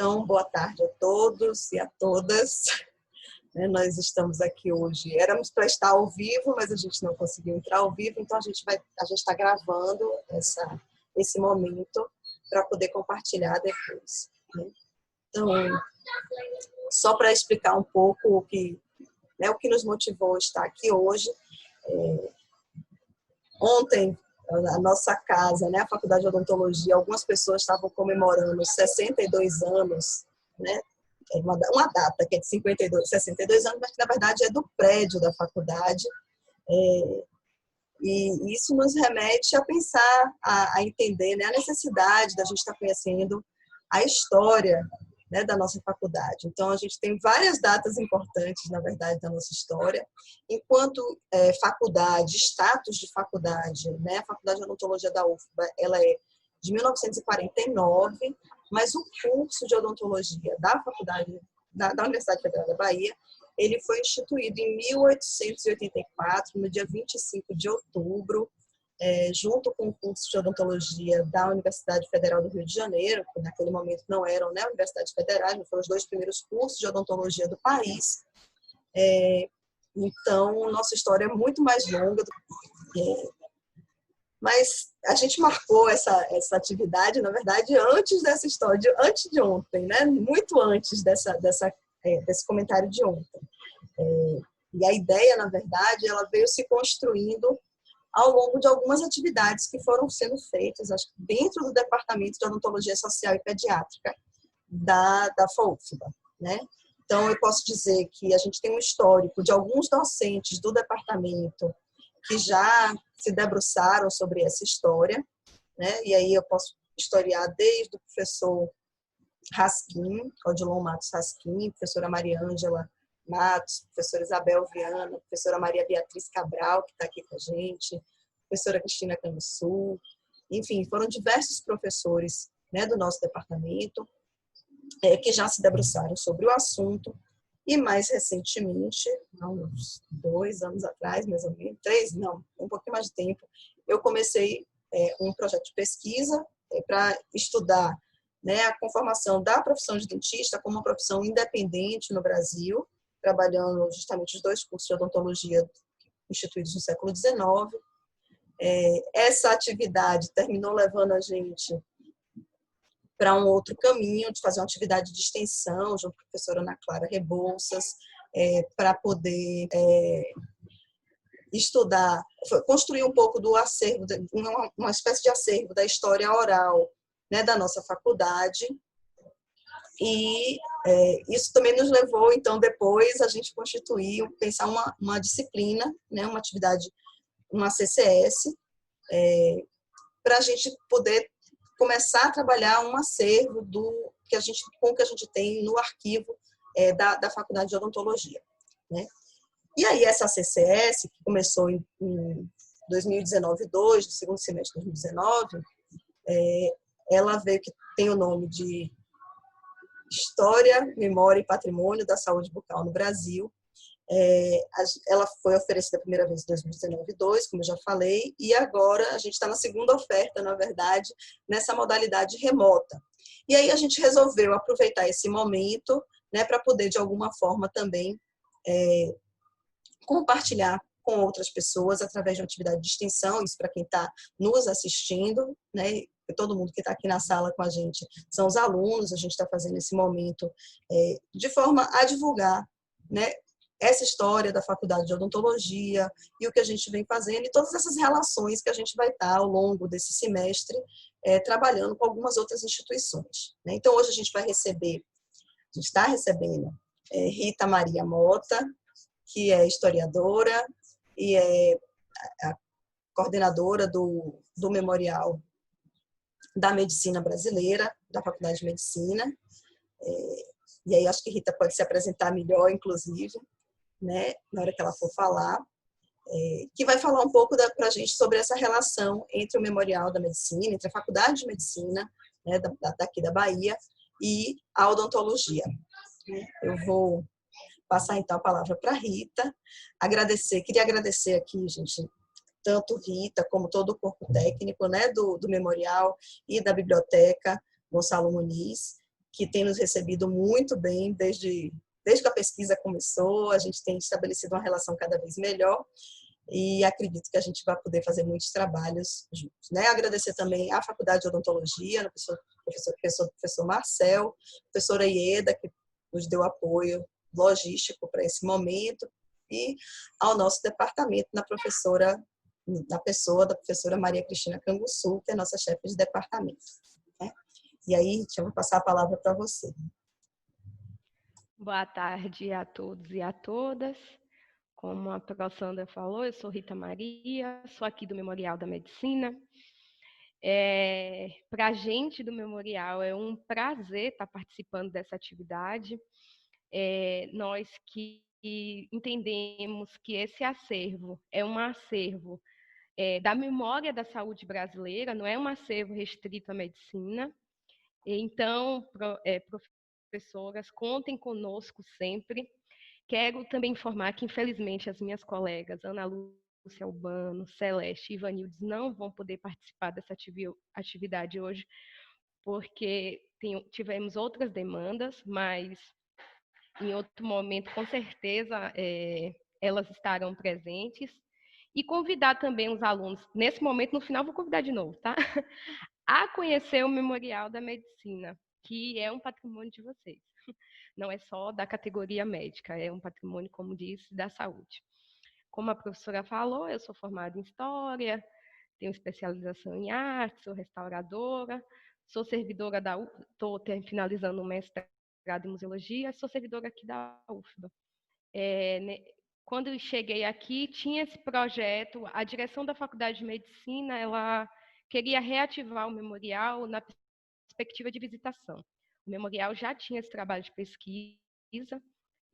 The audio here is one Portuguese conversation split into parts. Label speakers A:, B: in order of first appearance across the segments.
A: Então, boa tarde a todos e a todas. Nós estamos aqui hoje, éramos para estar ao vivo, mas a gente não conseguiu entrar ao vivo, então a gente está gravando esse momento para poder compartilhar depois. Então, só para explicar um pouco o que nos motivou a estar aqui hoje. Ontem, a nossa casa, a Faculdade de Odontologia, algumas pessoas estavam comemorando 62 anos, uma data que é de 62 anos, mas que na verdade é do prédio da faculdade. E isso nos remete a pensar, a entender a necessidade da gente estar conhecendo a história da nossa faculdade. Então, a gente tem várias datas importantes, na verdade, da nossa história. Enquanto faculdade, status de faculdade, a Faculdade de Odontologia da UFBA, ela é de 1949, mas o curso de odontologia da faculdade da Universidade Federal da Bahia, ele foi instituído em 1884, no dia 25 de outubro, junto com o curso de odontologia da Universidade Federal do Rio de Janeiro, que naquele momento não eram universidades federais, mas foram os dois primeiros cursos de odontologia do país. Então, nossa história é muito mais longa. Mas a gente marcou essa atividade, na verdade, antes dessa história, antes de ontem, muito antes desse comentário de ontem. E a ideia, na verdade, ela veio se construindo ao longo de algumas atividades que foram sendo feitas, acho que dentro do Departamento de Odontologia Social e Pediátrica da FAUFBA, Então, eu posso dizer que a gente tem um histórico de alguns docentes do departamento que já se debruçaram sobre essa história, E aí eu posso historiar desde o professor Raskin, Odilon Matos Raskin, professora Mariângela Matos, professora Isabel Viana, professora Maria Beatriz Cabral, que está aqui com a gente, professora Cristina Canussu, enfim, foram diversos professores do nosso departamento que já se debruçaram sobre o assunto. E mais recentemente, uns 2 anos atrás, mais ou menos, 3, não, um pouquinho mais de tempo, eu comecei um projeto de pesquisa para estudar a conformação da profissão de dentista como uma profissão independente no Brasil, trabalhando justamente os 2 cursos de odontologia instituídos no século XIX. Essa atividade terminou levando a gente para um outro caminho, de fazer uma atividade de extensão, junto com a professora Ana Clara Rebouças, para poder estudar, construir um pouco do acervo, uma espécie de acervo da história oral da nossa faculdade. E isso também nos levou, então, depois a gente constituir, pensar uma disciplina, uma atividade, uma CCS, para a gente poder começar a trabalhar um acervo com o que a gente tem no arquivo da Faculdade de Odontologia. E aí essa CCS, que começou em 2019-2, no segundo semestre de 2019, ela veio que tem o nome de História, Memória e Patrimônio da Saúde Bucal no Brasil. Ela foi oferecida a primeira vez em 2019-2, como eu já falei, e agora a gente está na segunda oferta, na verdade, nessa modalidade remota. E aí a gente resolveu aproveitar esse momento para poder, de alguma forma, também compartilhar com outras pessoas através de uma atividade de extensão, isso para quem está nos assistindo, todo mundo que está aqui na sala com a gente são os alunos, a gente está fazendo esse momento de forma a divulgar, essa história da Faculdade de Odontologia e o que a gente vem fazendo e todas essas relações que a gente vai estar ao longo desse semestre trabalhando com algumas outras instituições. Então, hoje a gente está recebendo Rita Maria Mota, que é historiadora e é a coordenadora do Memorial da Medicina Brasileira, da Faculdade de Medicina. E aí acho que Rita pode se apresentar melhor, inclusive, na hora que ela for falar, que vai falar um pouco para a gente sobre essa relação entre o Memorial da Medicina, entre a Faculdade de Medicina daqui da Bahia e a odontologia. Eu vou passar então a palavra para a Rita, queria agradecer aqui, gente, tanto Rita como todo o corpo técnico do Memorial e da Biblioteca Gonçalo Muniz, que tem nos recebido muito bem desde que a pesquisa começou. A gente tem estabelecido uma relação cada vez melhor e acredito que a gente vai poder fazer muitos trabalhos juntos, né? Agradecer também à Faculdade de Odontologia, professor Marcel, professora Ieda, que nos deu apoio logístico para esse momento, e ao nosso departamento, na pessoa da professora Maria Cristina Canguçu, que é nossa chefe de departamento, né? E aí, eu vou passar a palavra para você.
B: Boa tarde a todos e a todas. Como a professora Sandra falou, eu sou Rita Maria, sou aqui do Memorial da Medicina. Para a gente do Memorial é um prazer estar participando dessa atividade. Nós que entendemos que esse acervo é um acervo da memória da saúde brasileira, não é um acervo restrito à medicina. Então, professoras, contem conosco sempre. Quero também informar que, infelizmente, as minhas colegas, Ana Lúcia Albano, Celeste e Ivanildes, não vão poder participar dessa atividade hoje, porque tivemos outras demandas, mas em outro momento, com certeza, elas estarão presentes. E convidar também os alunos, nesse momento, no final, vou convidar de novo, tá? A conhecer o Memorial da Medicina, que é um patrimônio de vocês. Não é só da categoria médica, é um patrimônio, como disse, da saúde. Como a professora falou, eu sou formada em História, tenho especialização em arte, sou restauradora, sou servidora da UFBA, estou finalizando o mestrado em Museologia, sou servidora aqui da UFBA. Quando eu cheguei aqui, tinha esse projeto, a direção da Faculdade de Medicina, ela queria reativar o memorial na perspectiva de visitação. O memorial já tinha esse trabalho de pesquisa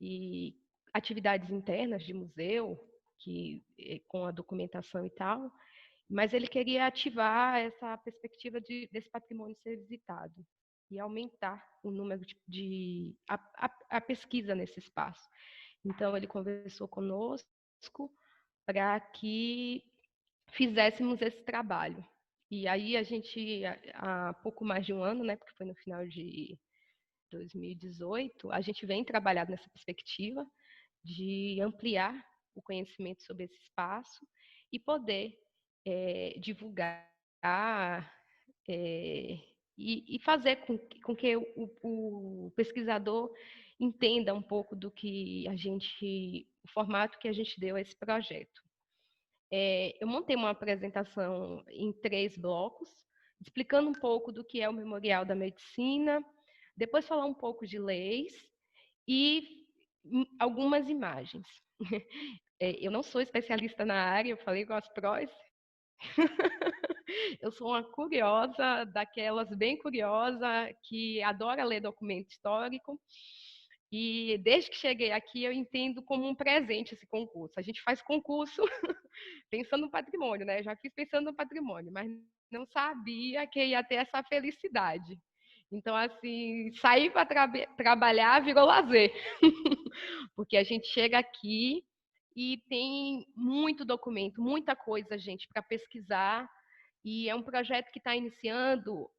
B: e atividades internas de museu, com a documentação e tal, mas ele queria ativar essa perspectiva desse patrimônio ser visitado e aumentar o número a pesquisa nesse espaço. Então, ele conversou conosco para que fizéssemos esse trabalho. E aí a gente, há pouco mais de um ano, né, porque foi no final de 2018, a gente vem trabalhando nessa perspectiva de ampliar o conhecimento sobre esse espaço e poder divulgar e fazer com que o pesquisador entenda um pouco do que o formato que a gente deu a esse projeto. Eu montei uma apresentação em 3 blocos, explicando um pouco do que é o Memorial da Medicina, depois falar um pouco de leis e algumas imagens. Eu não sou especialista na área, eu falei com as prós. Eu sou uma curiosa, daquelas bem curiosa, que adora ler documento histórico. E desde que cheguei aqui, eu entendo como um presente esse concurso. A gente faz concurso pensando no patrimônio, né? Eu já fiz pensando no patrimônio, mas não sabia que ia ter essa felicidade. Então, assim, sair para trabalhar virou lazer. Porque a gente chega aqui e tem muito documento, muita coisa, gente, para pesquisar. E é um projeto que está iniciando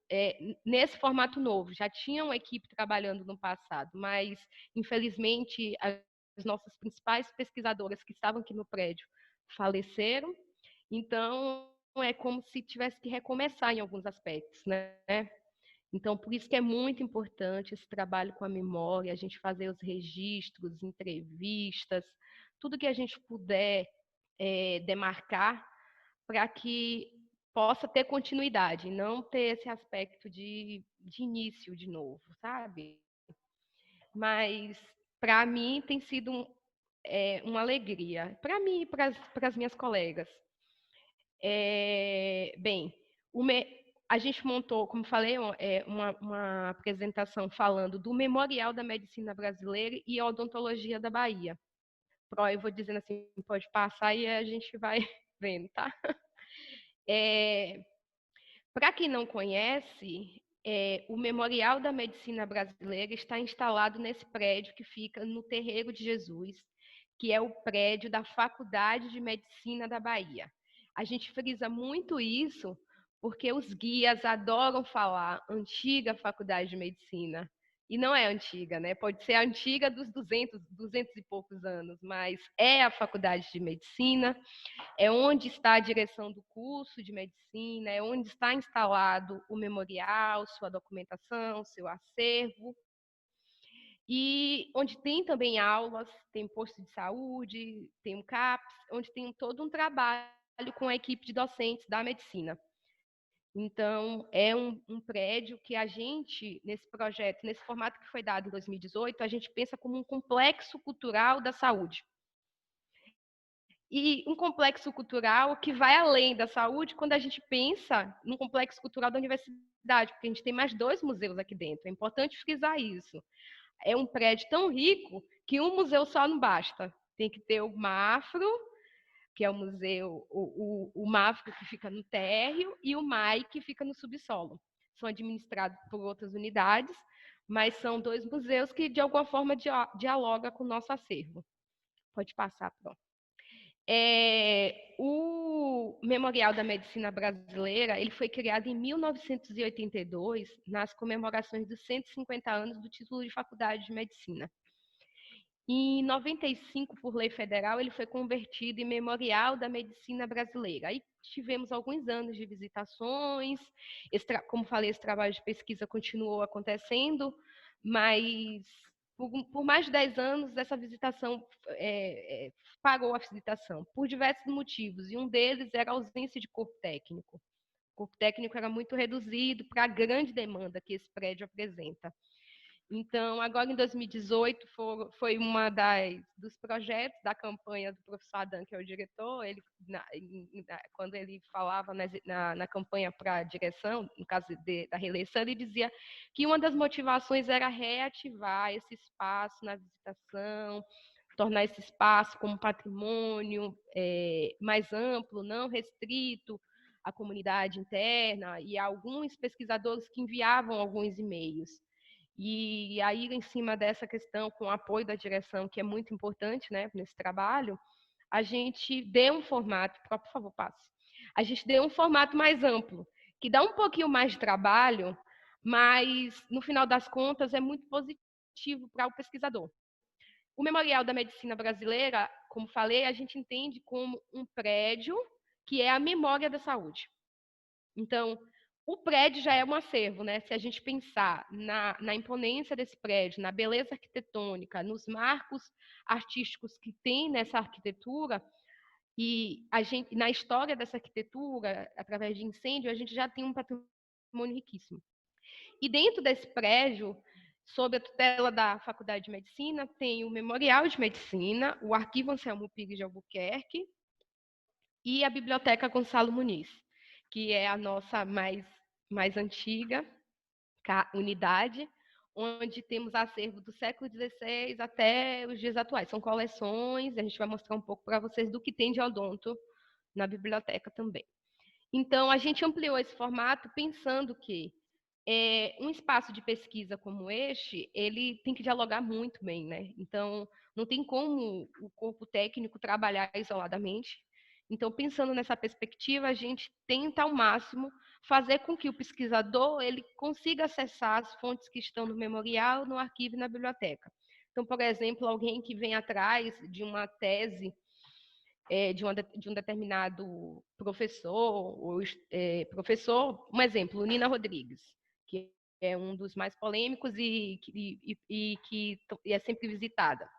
B: nesse formato novo. Já tinha uma equipe trabalhando no passado, mas, infelizmente, as nossas principais pesquisadoras que estavam aqui no prédio faleceram. Então, é como se tivesse que recomeçar em alguns aspectos, né? Então, por isso que é muito importante esse trabalho com a memória, a gente fazer os registros, entrevistas, tudo que a gente puder demarcar para que possa ter continuidade, não ter esse aspecto de início de novo, sabe? Mas, para mim, tem sido uma alegria, para mim e para as minhas colegas. Bem, a gente montou, como falei, uma apresentação falando do Memorial da Medicina Brasileira e Odontologia da Bahia. Eu vou dizendo assim, pode passar e a gente vai vendo, tá? Para quem não conhece, o Memorial da Medicina Brasileira está instalado nesse prédio que fica no Terreiro de Jesus, que é o prédio da Faculdade de Medicina da Bahia. A gente frisa muito isso porque os guias adoram falar antiga Faculdade de Medicina. E não é antiga, né? Pode ser antiga dos 200 e poucos anos, mas é a Faculdade de Medicina, é onde está a direção do curso de medicina, é onde está instalado o memorial, sua documentação, seu acervo, e onde tem também aulas, tem posto de saúde, tem um CAPS, onde tem todo um trabalho com a equipe de docentes da medicina. Então, é um prédio que a gente, nesse projeto, nesse formato que foi dado em 2018, a gente pensa como um complexo cultural da saúde. E um complexo cultural que vai além da saúde quando a gente pensa num complexo cultural da universidade, porque a gente tem mais 2 museus aqui dentro. É importante frisar isso. É um prédio tão rico que um museu só não basta. Tem que ter o MAFRO, que é o museu, o MAFRO que fica no térreo, e o MAI, que fica no subsolo. São administrados por outras unidades, mas são 2 museus que, de alguma forma, dialogam com o nosso acervo. Pode passar, pronto. O Memorial da Medicina Brasileira ele foi criado em 1982, nas comemorações dos 150 anos do título de Faculdade de Medicina. Em 95, por lei federal, ele foi convertido em Memorial da Medicina Brasileira. Aí tivemos alguns anos de visitações, como falei, esse trabalho de pesquisa continuou acontecendo, mas por mais de 10 anos essa visitação parou a visitação, por diversos motivos, e um deles era a ausência de corpo técnico. O corpo técnico era muito reduzido para a grande demanda que esse prédio apresenta. Então, agora em 2018, foi uma dos projetos da campanha do professor Adam, que é o diretor, quando ele falava na campanha para a direção, no caso da reeleição, ele dizia que uma das motivações era reativar esse espaço na visitação, tornar esse espaço como patrimônio mais amplo, não restrito à comunidade interna, e alguns pesquisadores que enviavam alguns e-mails. E aí, em cima dessa questão, com o apoio da direção, que é muito importante, né, nesse trabalho, a gente deu um formato, por favor, passe. A gente deu um formato mais amplo, que dá um pouquinho mais de trabalho, mas, no final das contas, é muito positivo para o pesquisador. O Memorial da Medicina Brasileira, como falei, a gente entende como um prédio que é a memória da saúde. Então, o prédio já é um acervo, né? Se a gente pensar na imponência desse prédio, na beleza arquitetônica, nos marcos artísticos que tem nessa arquitetura, e na história dessa arquitetura, através de incêndio, a gente já tem um patrimônio riquíssimo. E dentro desse prédio, sob a tutela da Faculdade de Medicina, tem o Memorial de Medicina, o Arquivo Anselmo Pires de Albuquerque e a Biblioteca Gonçalo Muniz, que é a nossa mais antiga unidade, onde temos acervo do século XVI até os dias atuais. São coleções, a gente vai mostrar um pouco para vocês do que tem de odonto na biblioteca também. Então, a gente ampliou esse formato pensando que um espaço de pesquisa como este, ele tem que dialogar muito bem, né? Então, não tem como o corpo técnico trabalhar isoladamente. Então, pensando nessa perspectiva, a gente tenta ao máximo fazer com que o pesquisador ele consiga acessar as fontes que estão no memorial, no arquivo e na biblioteca. Então, por exemplo, alguém que vem atrás de uma tese de um determinado professor, um exemplo, Nina Rodrigues, que é um dos mais polêmicos e que é sempre visitada.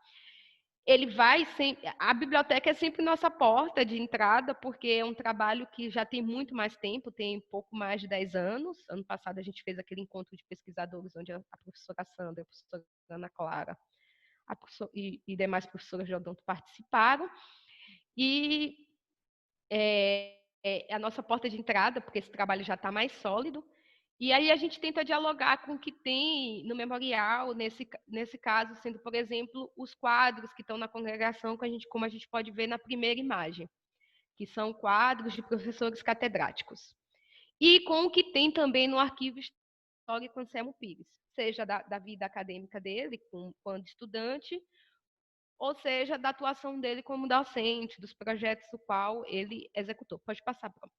B: A biblioteca é sempre nossa porta de entrada, porque é um trabalho que já tem muito mais tempo, tem pouco mais de 10 anos. Ano passado a gente fez aquele encontro de pesquisadores, onde a professora Sandra, a professora Ana Clara e demais professoras de odonto participaram. E é a nossa porta de entrada, porque esse trabalho já está mais sólido. E aí a gente tenta dialogar com o que tem no memorial, nesse caso, sendo, por exemplo, os quadros que estão na congregação, como a gente pode ver na primeira imagem, que são quadros de professores catedráticos. E com o que tem também no arquivo histórico Anselmo Pires, seja da vida acadêmica dele, quando estudante, ou seja, da atuação dele como docente, dos projetos do qual ele executou. Pode passar, Bruno.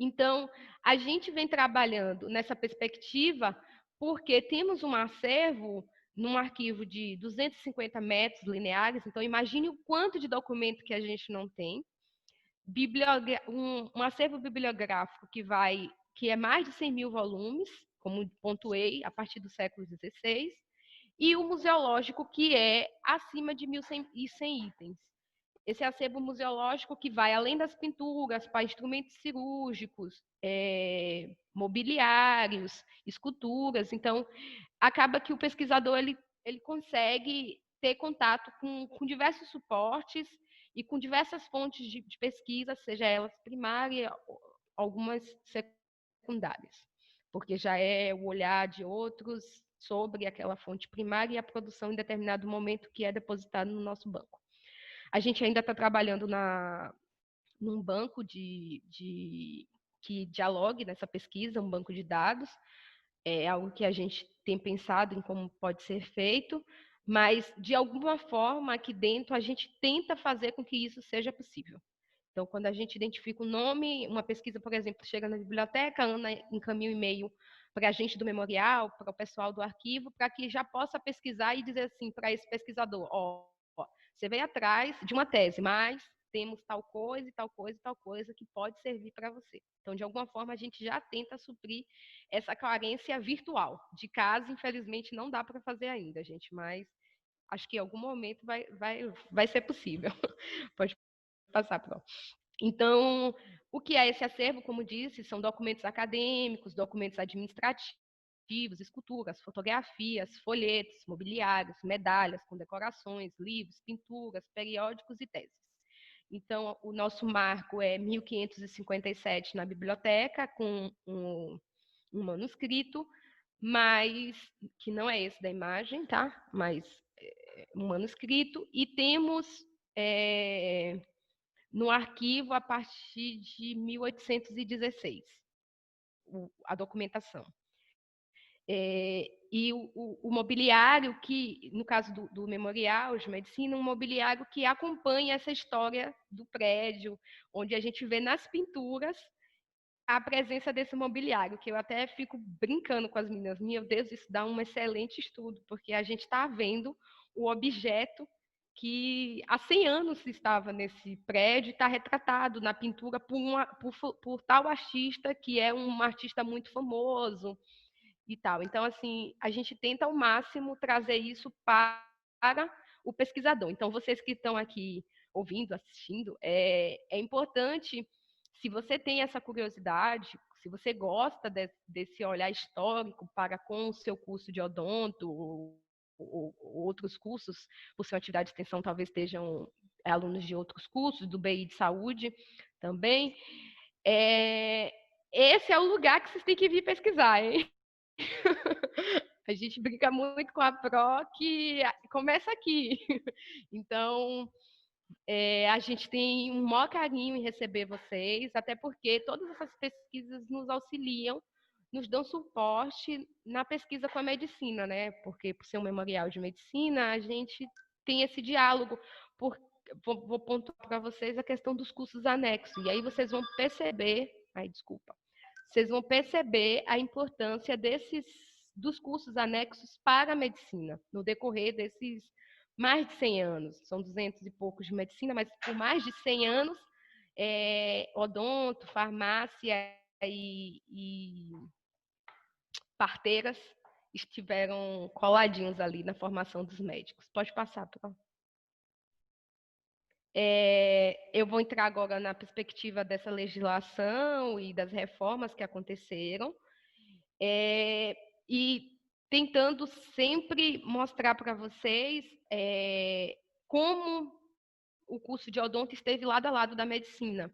B: Então, a gente vem trabalhando nessa perspectiva porque temos um acervo num arquivo de 250 metros lineares, então imagine o quanto de documento que a gente não tem, um acervo bibliográfico que é mais de 100 mil volumes, como pontuei, a partir do século XVI, e o museológico, que é acima de 1.100 itens. Esse acervo museológico que vai além das pinturas, para instrumentos cirúrgicos, mobiliários, esculturas. Então, acaba que o pesquisador ele consegue ter contato com diversos suportes e com diversas fontes de pesquisa, seja elas primárias, algumas secundárias, porque já é o olhar de outros sobre aquela fonte primária e a produção em determinado momento que é depositado no nosso banco. A gente ainda está trabalhando num banco que dialogue nessa pesquisa, um banco de dados. É algo que a gente tem pensado em como pode ser feito, mas, de alguma forma, aqui dentro, a gente tenta fazer com que isso seja possível. Então, quando a gente identifica um nome, uma pesquisa, por exemplo, chega na biblioteca, a Ana encaminha um e-mail para a gente do memorial, para o pessoal do arquivo, para que já possa pesquisar e dizer assim para esse pesquisador, você veio atrás de uma tese, mas temos tal coisa e tal coisa e tal coisa que pode servir para você. Então, de alguma forma, a gente já tenta suprir essa carência virtual. De casa, infelizmente, não dá para fazer ainda, gente, mas acho que em algum momento vai ser possível. Pode passar, Pro. Então, o que é esse acervo? Como disse, são documentos acadêmicos, documentos administrativos, esculturas, fotografias, folhetos, mobiliários, medalhas, condecorações, livros, pinturas, periódicos e teses. Então, o nosso marco é 1557 na biblioteca, com um manuscrito, mas que não é esse da imagem, tá? Mas um manuscrito, e temos no arquivo a partir de 1816 a documentação. E o mobiliário que, no caso do memorial de medicina, um mobiliário que acompanha essa história do prédio, onde a gente vê nas pinturas a presença desse mobiliário, que eu até fico brincando com as meninas. Meu Deus, isso dá um excelente estudo, porque a gente está vendo o objeto que há 100 anos estava nesse prédio e está retratado na pintura por tal artista, que é um artista muito famoso e tal. Então, assim, a gente tenta ao máximo trazer isso para o pesquisador. Então, vocês que estão aqui ouvindo, assistindo, é importante, se você tem essa curiosidade, se você gosta desse olhar histórico para com o seu curso de odonto ou outros cursos, por sua atividade de extensão talvez estejam alunos de outros cursos, do BI de saúde também, esse é o lugar que vocês têm que vir pesquisar, hein? A gente brinca muito com a Pro que começa aqui. Então, a gente tem um maior carinho em receber vocês, até porque todas essas pesquisas nos auxiliam, nos dão suporte na pesquisa com a medicina, né? Porque, por ser um memorial de medicina, a gente tem esse diálogo. Vou pontuar para vocês a questão dos cursos anexos. E aí vocês vão perceber... Vocês vão perceber a importância dos cursos anexos para a medicina, no decorrer desses mais de 100 anos. São 200 e poucos de medicina, mas por mais de 100 anos, odonto, farmácia e parteiras estiveram coladinhos ali na formação dos médicos. Pode passar, Pro. Eu vou entrar agora na perspectiva dessa legislação e das reformas que aconteceram, e tentando sempre mostrar para vocês como o curso de odonto esteve lado a lado da medicina.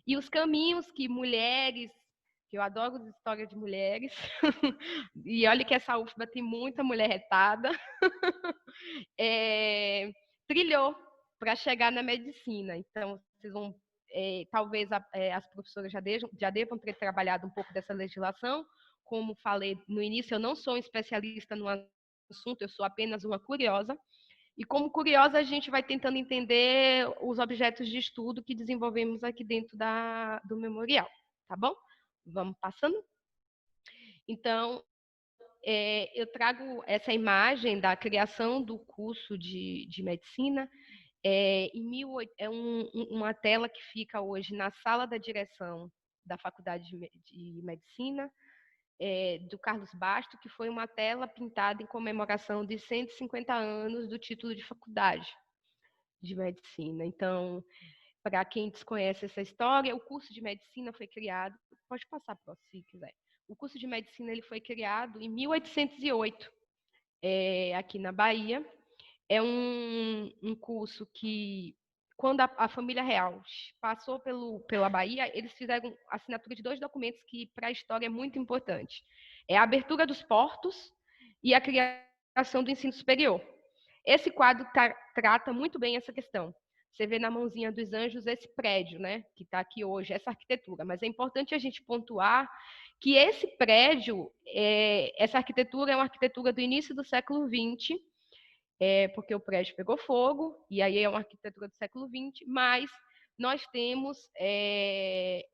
B: E os caminhos que mulheres, que eu adoro as histórias de mulheres, e olha que essa UFBA tem muita mulher retada, trilhou para chegar na medicina. Então, vocês vão, talvez as professoras já devam ter trabalhado um pouco dessa legislação. Como falei no início, eu não sou um especialista no assunto, eu sou apenas uma curiosa. E como curiosa, a gente vai tentando entender os objetos de estudo que desenvolvemos aqui dentro do memorial, tá bom? Vamos passando? Então, eu trago essa imagem da criação do curso de medicina. Uma tela que fica hoje na sala da direção da Faculdade de Medicina, do Carlos Basto, que foi uma tela pintada em comemoração de 150 anos do título de faculdade de medicina. Então, para quem desconhece essa história, o curso de medicina foi criado, pode passar para se quiser. O curso de medicina ele foi criado em 1808, aqui na Bahia. É um curso que, quando a família real passou pela Bahia, eles fizeram assinatura de 2 documentos que, para a história, é muito importante. É a abertura dos portos e a criação do ensino superior. Esse quadro trata muito bem essa questão. Você vê na mãozinha dos anjos esse prédio, né, que está aqui hoje, essa arquitetura. Mas é importante a gente pontuar que esse prédio, essa arquitetura é uma arquitetura do início do século XX, porque o prédio pegou fogo, e aí é uma arquitetura do século XX, mas nós temos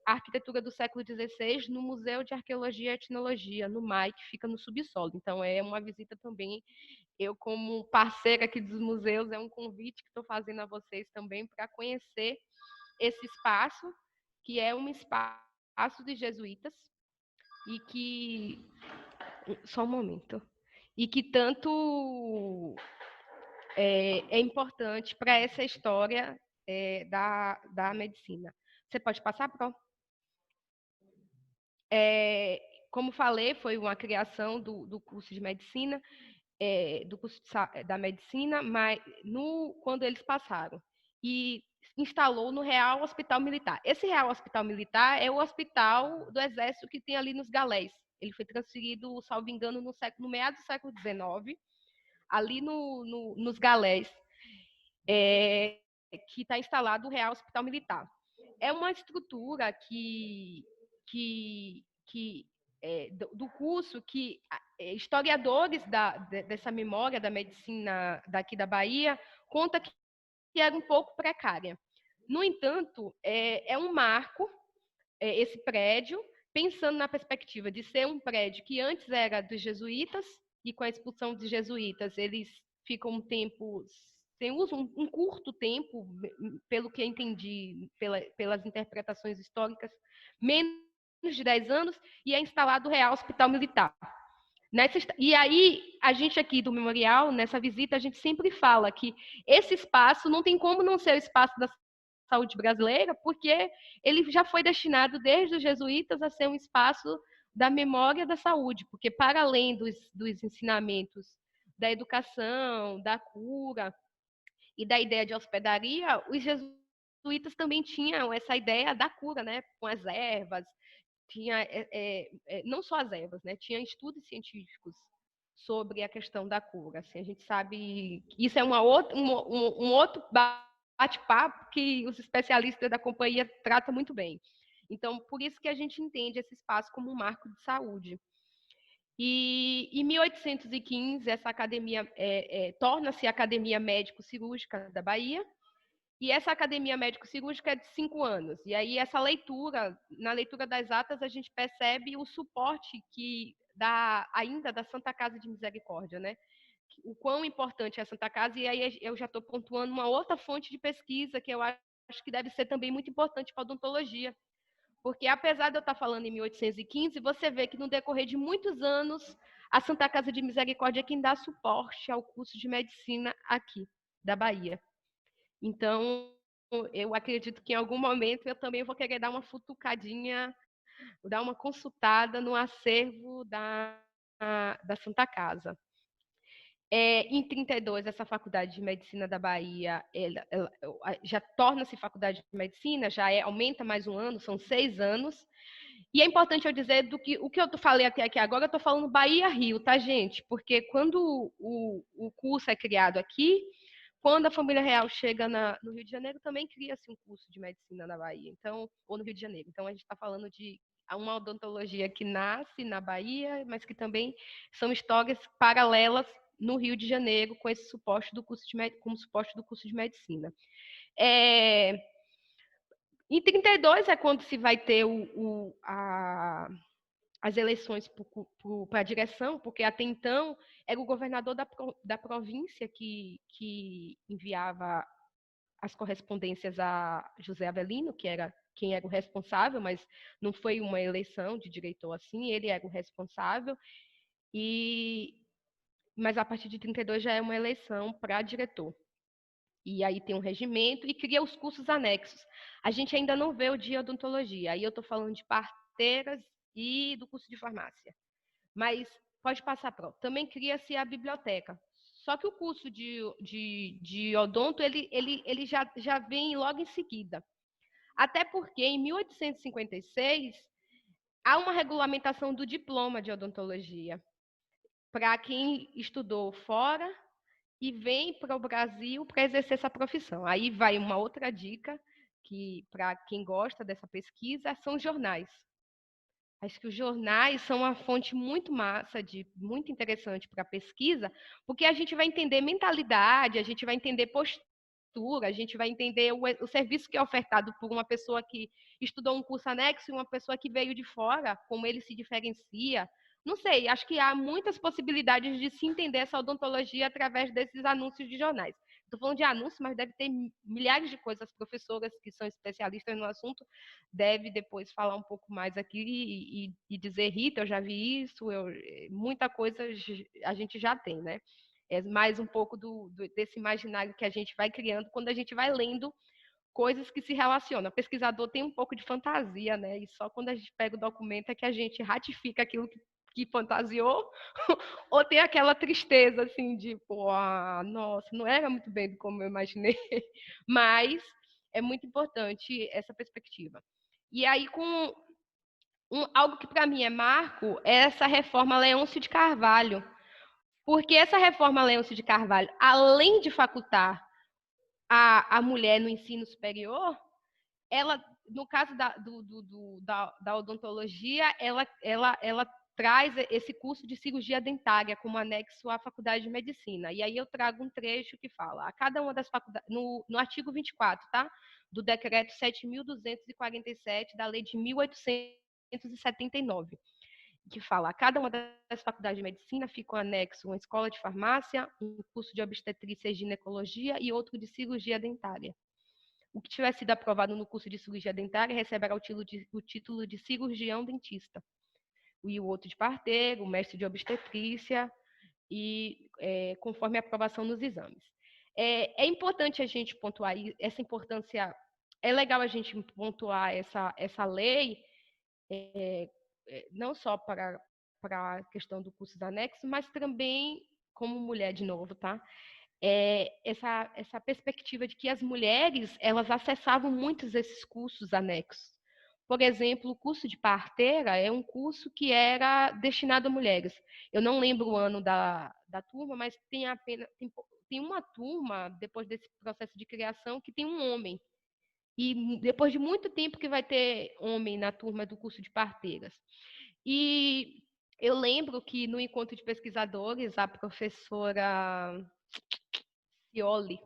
B: a arquitetura do século XVI no Museu de Arqueologia e Etnologia, no MAI, que fica no subsolo. Então, é uma visita também. Eu, como parceira aqui dos museus, é um convite que estou fazendo a vocês também para conhecer esse espaço, que é um espaço de jesuítas, e que... Só um momento. E que tanto é importante para essa história da medicina. Você pode passar, Pro? Como falei, foi uma criação do curso de medicina, do curso da medicina, mas quando eles passaram. E instalou no Real Hospital Militar. Esse Real Hospital Militar é o hospital do Exército que tem ali nos Galés. Ele foi transferido, salvo engano, no meados do século XIX, ali nos Galés, que está instalado o Real Hospital Militar. É uma estrutura do curso que historiadores dessa memória da medicina daqui da Bahia conta que era um pouco precária. No entanto, é um marco, esse prédio, pensando na perspectiva de ser um prédio que antes era dos jesuítas, e com a expulsão dos jesuítas, eles ficam um tempo sem uso, um curto tempo, pelo que eu entendi, pelas interpretações históricas, menos de 10 anos, e é instalado o Real Hospital Militar. E aí, a gente aqui do Memorial, nessa visita, a gente sempre fala que esse espaço não tem como não ser o espaço da saúde brasileira, porque ele já foi destinado desde os jesuítas a ser um espaço da memória da saúde, porque para além dos ensinamentos da educação, da cura e da ideia de hospedaria, os jesuítas também tinham essa ideia da cura, né, com as ervas, tinha não só as ervas, né, tinha estudos científicos sobre a questão da cura. Assim, a gente sabe que isso é um outro bate-papo que os especialistas da companhia tratam muito bem. Então, por isso que a gente entende esse espaço como um marco de saúde. E em 1815, essa academia torna-se a Academia Médico-Cirúrgica da Bahia, e essa academia médico-cirúrgica é de 5 anos. E aí, essa leitura, na leitura das atas, a gente percebe o suporte que ainda da Santa Casa de Misericórdia, né? O quão importante é a Santa Casa, e aí eu já estou pontuando uma outra fonte de pesquisa que eu acho que deve ser também muito importante para a odontologia. Porque, apesar de eu estar falando em 1815, você vê que no decorrer de muitos anos, a Santa Casa de Misericórdia é quem dá suporte ao curso de medicina aqui, da Bahia. Então, eu acredito que em algum momento eu também vou querer dar uma futucadinha, dar uma consultada no acervo da Santa Casa. Em 32, essa Faculdade de Medicina da Bahia ela já torna-se Faculdade de Medicina, já aumenta mais um ano, são 6 anos. E é importante eu dizer o que eu falei até aqui agora, eu estou falando Bahia-Rio, tá, gente? Porque quando o curso é criado aqui, quando a família real chega no Rio de Janeiro, também cria-se um curso de medicina na Bahia, então, ou no Rio de Janeiro. Então, a gente está falando de uma odontologia que nasce na Bahia, mas que também são histórias paralelas no Rio de Janeiro com esse suporte do curso de medicina. Em 32 é quando se vai ter as eleições para a direção, porque até então era o governador da província que enviava as correspondências a José Avelino, que era quem era o responsável, mas não foi uma eleição de diretor assim, ele era o responsável, mas a partir de 32 já é uma eleição para diretor. E aí tem um regimento e cria os cursos anexos. A gente ainda não vê o de odontologia, aí eu estou falando de parteiras e do curso de farmácia. Mas pode passar para. Também cria-se a biblioteca. Só que o curso de odonto, ele já vem logo em seguida. Até porque, em 1856, há uma regulamentação do diploma de odontologia para quem estudou fora e vem para o Brasil para exercer essa profissão. Aí vai uma outra dica, que para quem gosta dessa pesquisa, são jornais. Acho que os jornais são uma fonte muito massa, muito interessante para a pesquisa, porque a gente vai entender mentalidade, a gente vai entender postura, a gente vai entender o serviço que é ofertado por uma pessoa que estudou um curso anexo e uma pessoa que veio de fora, como ele se diferencia. Não sei, acho que há muitas possibilidades de se entender essa odontologia através desses anúncios de jornais. Estou falando de anúncios, mas deve ter milhares de coisas. As professoras que são especialistas no assunto deve depois falar um pouco mais aqui e dizer, Rita, eu já vi isso, muita coisa a gente já tem, né? É mais um pouco desse imaginário que a gente vai criando quando a gente vai lendo coisas que se relacionam. O pesquisador tem um pouco de fantasia, né? E só quando a gente pega o documento é que a gente ratifica aquilo que fantasiou, ou tem aquela tristeza, assim, de, pô, nossa, não era muito bem como eu imaginei. Mas é muito importante essa perspectiva. E aí, com algo que para mim é marco, é essa reforma Leôncio de Carvalho. Porque essa reforma Leôncio de Carvalho, além de facultar a mulher no ensino superior, ela, no caso da odontologia, ela traz esse curso de cirurgia dentária como anexo à faculdade de medicina. E aí eu trago um trecho que fala, a cada uma das faculdades, no artigo 24, tá? Do decreto 7.247 da lei de 1879, que fala, a cada uma das faculdades de medicina fica um anexo uma escola de farmácia, um curso de obstetrícia e ginecologia e outro de cirurgia dentária. O que tiver sido aprovado no curso de cirurgia dentária receberá o título de cirurgião dentista. E o outro de parteiro, o mestre de obstetrícia, e conforme a aprovação nos exames. É importante a gente pontuar essa importância, é legal a gente pontuar essa lei, não só para a questão do curso anexo, mas também como mulher de novo, tá? Essa perspectiva de que as mulheres elas acessavam muitos esses cursos anexos. Por exemplo, o curso de parteira é um curso que era destinado a mulheres. Eu não lembro o ano da turma, mas tem uma turma, depois desse processo de criação, que tem um homem. E depois de muito tempo que vai ter homem na turma do curso de parteiras. E eu lembro que no encontro de pesquisadores, a professora Cioli,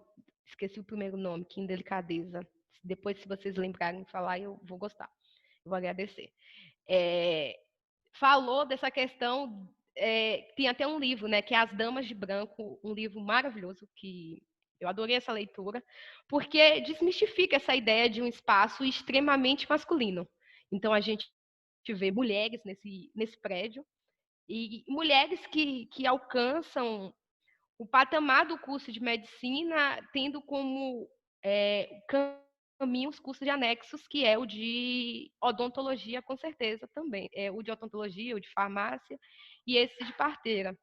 B: esqueci o primeiro nome, que indelicadeza. Depois, se vocês lembrarem de falar, eu vou gostar. Eu vou agradecer. Falou dessa questão, tem até um livro, né, que é As Damas de Branco, um livro maravilhoso, que eu adorei essa leitura, porque desmistifica essa ideia de um espaço extremamente masculino. Então, a gente vê mulheres nesse prédio, e mulheres que alcançam o patamar do curso de medicina, tendo como caminho os cursos de anexos, que é o de odontologia, com certeza, também. É o de odontologia, o de farmácia e esse de parteira.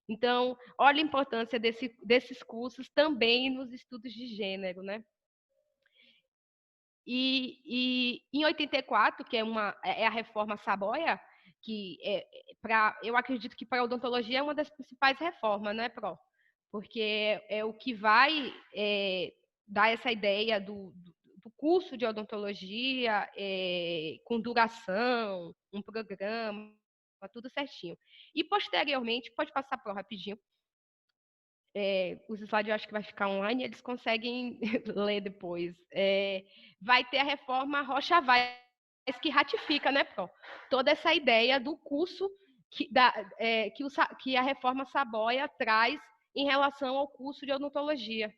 B: Então, olha a importância desses cursos também nos estudos de gênero, né? E em 84, que é a reforma Saboia, que eu acredito que para a odontologia é uma das principais reformas, né, Pro? Porque é o que vai dar essa ideia do curso de odontologia com duração, um programa, tudo certinho. E posteriormente, pode passar Pro rapidinho, os slides eu acho que vai ficar online, eles conseguem ler depois. Vai ter a reforma Rocha Weber, que ratifica, né, Pro? Toda essa ideia do curso que a reforma Saboia traz em relação ao curso de odontologia.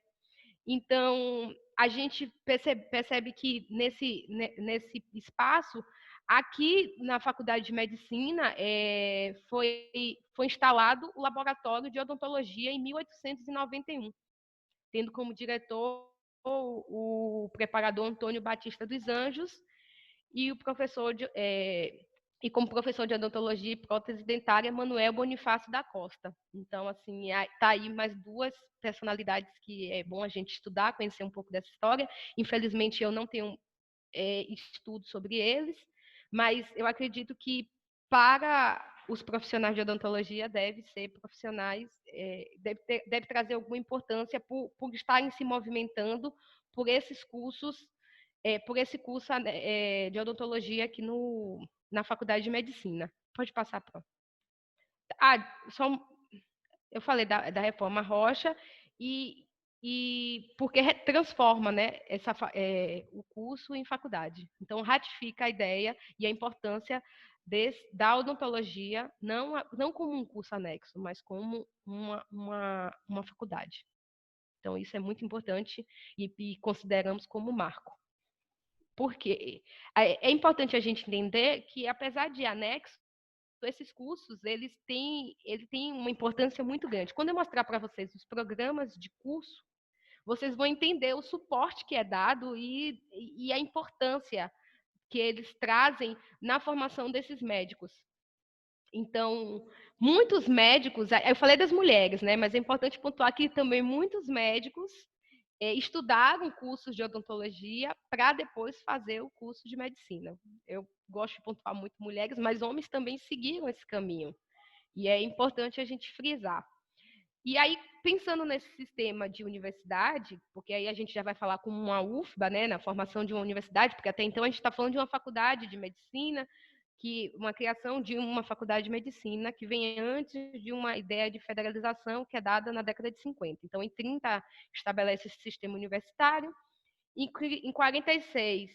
B: Então, a gente percebe que nesse espaço, aqui na Faculdade de Medicina, foi instalado o Laboratório de Odontologia em 1891, tendo como diretor o preparador Antônio Batista dos Anjos e como professor de odontologia e prótese dentária, Manuel Bonifácio da Costa. Então, assim, tá aí mais duas personalidades que é bom a gente estudar, conhecer um pouco dessa história. Infelizmente, eu não tenho estudo sobre eles, mas eu acredito que para os profissionais de odontologia deve ser profissionais, deve trazer alguma importância por estarem se movimentando por esses cursos, por esse curso de odontologia aqui na Faculdade de Medicina. Pode passar, Pro. Eu falei da reforma Rocha e porque transforma, né, o curso em faculdade. Então, ratifica a ideia e a importância da odontologia, não como um curso anexo, mas como uma faculdade. Então, isso é muito importante e consideramos como marco. Porque é importante a gente entender que, apesar de anexo, esses cursos, eles têm uma importância muito grande. Quando eu mostrar para vocês os programas de curso, vocês vão entender o suporte que é dado e a importância que eles trazem na formação desses médicos. Então, muitos médicos, eu falei das mulheres, né? Mas é importante pontuar que também muitos médicos estudaram cursos de odontologia para depois fazer o curso de medicina. Eu gosto de pontuar muito mulheres, mas homens também seguiram esse caminho. E é importante a gente frisar. E aí, pensando nesse sistema de universidade, porque aí a gente já vai falar como uma UFBA, né, na formação de uma universidade, porque até então a gente está falando de uma faculdade de medicina, uma criação de uma faculdade de medicina que vem antes de uma ideia de federalização que é dada na década de 50. Então, em 30, estabelece esse sistema universitário. Em 46,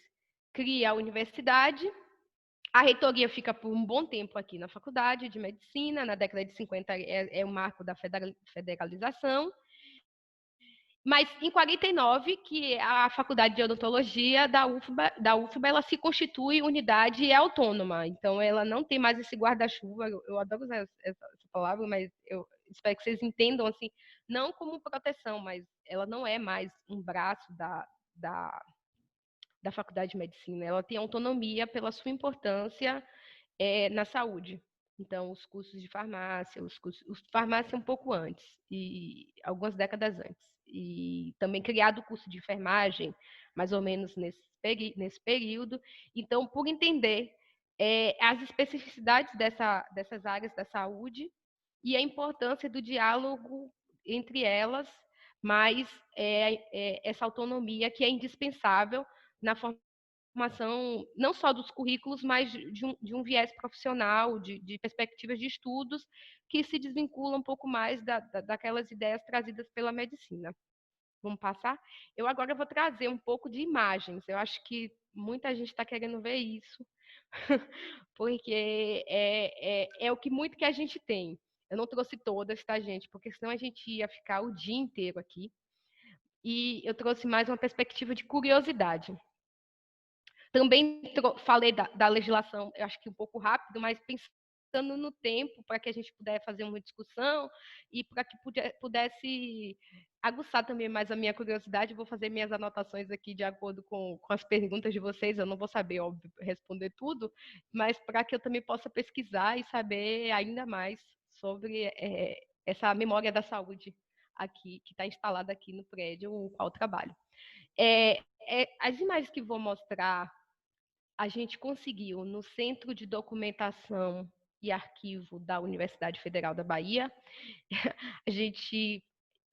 B: cria a universidade. A reitoria fica por um bom tempo aqui na faculdade de medicina. Na década de 50 é o marco da federalização. Mas em 49, que a Faculdade de Odontologia da UFBA ela se constitui unidade autônoma. Então, ela não tem mais esse guarda-chuva. Eu adoro usar essa palavra, mas eu espero que vocês entendam, assim, não como proteção, mas ela não é mais um braço da Faculdade de Medicina. Ela tem autonomia pela sua importância na saúde. Então, os cursos de farmácia, os farmácia um pouco antes, e algumas décadas antes. E também criado o curso de enfermagem, mais ou menos nesse período. Então, por entender as especificidades dessas áreas da saúde e a importância do diálogo entre elas, mas essa autonomia que é indispensável na formação não só dos currículos, mas de um viés profissional, de perspectivas de estudos que se desvinculam um pouco mais daquelas ideias trazidas pela medicina. Vamos passar? Eu agora vou trazer um pouco de imagens. Eu acho que muita gente está querendo ver isso, porque é o que muito que a gente tem. Eu não trouxe todas, tá, gente? Porque senão a gente ia ficar o dia inteiro aqui. E eu trouxe mais uma perspectiva de curiosidade. Também falei da legislação, eu acho que um pouco rápido, mas pensando no tempo para que a gente pudesse fazer uma discussão e para que pudesse aguçar também mais a minha curiosidade, vou fazer minhas anotações aqui de acordo com as perguntas de vocês. Eu não vou saber, óbvio, responder tudo, mas para que eu também possa pesquisar e saber ainda mais sobre essa memória da saúde aqui, que está instalada aqui no prédio, o qual trabalho. As imagens que vou mostrar, a gente conseguiu no Centro de Documentação e Arquivo da Universidade Federal da Bahia. A gente,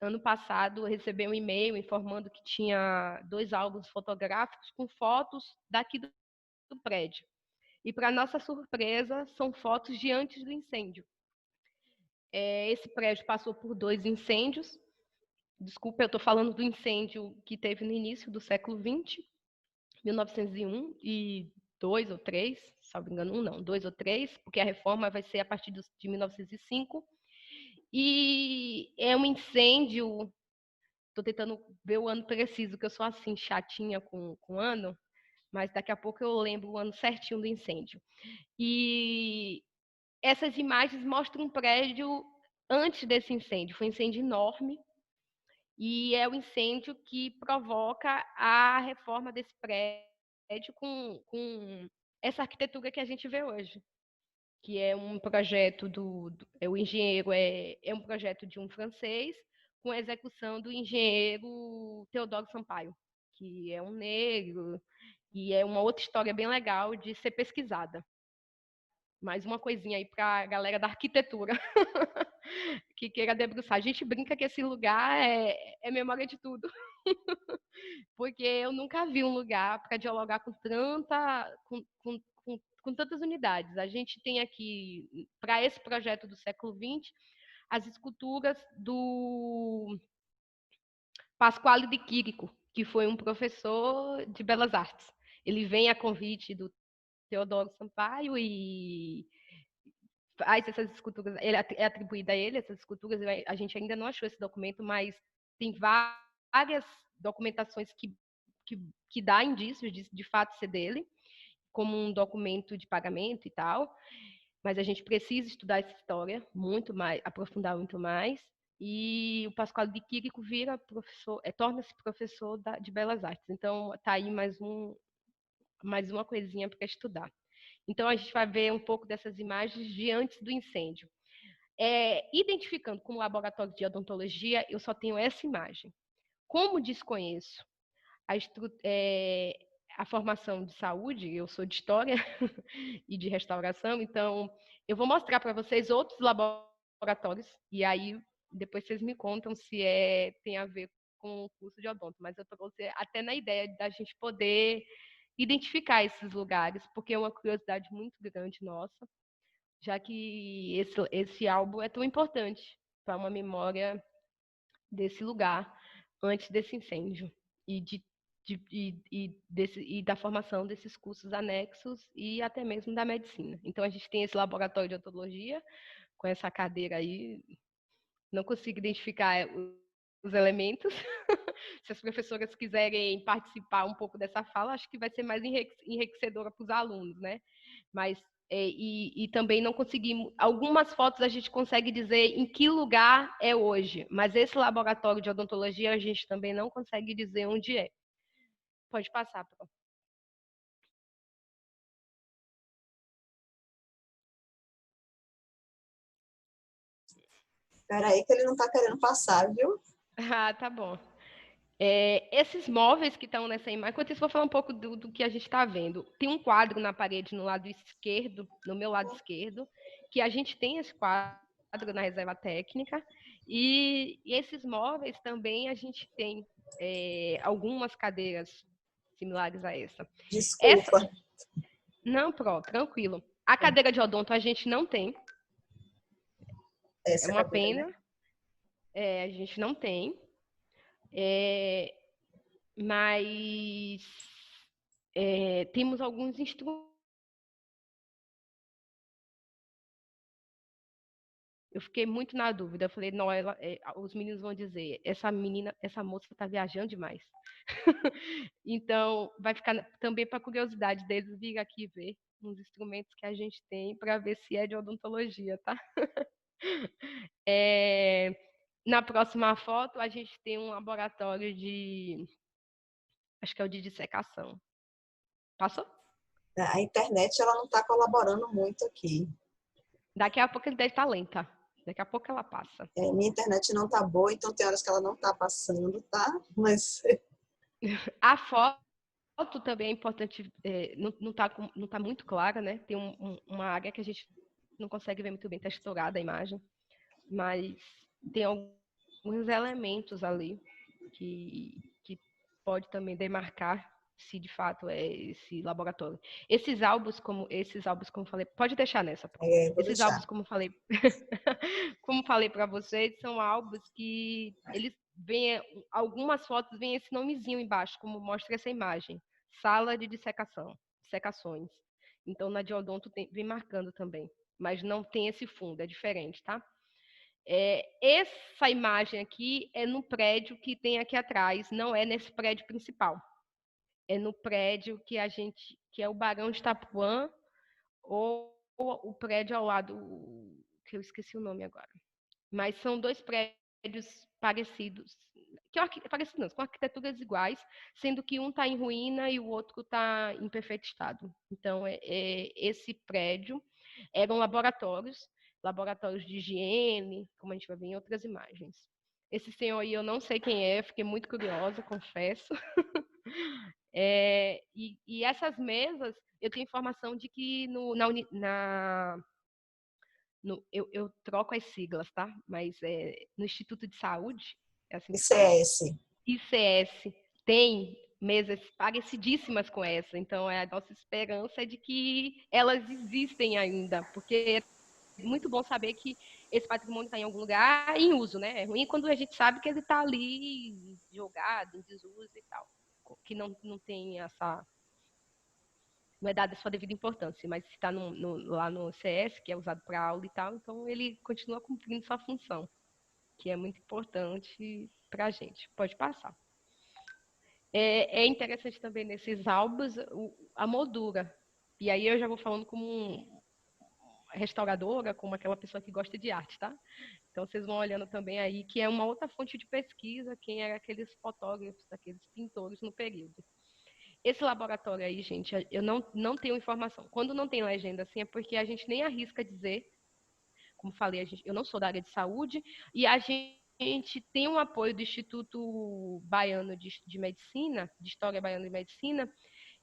B: ano passado, recebeu um e-mail informando que tinha 2 álbuns fotográficos com fotos daqui do prédio. E, para nossa surpresa, são fotos de antes do incêndio. Esse prédio passou por 2 incêndios. Desculpa, eu estou falando do incêndio que teve no início do século XX, 1901, e 2 ou 3, se não me engano, um não, 2 ou 3, porque a reforma vai ser a partir de 1905. E é um incêndio. Estou tentando ver o ano preciso, que eu sou assim, chatinha com o ano, mas daqui a pouco eu lembro o ano certinho do incêndio. E essas imagens mostram um prédio antes desse incêndio. Foi um incêndio enorme, e é o incêndio que provoca a reforma desse prédio com essa arquitetura que a gente vê hoje, que é um projeto o engenheiro é um projeto de um francês com a execução do engenheiro Teodoro Sampaio, que é um negro, e é uma outra história bem legal de ser pesquisada. Mais uma coisinha aí para a galera da arquitetura que queira debruçar. A gente brinca que esse lugar é memória de tudo, porque eu nunca vi um lugar para dialogar com tantas unidades. A gente tem aqui, para esse projeto do século XX, as esculturas do Pasquale de Quirico, que foi um professor de Belas Artes. Ele vem a convite do Teodoro Sampaio e faz essas esculturas, é atribuída a ele, essas esculturas, a gente ainda não achou esse documento, mas tem várias documentações que dá indícios de fato ser dele, como um documento de pagamento e tal, mas a gente precisa estudar essa história muito mais, aprofundar muito mais, e o Pasquale de Quirico vira professor, torna-se professor de Belas Artes. Então, tá aí mais uma coisinha para estudar. Então, a gente vai ver um pouco dessas imagens de antes do incêndio. Identificando como laboratório de odontologia, eu só tenho essa imagem. Como desconheço a formação de saúde, eu sou de história e de restauração, então eu vou mostrar para vocês outros laboratórios, e aí depois vocês me contam se tem a ver com o curso de odonto, mas eu trouxe até na ideia da gente poder identificar esses lugares, porque é uma curiosidade muito grande nossa, já que esse álbum é tão importante para uma memória desse lugar antes desse incêndio e da formação desses cursos anexos e até mesmo da medicina. Então, a gente tem esse laboratório de odontologia com essa cadeira aí. Não consigo identificar os elementos. Se as professoras quiserem participar um pouco dessa fala, acho que vai ser mais enriquecedora para os alunos, né? Mas e também não conseguimos. Algumas fotos a gente consegue dizer em que lugar é hoje, mas esse laboratório de odontologia a gente também não consegue dizer onde é. Pode passar, Pro.
A: Espera aí que ele não está querendo passar, viu?
B: Ah, tá bom. Esses móveis que estão nessa imagem, enquanto isso, vou falar um pouco do que a gente está vendo. Tem um quadro na parede no lado esquerdo, no meu lado esquerdo, que a gente tem esse quadro na reserva técnica, e esses móveis também a gente tem algumas cadeiras similares a essa.
A: Desculpa.
B: Não, tranquilo. A cadeira de odonto a gente não tem.
A: Essa
B: É uma
A: cadeira,
B: pena.
A: né?
B: A gente não tem. Mas temos alguns instrumentos. Eu fiquei muito na dúvida. Eu falei, não, os meninos vão dizer, essa moça está viajando demais. Então, vai ficar também para curiosidade deles vir aqui ver uns instrumentos que a gente tem para ver se é de odontologia, tá? Na próxima foto, a gente tem um laboratório acho que é o de dissecação. Passou?
A: A internet ela não está colaborando muito aqui.
B: Daqui a pouco ele deve estar lenta. Daqui a pouco ela passa.
A: Minha internet não está boa, então tem horas que ela não está passando, tá? Mas
B: a foto também é importante, não tá muito clara, né? Tem uma área que a gente não consegue ver muito bem, está estourada a imagem, mas tem alguns elementos ali que pode também demarcar se de fato é esse laboratório. Esses álbuns, como falei, pode deixar nessa.
A: vou
B: Esses
A: deixar.
B: álbuns, como falei para vocês, são álbuns que eles vêm, algumas fotos vêm esse nomezinho embaixo, como mostra essa imagem, sala de dissecação. secações. Então, na de odonto vem marcando também, mas não tem esse fundo, é diferente, tá? Essa imagem aqui é no prédio que tem aqui atrás, não é nesse prédio principal. É no prédio que é o Barão de Itapuã, ou o prédio ao lado, que eu esqueci o nome agora. Mas são dois prédios parecidos, parecidos não, com arquiteturas iguais, sendo que um está em ruína e o outro está em perfeito estado. Então, esse prédio eram laboratórios de higiene, como a gente vai ver em outras imagens. Esse senhor aí eu não sei quem é, fiquei muito curiosa, confesso. E essas mesas, eu tenho informação de que eu troco as siglas, tá? Mas no Instituto de Saúde, é assim que fala?
A: ICS.
B: ICS tem mesas parecidíssimas com essa, então a nossa esperança é de que elas existem ainda, porque é muito bom saber que esse patrimônio está em algum lugar em uso, né? É ruim quando a gente sabe que ele está ali jogado, em desuso e tal, que não tem essa... Não é dada a sua devida importância, mas se está lá no CS, que é usado para aula e tal, então ele continua cumprindo sua função, que é muito importante para a gente. Pode passar. É interessante também nesses álbuns a moldura. E aí eu já vou falando como restauradora, como aquela pessoa que gosta de arte, tá? Então vocês vão olhando também aí que é uma outra fonte de pesquisa, quem eram aqueles fotógrafos, aqueles pintores no período. Esse laboratório aí, gente, eu não tenho informação. Quando não tem legenda assim, é porque a gente nem arrisca dizer. Como falei, eu não sou da área de saúde, e a gente tem um apoio do Instituto Baiano de Medicina, de História Baiana de Medicina,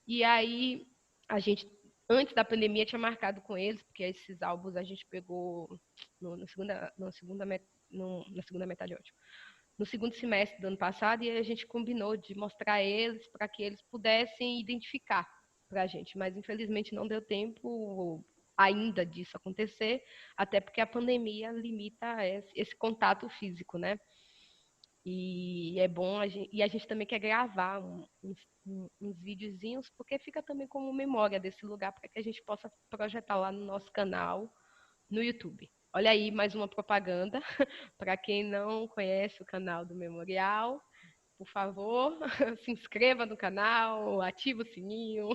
B: e aí a gente, antes da pandemia, tinha marcado com eles, porque esses álbuns a gente pegou na segunda metade, ótimo, no segundo semestre do ano passado, e a gente combinou de mostrar eles para que eles pudessem identificar para a gente, mas infelizmente não deu tempo ainda disso acontecer, até porque a pandemia limita esse contato físico, né? E é bom, e a gente também quer gravar uns videozinhos, porque fica também como memória desse lugar, para que a gente possa projetar lá no nosso canal, no YouTube. Olha aí, mais uma propaganda. Para quem não conhece o canal do Memorial, por favor, se inscreva no canal, ative o sininho,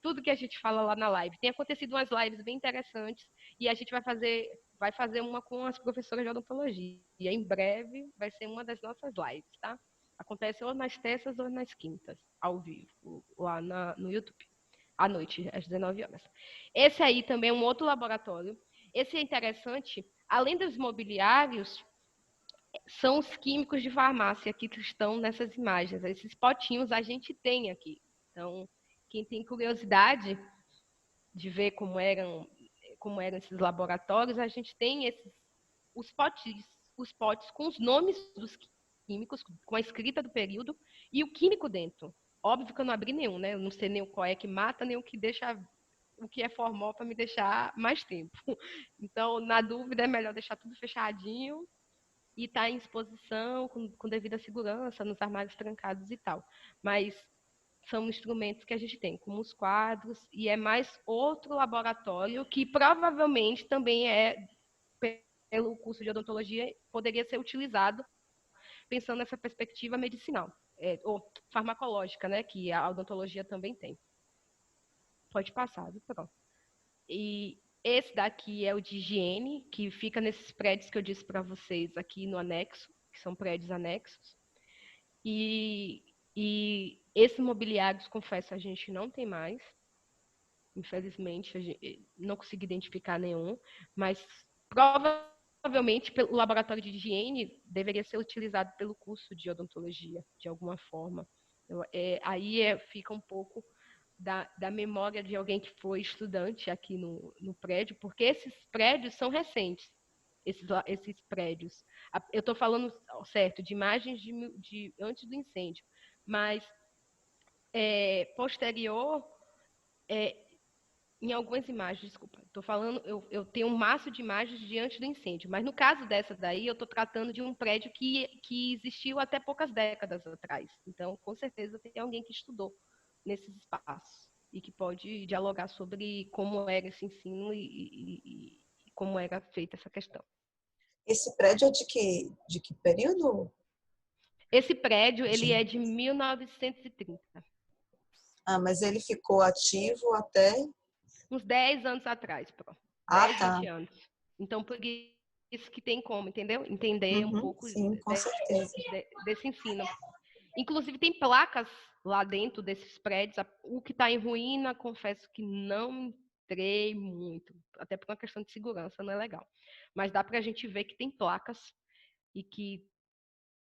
B: tudo que a gente fala lá na live. Tem acontecido umas lives bem interessantes e a gente vai fazer uma com as professoras de odontologia. E em breve vai ser uma das nossas lives, tá? Acontece ou nas terças ou nas quintas, ao vivo, lá no YouTube, à noite, às 19 horas. Esse aí também é um outro laboratório. Esse é interessante, além dos mobiliários, são os químicos de farmácia que estão nessas imagens. Esses potinhos a gente tem aqui. Então, quem tem curiosidade de ver como eram esses laboratórios, a gente tem os potes com os nomes dos químicos, com a escrita do período e o químico dentro. Óbvio que eu não abri nenhum, né? Eu não sei nem qual é que mata, nem o que deixa, o que é formol para me deixar mais tempo. Então, na dúvida, é melhor deixar tudo fechadinho e está em exposição com devida segurança, nos armários trancados e tal. Mas são instrumentos que a gente tem, como os quadros, e é mais outro laboratório que provavelmente também pelo curso de odontologia, poderia ser utilizado pensando nessa perspectiva medicinal, ou farmacológica, né, que a odontologia também tem. Pode passar, pronto. E esse daqui é o de higiene, que fica nesses prédios que eu disse para vocês aqui no anexo, que são prédios anexos. E esses mobiliários, confesso, a gente não tem mais. Infelizmente, não consegui identificar nenhum, mas provavelmente o laboratório de higiene deveria ser utilizado pelo curso de odontologia, de alguma forma. Aí fica um pouco da memória de alguém que foi estudante aqui no prédio, porque esses prédios são recentes, esses prédios. Eu estou falando, certo, de imagens de antes do incêndio, mas posterior, em algumas imagens, desculpa, estou falando, eu tenho um maço de imagens de antes do incêndio, mas no caso dessa daí, eu estou tratando de um prédio que existiu até poucas décadas atrás. Então, com certeza, tem alguém que estudou nesses espaços. e que pode dialogar sobre como era esse ensino e como era feita essa questão.
A: Esse prédio é de que período?
B: Esse prédio, ele é de 1930.
A: Ah, mas ele ficou ativo até...
B: Uns 10 anos atrás, pronto.
A: Ah,
B: 10,
A: tá.
B: 20 anos. Então, por isso que tem como, entendeu? Entender um
A: Uhum,
B: pouco
A: sim, com certeza.
B: desse ensino. Inclusive, tem placas lá dentro desses prédios. O que está em ruína, confesso que não entrei muito. Até por uma questão de segurança, não é legal. Mas dá para a gente ver que tem placas e que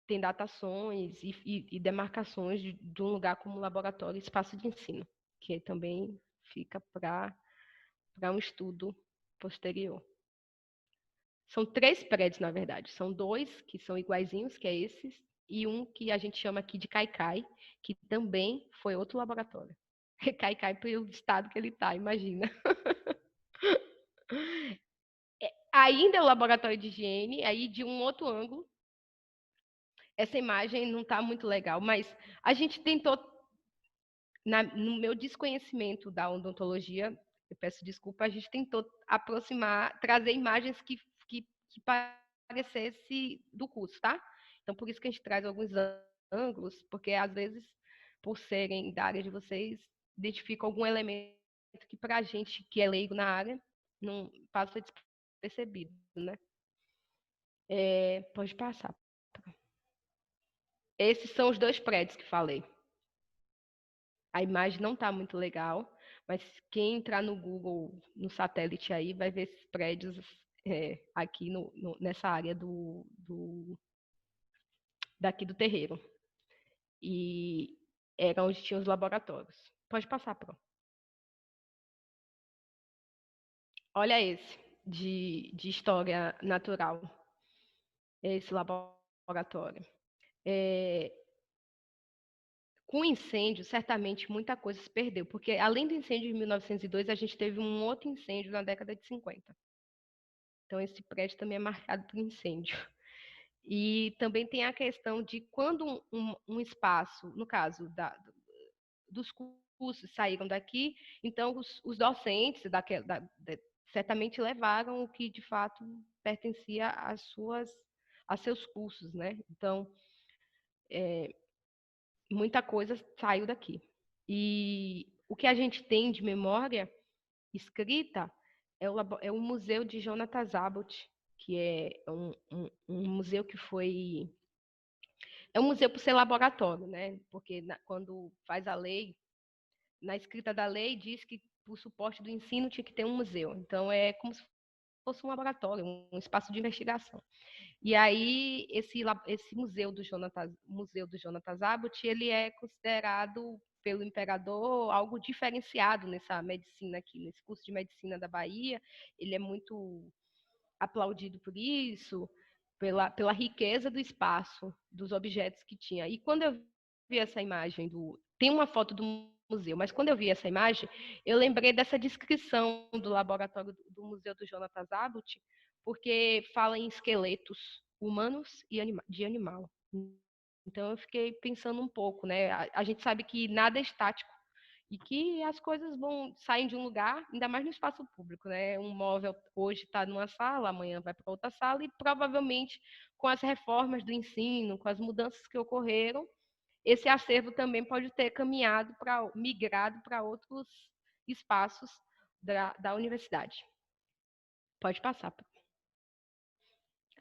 B: tem datações e demarcações de um lugar como laboratório e espaço de ensino, que também fica para um estudo posterior. São 3 prédios, na verdade. São 2 que são iguaizinhos, que é esses, e um que a gente chama aqui de Caicai, que também foi outro laboratório. Caicai pelo estado que ele está, imagina. Ainda é o laboratório de higiene, aí de um outro ângulo. Essa imagem não está muito legal, mas a gente tentou, no meu desconhecimento da odontologia, eu peço desculpa, a gente tentou aproximar, trazer imagens que parecesse do curso, tá? Então, por isso que a gente traz alguns ângulos, porque às vezes, por serem da área de vocês, identifica algum elemento que para a gente que é leigo na área, não passa despercebido, né? Pode passar. Esses são os 2 prédios que falei. A imagem não está muito legal, mas quem entrar no Google, no satélite aí, vai ver esses prédios aqui nessa área daqui do terreiro. E era onde tinha os laboratórios. Pode passar, pronto. Olha esse, de história natural, esse laboratório. Com o incêndio, certamente muita coisa se perdeu, porque além do incêndio de 1902, a gente teve um outro incêndio na década de 50. Então, esse prédio também é marcado por incêndio. E também tem a questão de quando um espaço, no caso dos cursos saíram daqui, então os docentes certamente levaram o que de fato pertencia a seus cursos, né? Então, muita coisa saiu daqui. E o que a gente tem de memória escrita é o Museu de Jonatas Abbott, que é um museu que foi... É um museu por ser laboratório, né? Porque quando faz a lei, na escrita da lei, diz que o suporte do ensino tinha que ter um museu. Então, é como se fosse um laboratório, um espaço de investigação. E aí, esse Museu do Jonatas Abbott, ele é considerado pelo imperador algo diferenciado nessa medicina aqui, nesse curso de medicina da Bahia. Ele é muito aplaudido por isso, pela riqueza do espaço, dos objetos que tinha. E quando eu vi essa imagem tem uma foto do museu, mas quando eu vi essa imagem, eu lembrei dessa descrição do laboratório do Museu do Jonatas Abbott, porque fala em esqueletos humanos e de animal. Então eu fiquei pensando um pouco, né? A gente sabe que nada é estático e que as coisas saem de um lugar, ainda mais no espaço público, né? Um móvel hoje está numa sala, amanhã vai para outra sala e provavelmente com as reformas do ensino, com as mudanças que ocorreram, esse acervo também pode ter migrado para outros espaços da universidade. Pode passar.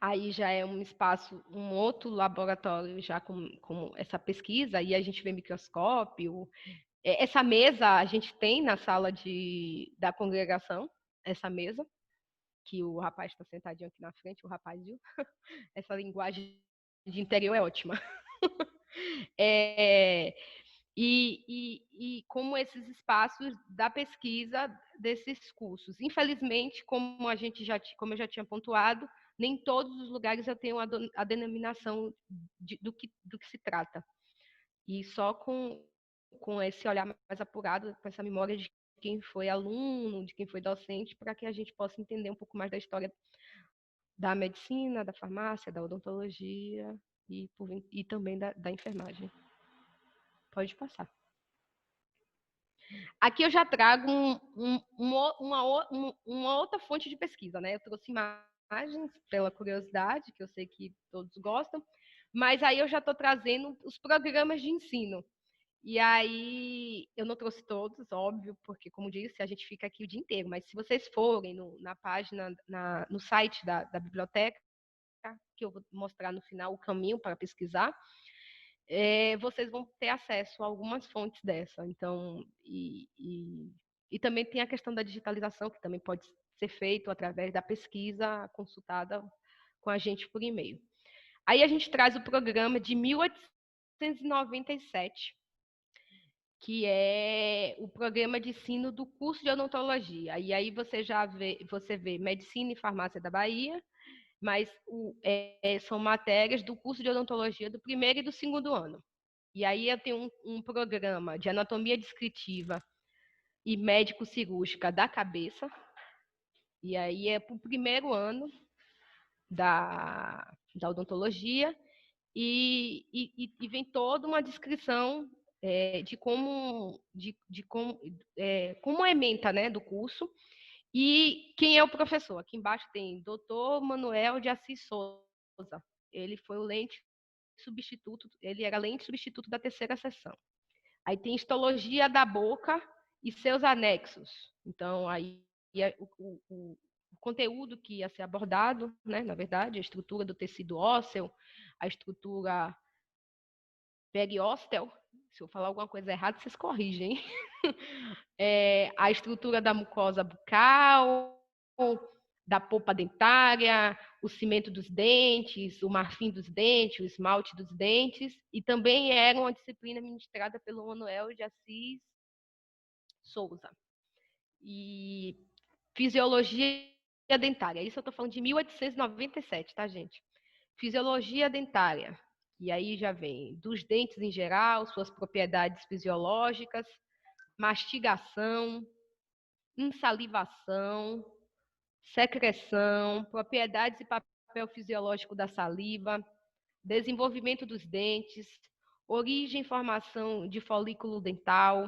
B: Aí já é um espaço, um outro laboratório já com essa pesquisa, aí a gente vê microscópio. Essa mesa a gente tem na sala da congregação, essa mesa, que o rapaz está sentadinho aqui na frente, o rapaz, viu? Essa linguagem de interior é ótima. E como esses espaços da pesquisa desses cursos. Infelizmente, como eu já tinha pontuado, nem todos os lugares eu tenho a denominação do que se trata. E só com esse olhar mais apurado, com essa memória de quem foi aluno, de quem foi docente, para que a gente possa entender um pouco mais da história da medicina, da farmácia, da odontologia e também da enfermagem. Pode passar. Aqui eu já trago uma outra fonte de pesquisa, né? Eu trouxe imagens pela curiosidade, que eu sei que todos gostam, mas aí eu já estou trazendo os programas de ensino. E aí, eu não trouxe todos, óbvio, porque, como disse, a gente fica aqui o dia inteiro, mas se vocês forem na página, no site da biblioteca, que eu vou mostrar no final o caminho para pesquisar, vocês vão ter acesso a algumas fontes dessa. Então, e também tem a questão da digitalização, que também pode ser feito através da pesquisa consultada com a gente por e-mail. Aí a gente traz o programa de 1897, que é o programa de ensino do curso de odontologia. E aí você vê Medicina e Farmácia da Bahia, mas são matérias do curso de odontologia do primeiro e do segundo ano. E aí eu tenho um programa de anatomia descritiva e médico-cirúrgica da cabeça. E aí é para o primeiro ano da odontologia. E vem toda uma descrição de como é ementa, né, do curso. E quem é o professor? Aqui embaixo tem Dr. Manuel de Assis Souza. Ele foi o lente substituto, ele era lente substituto da terceira sessão. Aí tem histologia da boca e seus anexos. Então, aí o conteúdo que ia ser abordado, né, na verdade, a estrutura do tecido ósseo, a estrutura periósteo. Se eu falar alguma coisa errada, vocês corrigem. A estrutura da mucosa bucal, da polpa dentária, o cimento dos dentes, o marfim dos dentes, o esmalte dos dentes, e também era uma disciplina ministrada pelo Manuel de Assis Souza. E fisiologia dentária, isso eu estou falando de 1897, tá, gente? Fisiologia dentária, e aí já vem dos dentes em geral, suas propriedades fisiológicas, mastigação, insalivação, secreção, propriedades e papel fisiológico da saliva, desenvolvimento dos dentes, origem e formação de folículo dental,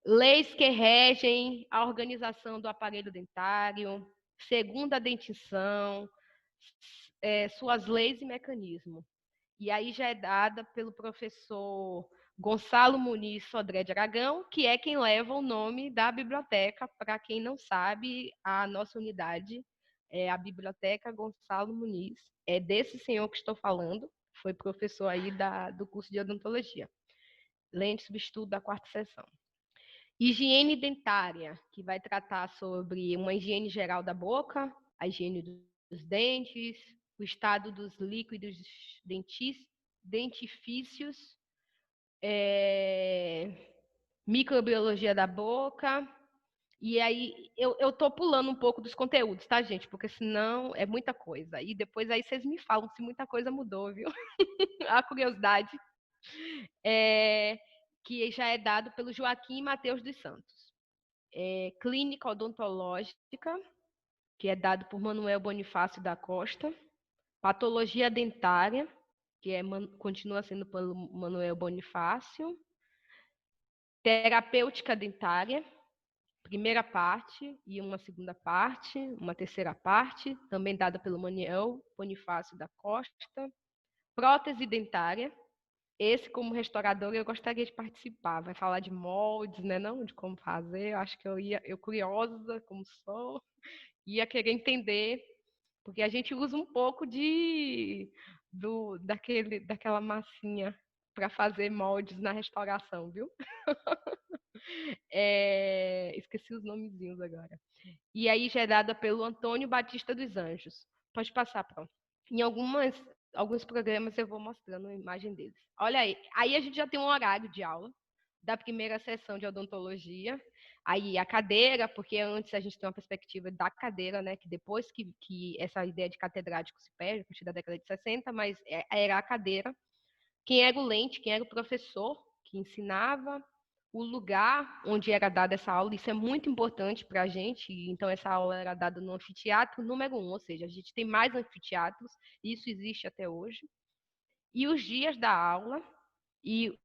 B: leis que regem a organização do aparelho dentário, segunda dentição, suas leis e mecanismos. E aí já é dada pelo professor Gonçalo Muniz Sodré de Aragão, que é quem leva o nome da biblioteca. Para quem não sabe, a nossa unidade é a Biblioteca Gonçalo Muniz. É desse senhor que estou falando, foi professor aí do curso de odontologia. Lente substituto da quarta sessão. Higiene dentária, que vai tratar sobre uma higiene geral da boca, a higiene dos dentes, o estado dos líquidos dentifícios, microbiologia da boca. E aí, eu tô pulando um pouco dos conteúdos, tá, gente? Porque senão é muita coisa. E depois aí vocês me falam se muita coisa mudou, viu? A curiosidade. Que já é dado pelo Joaquim Mateus dos Santos. Clínica odontológica, que é dado por Manuel Bonifácio da Costa. Patologia dentária, que continua sendo pelo Manuel Bonifácio. Terapêutica dentária, primeira parte e uma segunda parte, uma terceira parte, também dada pelo Manuel Bonifácio da Costa. Prótese dentária, esse, como restaurador, eu gostaria de participar. Vai falar de moldes, né, não? De como fazer. Eu acho que eu curiosa, como sou, ia querer entender, porque a gente usa um pouco daquela massinha para fazer moldes na restauração, viu? Esqueci os nomezinhos agora. E aí já é dada pelo Antônio Batista dos Anjos. Pode passar, pronto. Em alguns programas eu vou mostrando a imagem deles. Olha aí a gente já tem um horário de aula da primeira sessão de odontologia. Aí a cadeira, porque antes a gente tem uma perspectiva da cadeira, né? Que depois que essa ideia de catedrático se perde, a partir da década de 60, mas era a cadeira. Quem era o lente, quem era o professor que ensinava, o lugar onde era dada essa aula, isso é muito importante para a gente. Então, essa aula era dada no anfiteatro número 1, ou seja, a gente tem mais anfiteatros, isso existe até hoje. E os dias da aula e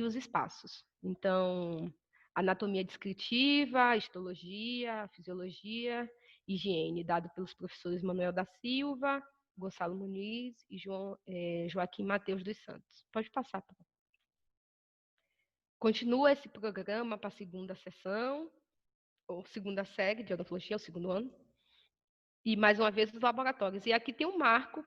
B: os espaços. Então, anatomia descritiva, histologia, fisiologia, higiene, dado pelos professores Manuel da Silva, Gonçalo Muniz e Joaquim Mateus dos Santos. Pode passar, Paulo. Continua esse programa para a segunda sessão, ou segunda série de odontologia, o segundo ano. E, mais uma vez, os laboratórios. E aqui tem um marco,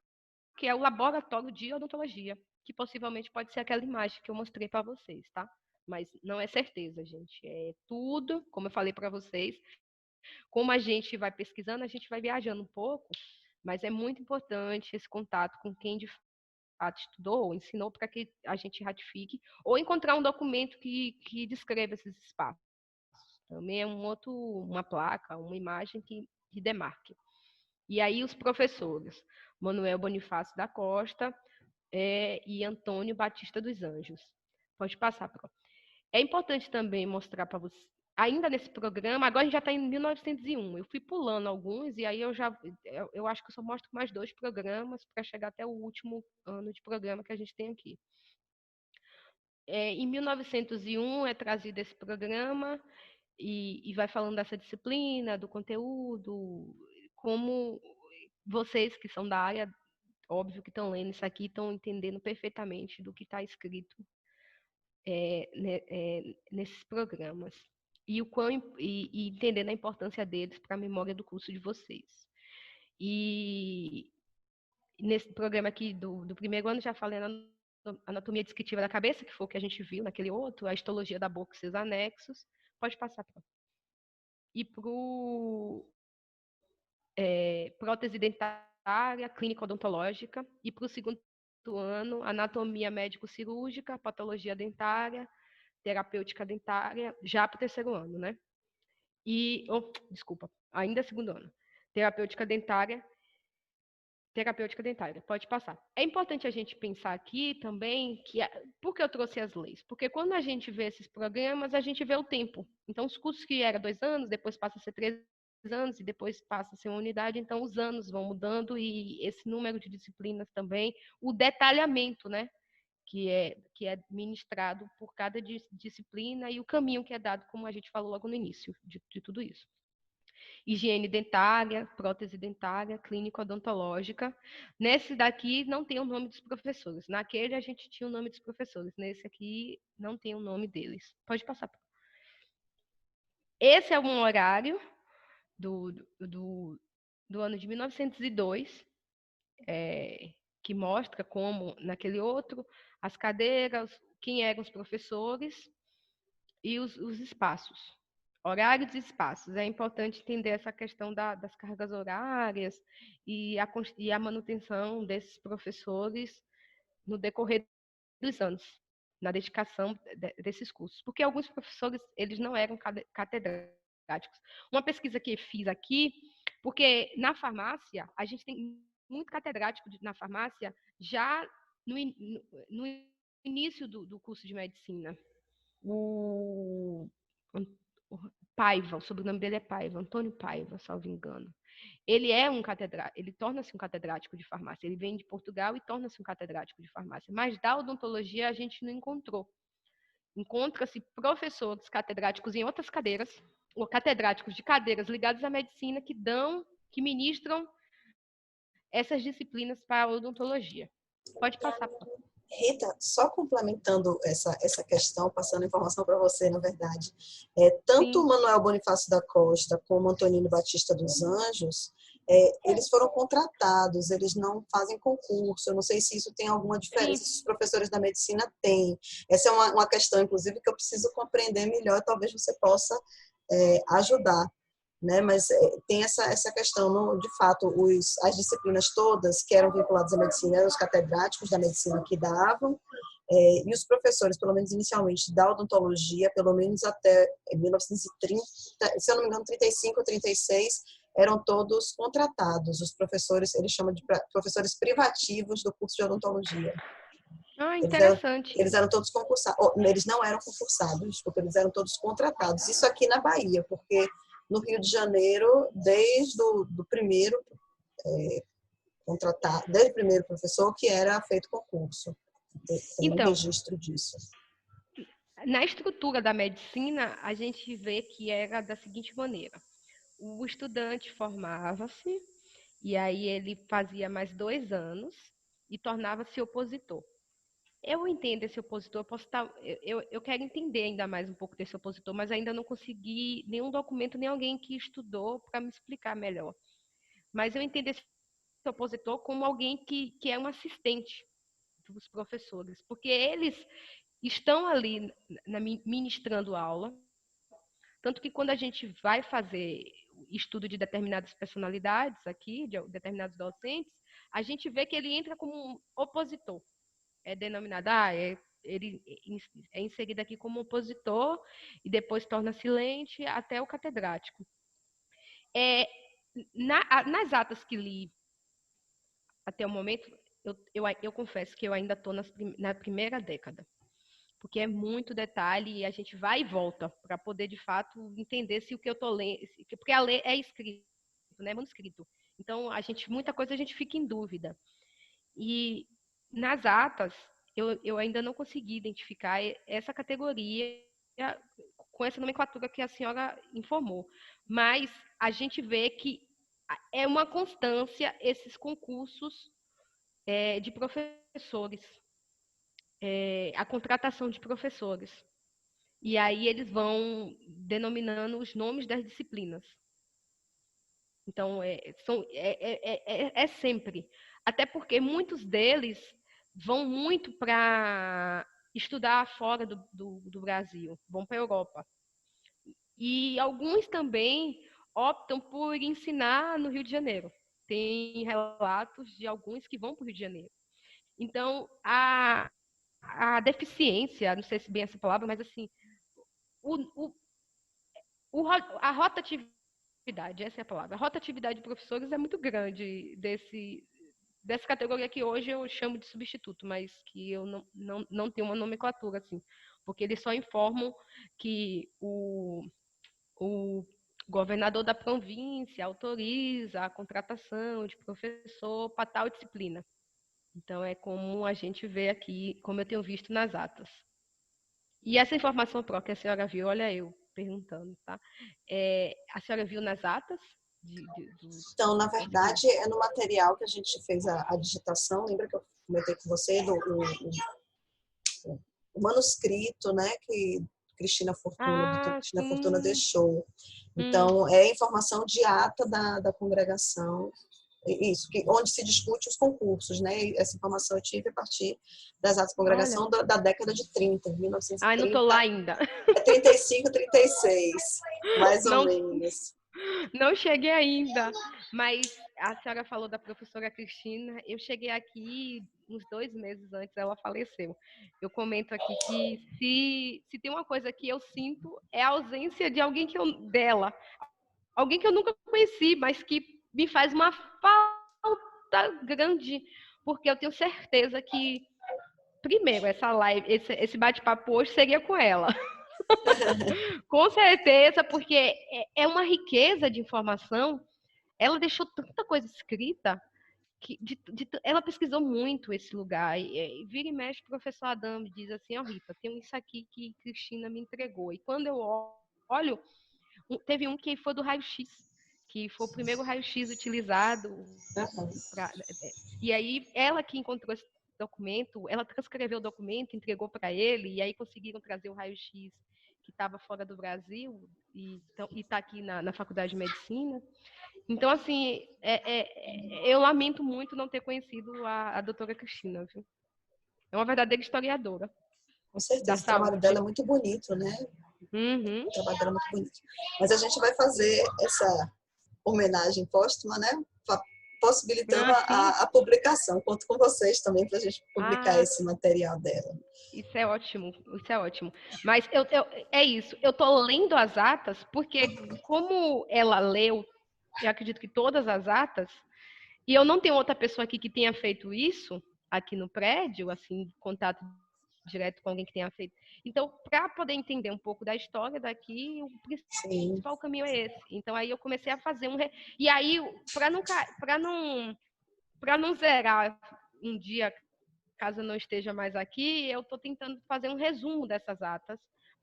B: que é o laboratório de odontologia, que possivelmente pode ser aquela imagem que eu mostrei para vocês, tá? Mas não é certeza, gente. É tudo, como eu falei para vocês, como a gente vai pesquisando, a gente vai viajando um pouco, mas é muito importante esse contato com quem de fato estudou ou ensinou para que a gente ratifique, ou encontrar um documento que descreva esses espaços. Também é uma placa, uma imagem que demarque. E aí os professores, Manuel Bonifácio da Costa e Antônio Batista dos Anjos. Pode passar, Pro. É importante também mostrar para vocês, ainda nesse programa, agora a gente já está em 1901, eu fui pulando alguns, e aí eu acho que eu só mostro mais 2 programas para chegar até o último ano de programa que a gente tem aqui. Em 1901 é trazido esse programa, e vai falando dessa disciplina, do conteúdo, como vocês que são da área, óbvio que estão lendo isso aqui, estão entendendo perfeitamente do que está escrito nesses programas. E entendendo a importância deles para a memória do curso de vocês. E nesse programa aqui do primeiro ano, já falei na anatomia descritiva da cabeça, que foi o que a gente viu naquele outro, a histologia da boca e seus anexos. Pode passar, Pro. E para prótese dentária, clínica odontológica, e para o segundo ano, anatomia médico-cirúrgica, patologia dentária, terapêutica dentária, já para o terceiro ano, né? Desculpa, ainda segundo ano. Terapêutica dentária, pode passar. É importante a gente pensar aqui também por que eu trouxe as leis? Porque quando a gente vê esses programas, a gente vê o tempo. Então, os cursos que eram 2 anos, depois passa a ser 3 anos e depois passa a ser uma unidade, então os anos vão mudando e esse número de disciplinas também, o detalhamento, né? Que é ministrado por cada disciplina e o caminho que é dado, como a gente falou logo no início de tudo isso. Higiene dentária, prótese dentária, clínica odontológica. Nesse daqui não tem o nome dos professores. Naquele a gente tinha o nome dos professores. Nesse aqui não tem o nome deles. Pode passar. Esse é um horário do ano de 1902, que mostra como, naquele outro, as cadeiras, quem eram os professores e os espaços. Horários e espaços. É importante entender essa questão das cargas horárias e a manutenção desses professores no decorrer dos anos, na dedicação desses cursos. Porque alguns professores, eles não eram catedráticos. Uma pesquisa que fiz aqui, porque na farmácia, a gente tem muito catedrático na farmácia já no início do curso de medicina. O Paiva, o sobrenome dele é Paiva, Antônio Paiva, salvo engano. Ele ele torna-se um catedrático de farmácia. Ele vem de Portugal e torna-se um catedrático de farmácia. Mas da odontologia a gente não encontrou. Encontra-se professores catedráticos em outras cadeiras, ou catedráticos de cadeiras ligadas à medicina que ministram essas disciplinas para a odontologia. Pode passar.
A: Rita, só complementando essa questão, passando informação para você, na verdade, tanto o Manuel Bonifácio da Costa como o Antonino Batista dos Anjos, eles foram contratados, eles não fazem concurso. Eu não sei se isso tem alguma diferença, se os professores da medicina têm. Essa é uma questão, inclusive, que eu preciso compreender melhor, talvez você possa ajudar. Né? Mas tem essa questão, de fato, as disciplinas todas que eram vinculadas à medicina eram os catedráticos da medicina que davam, e os professores, pelo menos inicialmente, da odontologia, pelo menos até 1930, se eu não me engano, 35 ou 36, eram todos contratados. Os professores, eles chamam de professores privativos do curso de odontologia.
B: Interessante.
A: Eles eram todos concursados. Eles não eram concursados, desculpa, eles eram todos contratados. Isso aqui na Bahia, porque no Rio de Janeiro, desde o primeiro contratado, desde o primeiro professor que era feito concurso. Tem um registro disso.
B: na estrutura da medicina, a gente vê que era da seguinte maneira. O estudante formava-se, e aí ele fazia mais 2 anos e tornava-se opositor. Eu entendo esse opositor, eu quero entender ainda mais um pouco desse opositor, mas ainda não consegui nenhum documento, nem alguém que estudou para me explicar melhor. Mas eu entendo esse opositor como alguém que é um assistente dos professores, porque eles estão ali ministrando aula, tanto que quando a gente vai fazer estudo de determinadas personalidades aqui, de determinados docentes, a gente vê que ele entra como um opositor. É denominado, ele é inserido aqui como opositor e depois torna-se lente até o catedrático. Nas atas que li até o momento, eu confesso que eu ainda estou na primeira década, porque é muito detalhe e a gente vai e volta para poder, de fato, entender se o que eu estou lendo... Porque a lei é escrito, né, manuscrito. Então, muita coisa a gente fica em dúvida. E nas atas, eu ainda não consegui identificar essa categoria com essa nomenclatura que a senhora informou. Mas a gente vê que é uma constância esses concursos de professores, a contratação de professores. E aí eles vão denominando os nomes das disciplinas. Então, é sempre. Até porque muitos deles vão muito para estudar fora do Brasil, vão para a Europa. E alguns também optam por ensinar no Rio de Janeiro. Tem relatos de alguns que vão para o Rio de Janeiro. Então, a deficiência, não sei se bem essa palavra, mas assim, a rotatividade, essa é a palavra. A rotatividade de professores é muito grande dessa categoria que hoje eu chamo de substituto, mas que eu não tenho uma nomenclatura, assim, porque eles só informam que o governador da província autoriza a contratação de professor para tal disciplina. Então, é como a gente vê aqui, como eu tenho visto nas atas. E essa informação que a senhora viu, olha eu perguntando, tá? A senhora viu nas atas?
A: Então, na verdade, é no material que a gente fez a digitação, lembra que eu comentei com você o manuscrito, né, que Cristina Fortuna deixou. Então, é informação de ata da congregação, isso, onde se discute os concursos, né? E essa informação eu tive a partir das atas da congregação da década de 30, 1930.
B: Ai, não estou lá ainda.
A: É 35, 36, mais ou menos.
B: Não cheguei ainda, mas a senhora falou da professora Cristina. Eu cheguei aqui uns 2 meses antes, ela faleceu. Eu comento aqui que se tem uma coisa que eu sinto é a ausência de alguém dela. Alguém que eu nunca conheci, mas que me faz uma falta grande, porque eu tenho certeza que, primeiro, essa live, esse bate-papo hoje seria com ela. Com certeza, porque é uma riqueza de informação. Ela deixou tanta coisa escrita que ela pesquisou muito esse lugar. E vira e mexe, o professor Adame diz assim: ó, Rita, tem isso aqui que Cristina me entregou. E quando eu olho, teve um que foi do raio-x, que foi o primeiro raio-x utilizado. E aí, ela que encontrou esse documento, ela transcreveu o documento, entregou para ele, e aí conseguiram trazer o raio-x que estava fora do Brasil e está aqui na Faculdade de Medicina. Então, assim, eu lamento muito não ter conhecido a doutora Cristina, viu? É uma verdadeira historiadora.
A: Com certeza, o trabalho dela é muito bonito, né?
B: Uhum.
A: O trabalho dela é muito bonito. Mas a gente vai fazer essa homenagem póstuma, né? Possibilitando a publicação. Conto com vocês também para a gente publicar esse material dela.
B: Isso é ótimo, isso é ótimo. Mas é isso, eu estou lendo as atas porque, como ela leu, eu acredito que todas as atas, e eu não tenho outra pessoa aqui que tenha feito isso, aqui no prédio, assim, contato direto com alguém que tenha feito. Então, para poder entender um pouco da história daqui, o principal caminho é esse. Então, aí eu comecei a fazer E aí, para não zerar um dia, caso eu não esteja mais aqui, eu estou tentando fazer um resumo dessas atas,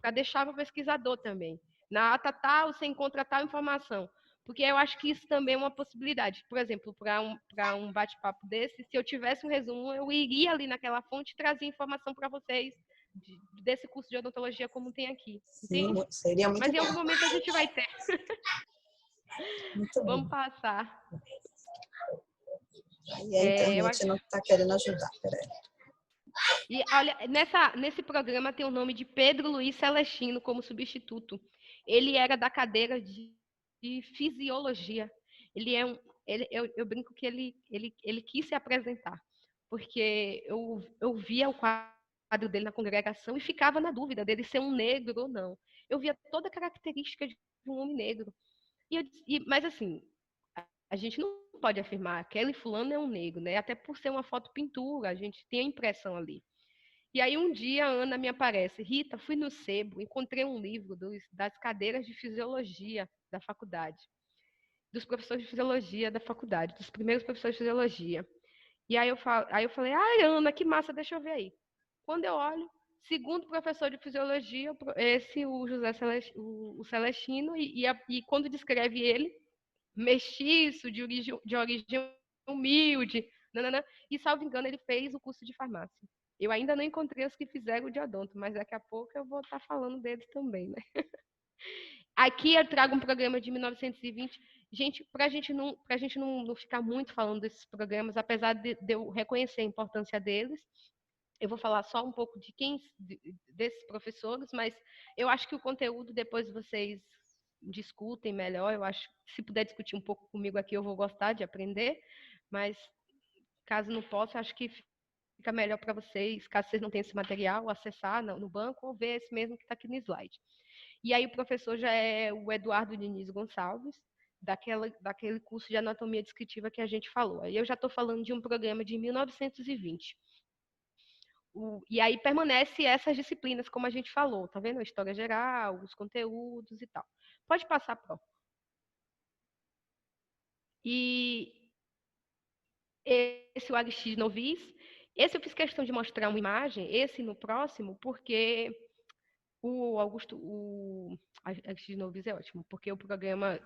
B: para deixar para o pesquisador também. Na ata tal, você encontra tal informação. Porque eu acho que isso também é uma possibilidade. Por exemplo, para um bate-papo desse, se eu tivesse um resumo, eu iria ali naquela fonte e trazia informação para vocês desse curso de odontologia como tem aqui. Entende?
A: Sim, seria muito
B: Mas em
A: bom.
B: algum momento a gente vai ter.
A: Muito
B: Vamos
A: bom.
B: passar.
A: E a internet não está querendo ajudar. Peraí.
B: E olha, nesse programa tem o nome de Pedro Luiz Celestino como substituto. Ele era da cadeira de fisiologia. Ele é eu brinco que ele quis se apresentar, porque eu via o quadro dele na congregação e ficava na dúvida dele ser um negro ou não. Eu via toda a característica de um homem negro. Mas assim, a gente não pode afirmar que aquele fulano é um negro, né? Até por ser uma foto pintura, a gente tem a impressão ali. E aí um dia a Ana me aparece, Rita, fui no sebo, encontrei um livro das cadeiras de fisiologia da faculdade, dos professores de fisiologia da faculdade, dos primeiros professores de fisiologia. E aí eu falei, ai Ana, que massa, deixa eu ver aí. Quando eu olho, segundo professor de fisiologia, o José o Celestino, e quando descreve ele, mestiço, de origem humilde, nananã, e salvo engano ele fez o curso de farmácia. Eu ainda não encontrei os que fizeram o de odonto, mas daqui a pouco eu vou estar falando deles também, né? Aqui eu trago um programa de 1920. Gente, para a gente não ficar muito falando desses programas, apesar de eu reconhecer a importância deles, eu vou falar só um pouco desses professores, mas eu acho que o conteúdo depois vocês discutem melhor. Eu acho que se puder discutir um pouco comigo aqui, eu vou gostar de aprender, mas caso não possa, acho que fica melhor para vocês, caso vocês não tenham esse material, acessar no banco ou ver esse mesmo que está aqui no slide. E aí o professor já é o Eduardo Diniz Gonçalves, daquele curso de anatomia descritiva que a gente falou. Aí eu já estou falando de um programa de 1920. E aí permanece essas disciplinas, como a gente falou, tá vendo? A história geral, os conteúdos e tal. Pode passar, Pro. E esse o Aristides Novis. Esse eu fiz questão de mostrar uma imagem, esse no próximo, porque o Aristides Novis é ótimo, porque o programa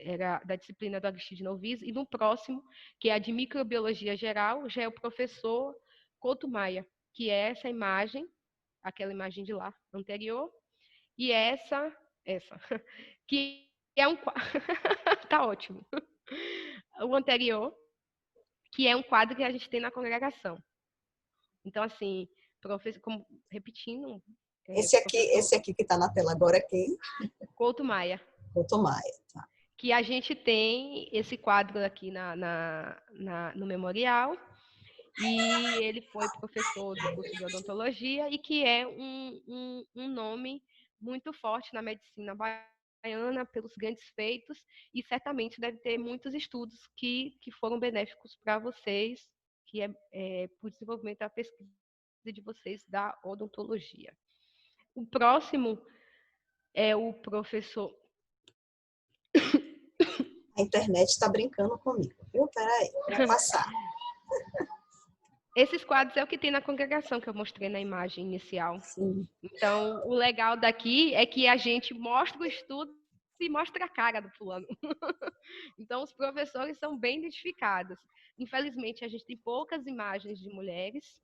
B: era da disciplina do Aristides Novis, e no próximo, que é a de microbiologia geral, já é o professor Couto Maia, que é essa imagem, aquela imagem de lá, anterior, e essa, que é um tá ótimo. O anterior, que é um quadro que a gente tem na congregação. Então, assim, como, repetindo,
A: Esse aqui que está na tela agora é quem?
B: Couto Maia.
A: Couto Maia, tá.
B: Que a gente tem esse quadro aqui no memorial, e ele foi professor do curso de odontologia e que é um nome muito forte na medicina baiana pelos grandes feitos, e certamente deve ter muitos estudos que foram benéficos para vocês, que é para o desenvolvimento da pesquisa de vocês da odontologia. O próximo é o professor...
A: A internet está brincando comigo, viu? Peraí, vou passar.
B: Esses quadros é o que tem na congregação, que eu mostrei na imagem inicial.
A: Sim.
B: Então, o legal daqui é que a gente mostra o estudo e mostra a cara do fulano. Então, os professores são bem identificados. Infelizmente, a gente tem poucas imagens de mulheres,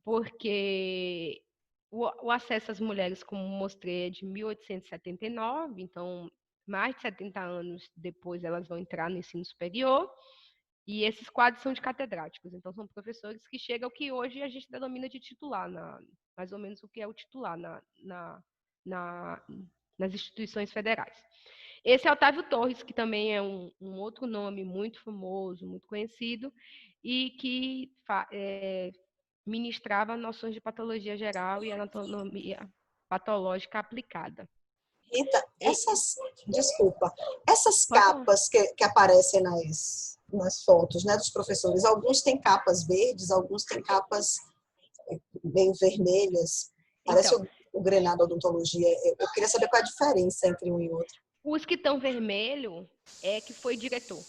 B: porque o acesso às mulheres, como mostrei, é de 1879, então, mais de 70 anos depois elas vão entrar no ensino superior. E esses quadros são de catedráticos, então são professores que chegam ao que hoje a gente denomina de titular, mais ou menos o que é o titular nas instituições federais. Esse é Otávio Torres, que também é um outro nome muito famoso, muito conhecido, e que ministrava noções de patologia geral e anatomia patológica aplicada.
A: Rita, desculpa, essas
B: Pode falar.
A: capas que aparecem nas fotos, né, dos professores, alguns têm capas verdes, alguns têm capas meio vermelhas. Parece
B: Então,
A: o Grenado Odontologia. Eu queria saber qual é a diferença entre um e outro.
B: Os que estão vermelho é que foi diretor.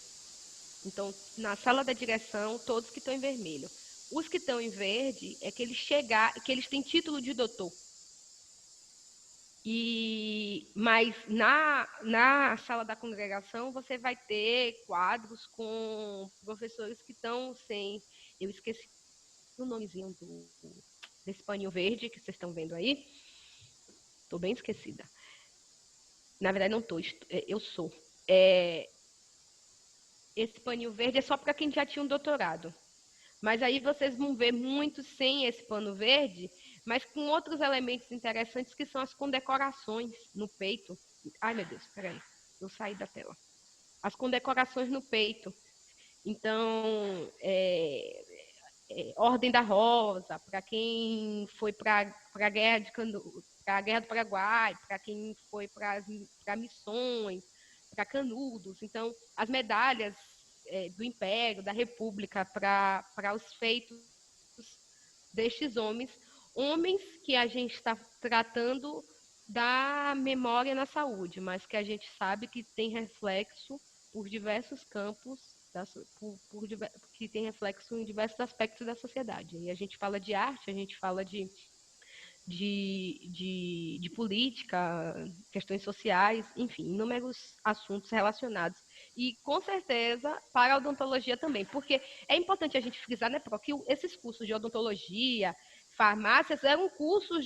B: Então, na sala da direção, todos que estão em vermelho. Os que estão em verde é que eles têm título de doutor. Mas na sala da congregação você vai ter quadros com professores que estão sem... Eu esqueci o nomezinho desse paninho verde que vocês estão vendo aí. Estou bem esquecida. Na verdade, não estou. Eu sou. Esse paninho verde é só para quem já tinha um doutorado. Mas aí vocês vão ver muitos sem esse pano verde, mas com outros elementos interessantes que são as condecorações no peito. Ai, meu Deus, peraí. Eu saí da tela. As condecorações no peito. Então, Ordem da Rosa, para quem foi para a Guerra do Paraguai, para quem foi para missões, para Canudos. Então, as medalhas do Império, da República, para os feitos destes homens que a gente está tratando da memória na saúde, mas que a gente sabe que tem reflexo por diversos campos, que tem reflexo em diversos aspectos da sociedade. E a gente fala de arte, a gente fala de política, questões sociais, enfim, inúmeros assuntos relacionados. E, com certeza, para a odontologia também, porque é importante a gente frisar, né, Pro, que esses cursos de odontologia, farmácias, eram cursos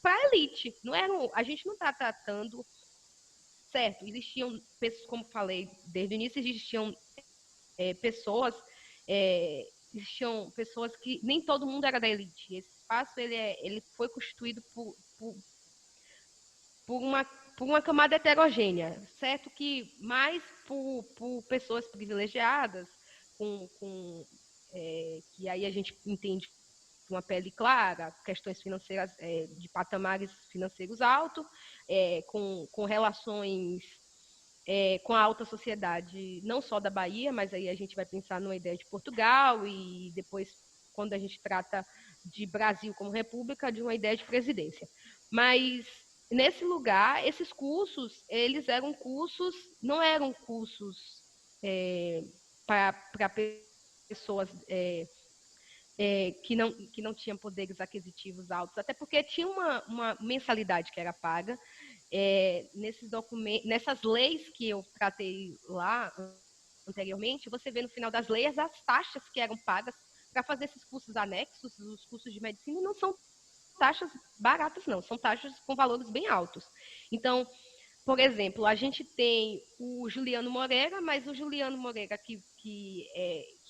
B: para elite, não eram, a gente não está tratando, certo, existiam, como falei desde o início, pessoas existiam pessoas que nem todo mundo era da elite. Esse espaço ele foi constituído por uma camada heterogênea, certo? Que mais por pessoas privilegiadas, que aí a gente entende uma pele clara, questões financeiras, de patamares financeiros altos, com relações com a alta sociedade, não só da Bahia, mas aí a gente vai pensar numa ideia de Portugal e depois, quando a gente trata de Brasil como república, de uma ideia de presidência. Mas, nesse lugar, esses cursos, eles eram cursos, não eram cursos para pessoas que não tinham poderes aquisitivos altos, até porque tinha uma mensalidade que era paga. Nesses documentos, nessas leis que eu tratei lá anteriormente, você vê no final das leis as taxas que eram pagas para fazer esses cursos anexos, os cursos de medicina, e não são taxas baratas, não, são taxas com valores bem altos. Então, por exemplo, a gente tem o Juliano Moreira, mas o Juliano Moreira, que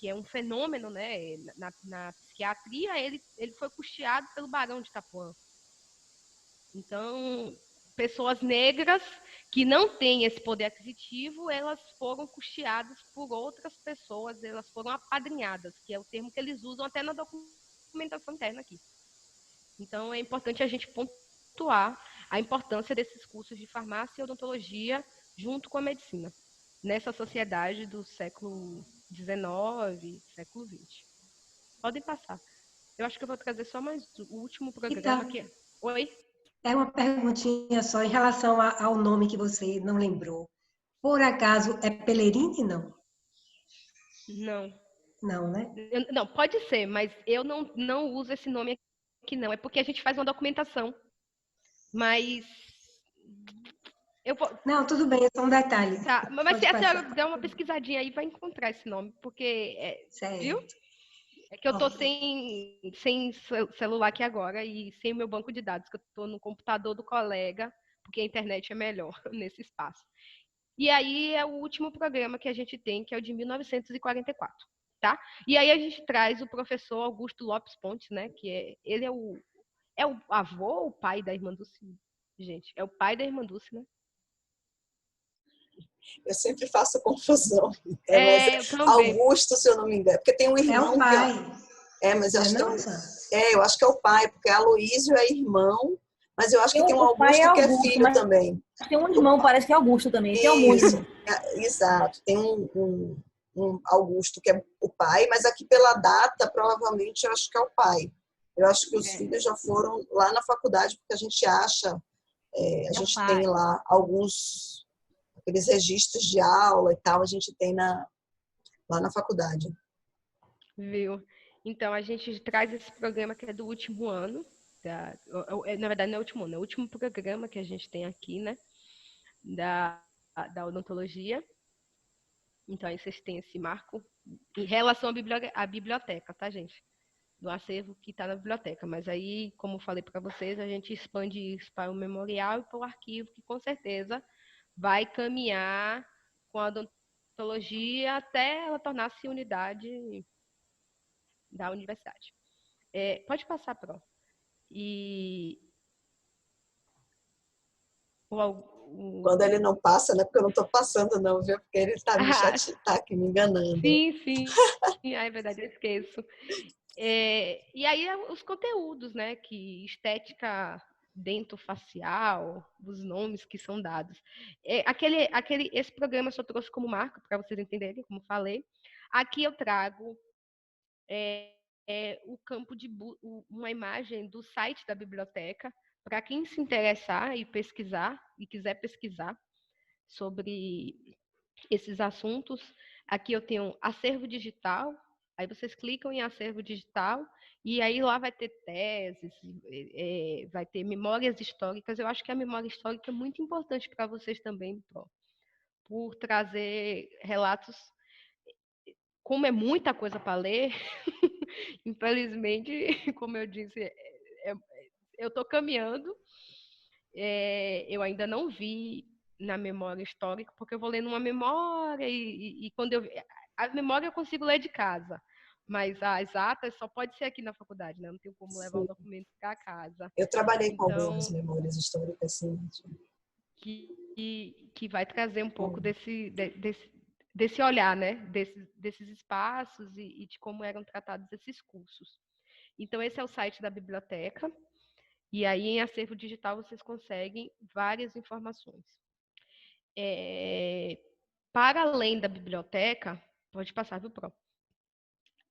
B: é um fenômeno, né, na psiquiatria, ele foi custeado pelo Barão de Itapuã. Então, pessoas negras que não têm esse poder aquisitivo, elas foram custeadas por outras pessoas, elas foram apadrinhadas, que é o termo que eles usam até na documentação interna aqui. Então, é importante a gente pontuar a importância desses cursos de farmácia e odontologia junto com a medicina, nessa sociedade do século XIX, século XX. Podem passar. Eu acho que eu vou trazer só mais o último programa
C: Então,
B: aqui. Oi?
C: é uma perguntinha só em relação ao nome que você não lembrou. Por acaso é Pellerini, não?
B: Não.
C: Não, né?
B: Não, pode ser, mas eu não uso esse nome aqui, não. É porque a gente faz uma documentação. Mas eu vou...
C: Não, tudo bem, é só um detalhe.
B: Tá, mas se
C: Pode
B: a senhora
C: passar.
B: der uma pesquisadinha aí, vai encontrar esse nome, porque, viu?
C: Certo.
B: É que eu tô
C: Ok.
B: sem celular aqui agora e sem o meu banco de dados, que eu tô no computador do colega, porque a internet é melhor nesse espaço. E aí é o último programa que a gente tem, que é o de 1944, tá? E aí a gente traz o professor Augusto Lopes Pontes, né? Ele é o avô ou o pai da irmã Dulce? Gente, é o pai da irmã Dulce, né?
A: Eu sempre faço confusão. Mas
B: Eu também.
A: Augusto, se eu não me engano, porque tem um
C: É o
A: irmão que
C: pai.
A: mas eu
C: Não é
A: acho que
C: não, Sandra?
A: eu acho que é o pai, porque Aloísio é irmão, mas eu acho que tem um
D: O pai é
A: Augusto que é
D: Augusto,
A: filho
D: mas
A: também.
D: tem um irmão, parece que é Augusto também, que é
A: Isso,
D: homônimo.
A: exato. Tem um Augusto que é o pai, mas aqui pela data, provavelmente, eu acho que é o pai. Eu acho que os filhos já foram lá na faculdade, porque a gente acha, a
D: É o
A: gente
D: pai.
A: tem lá aqueles registros de aula e tal, a gente tem lá na faculdade.
B: Viu? Então, a gente traz esse programa que é do último ano, na verdade, não é o último ano, é o último programa que a gente tem aqui, né? Da odontologia. Então, aí vocês têm esse marco em relação à biblioteca, tá, gente? Do acervo que está na biblioteca. Mas aí, como eu falei para vocês, a gente expande isso para o memorial e para o arquivo, que com certeza vai caminhar com a odontologia até ela tornar-se unidade da universidade. Pode passar, Pro. E
A: Quando ele não passa, né? Porque eu não estou passando, não, viu? Porque ele está tá aqui me enganando.
B: Sim. É verdade, eu esqueço. E aí os conteúdos, né? Que estética dentofacial, os nomes que são dados. Esse programa eu só trouxe como marco, para vocês entenderem, como falei. Aqui eu trago o campo de uma imagem do site da biblioteca, para quem se interessar e pesquisar, e quiser pesquisar sobre esses assuntos. Aqui eu tenho acervo digital, aí vocês clicam em acervo digital, e aí lá vai ter teses, vai ter memórias históricas. Eu acho que a memória histórica é muito importante para vocês também, por trazer relatos. Como é muita coisa para ler, infelizmente, como eu disse, eu estou caminhando. Eu ainda não vi na memória histórica, porque eu vou lendo uma memória e quando a memória eu consigo ler de casa, mas as atas só pode ser aqui na faculdade, né? Não tenho como levar o documento para casa.
A: Eu trabalhei com algumas memórias históricas, sim.
B: Que vai trazer um pouco desse olhar, né? Desses espaços e de como eram tratados esses cursos. Então, esse é o site da biblioteca. E aí, em acervo digital, vocês conseguem várias informações. Para além da biblioteca, pode passar, viu, Pro?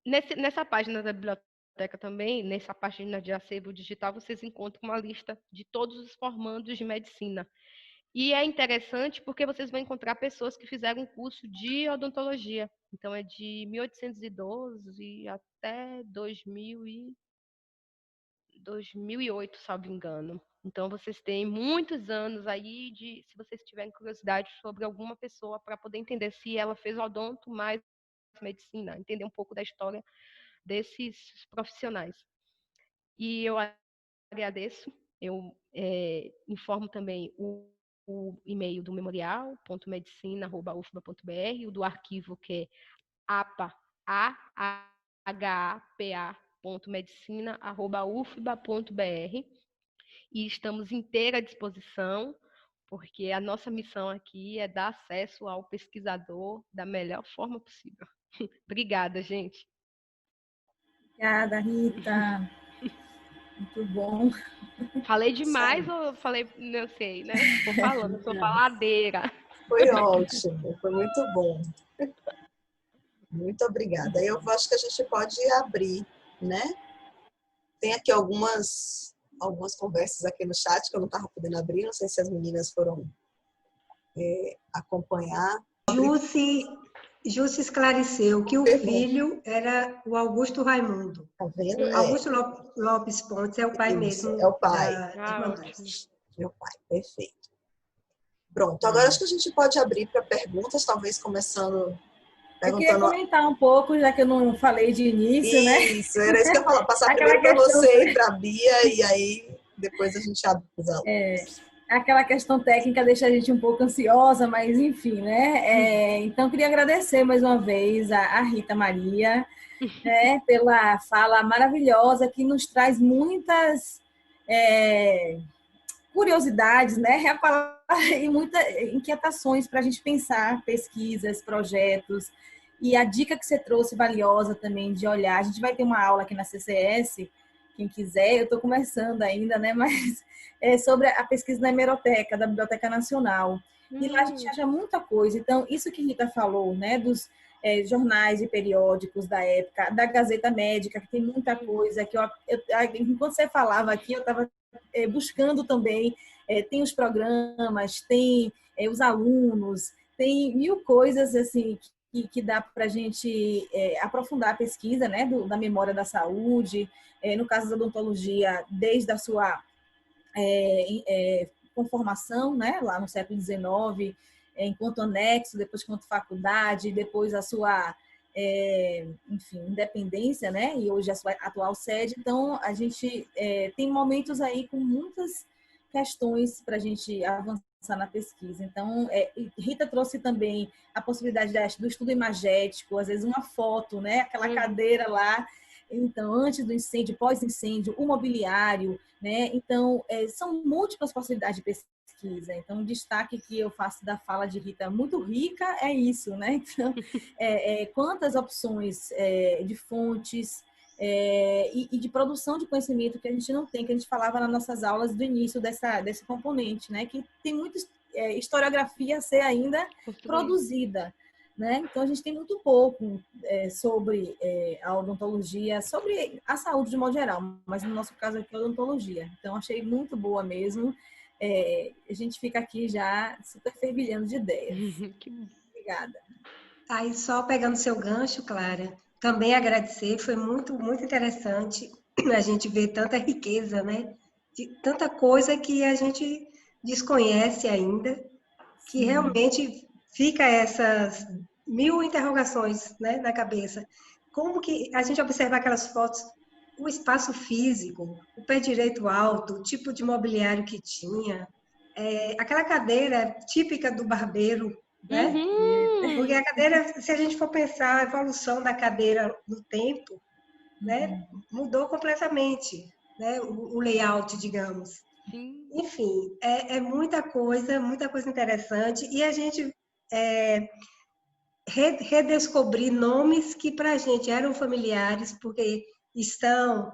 B: Nessa página da biblioteca também, nessa página de acervo digital, vocês encontram uma lista de todos os formandos de medicina. E é interessante porque vocês vão encontrar pessoas que fizeram um curso de odontologia. Então, é de 1812 até 2008, salvo engano. Então, vocês têm muitos anos aí se vocês tiverem curiosidade sobre alguma pessoa, para poder entender se ela fez odonto mais medicina, entender um pouco da história desses profissionais. E eu agradeço, eu informo também o e-mail do memorial.medicina@ufba.br, o do arquivo, que é ahapa.medicina@ufba.br, e estamos inteira à disposição, porque a nossa missão aqui é dar acesso ao pesquisador da melhor forma possível. Obrigada, gente.
D: Obrigada, Rita. Muito bom.
B: Falei demais ou falei, não sei, né? Vou falando, sou faladeira.
A: Foi ótimo, foi muito bom. Muito obrigada. Eu acho que a gente pode abrir, né? Tem aqui algumas conversas aqui no chat que eu não estava podendo abrir, não sei se as meninas foram acompanhar.
C: Jussi esclareceu que o filho era o Augusto Raimundo.
A: Tá vendo?
C: Augusto Lopes Pontes é o pai mesmo.
A: É o pai. Meu pai, perfeito. Pronto, agora acho que a gente pode abrir para perguntas, talvez começando...
D: Eu queria comentar um pouco, já que eu não falei de início, né?
A: Isso, era isso que eu ia falar. Passar primeiro para você e para a Bia, e aí depois a gente abre os alunos.
D: Aquela questão técnica deixa a gente um pouco ansiosa, mas enfim, né? Então, queria agradecer mais uma vez a Rita Maria, né, pela fala maravilhosa, que nos traz muitas curiosidades, né? E muitas inquietações para a gente pensar pesquisas, projetos. E a dica que você trouxe, valiosa também, de olhar. A gente vai ter uma aula aqui na CCS, quem quiser, eu estou começando ainda, né? Mas é sobre a pesquisa na hemeroteca, da Biblioteca Nacional. E lá a gente acha muita coisa. Então, isso que a Rita falou, né? Dos jornais e periódicos da época, da Gazeta Médica, que tem muita coisa. Que enquanto você falava aqui, eu estava buscando também. Tem os programas, tem os alunos, tem mil coisas assim que dá para a gente aprofundar a pesquisa, né, da memória da saúde, no caso da odontologia, desde a sua conformação, né, lá no século XIX, enquanto anexo, depois enquanto faculdade, depois a sua enfim, independência, né, e hoje a sua atual sede. Então, a gente tem momentos aí com muitas questões para a gente avançar na pesquisa. Então, Rita trouxe também a possibilidade do estudo imagético, às vezes uma foto, né, aquela cadeira lá, então, antes do incêndio, pós-incêndio, o mobiliário, né? Então, são múltiplas possibilidades de pesquisa. Então, um destaque que eu faço da fala de Rita, muito rica, é isso, né? Então, quantas opções de fontes e de produção de conhecimento que a gente não tem, que a gente falava nas nossas aulas do início desse componente, né? Que tem muita historiografia a ser ainda produzida, né? Então, a gente tem muito pouco sobre a odontologia, sobre a saúde de modo geral, mas no nosso caso aqui é a odontologia. Então, achei muito boa mesmo. A gente fica aqui já super fervilhando de ideias. Obrigada.
C: Aí, só pegando seu gancho, Clara, também agradecer, foi muito, muito interessante a gente ver tanta riqueza, né? De tanta coisa que a gente desconhece ainda, que realmente fica essas 1000 interrogações, né, na cabeça. Como que a gente observa aquelas fotos, o espaço físico, o pé direito alto, o tipo de mobiliário que tinha, aquela cadeira típica do barbeiro, né? Porque a cadeira, se a gente for pensar a evolução da cadeira no tempo, né, mudou completamente, né, o layout, digamos.
B: Sim.
C: Enfim, é muita coisa interessante, e a gente redescobrir nomes que para a gente eram familiares, porque estão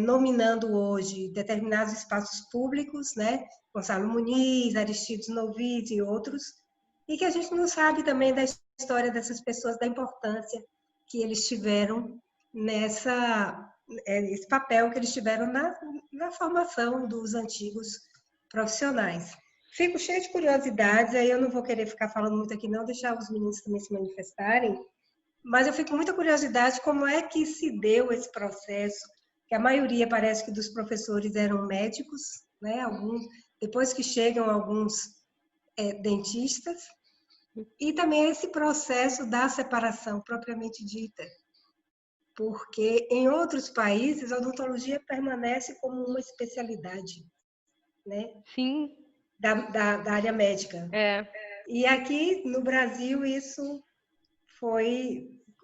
C: nominando hoje determinados espaços públicos, né? Gonçalo Muniz, Aristides Novit e outros, e que a gente não sabe também da história dessas pessoas, da importância que eles tiveram esse papel que eles tiveram na formação dos antigos profissionais. Fico cheia de curiosidades, aí eu não vou querer ficar falando muito aqui não, deixar os meninos também se manifestarem, mas eu fico com muita curiosidade como é que se deu esse processo, que a maioria parece que dos professores eram médicos, né? Alguns, depois que chegam alguns dentistas, e também esse processo da separação propriamente dita, porque em outros países a odontologia permanece como uma especialidade, né?
B: Sim.
C: Da área médica. E aqui no Brasil isso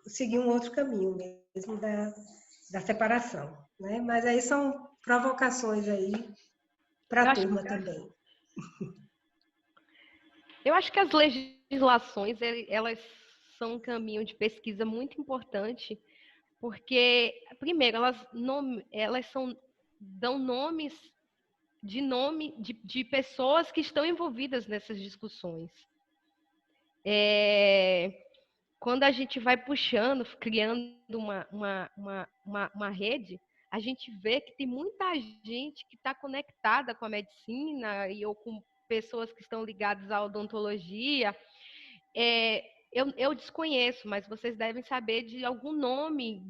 C: seguir um outro caminho mesmo da separação, né? Mas aí são provocações aí para a turma também.
B: Eu acho que as legislações, elas são um caminho de pesquisa muito importante, porque, primeiro, elas dão nomes de pessoas que estão envolvidas nessas discussões. Quando a gente vai puxando, criando uma rede, a gente vê que tem muita gente que está conectada com a medicina ou com pessoas que estão ligadas à odontologia. Eu desconheço, mas vocês devem saber de algum nome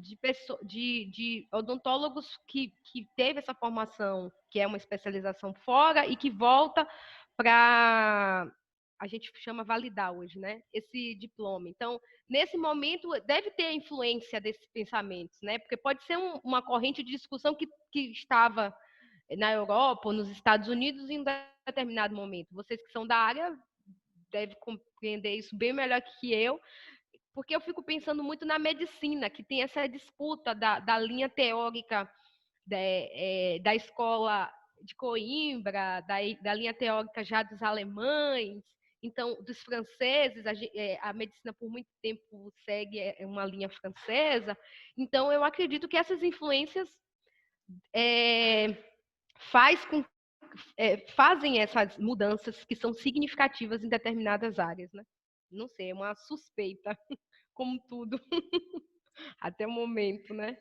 B: de odontólogos que teve essa formação, que é uma especialização fora e que volta para... A gente chama validar hoje, né? Esse diploma. Então, nesse momento, deve ter a influência desses pensamentos, né? Porque pode ser uma corrente de discussão que estava na Europa ou nos Estados Unidos em um determinado momento. Vocês que são da área devem compreender isso bem melhor que eu, porque eu fico pensando muito na medicina, que tem essa disputa da linha teórica da escola de Coimbra, da linha teórica já dos alemães, então, dos franceses, a medicina por muito tempo segue uma linha francesa. Então, eu acredito que essas influências fazem essas mudanças que são significativas em determinadas áreas, né? Não sei, é uma suspeita, como tudo, até o momento, né?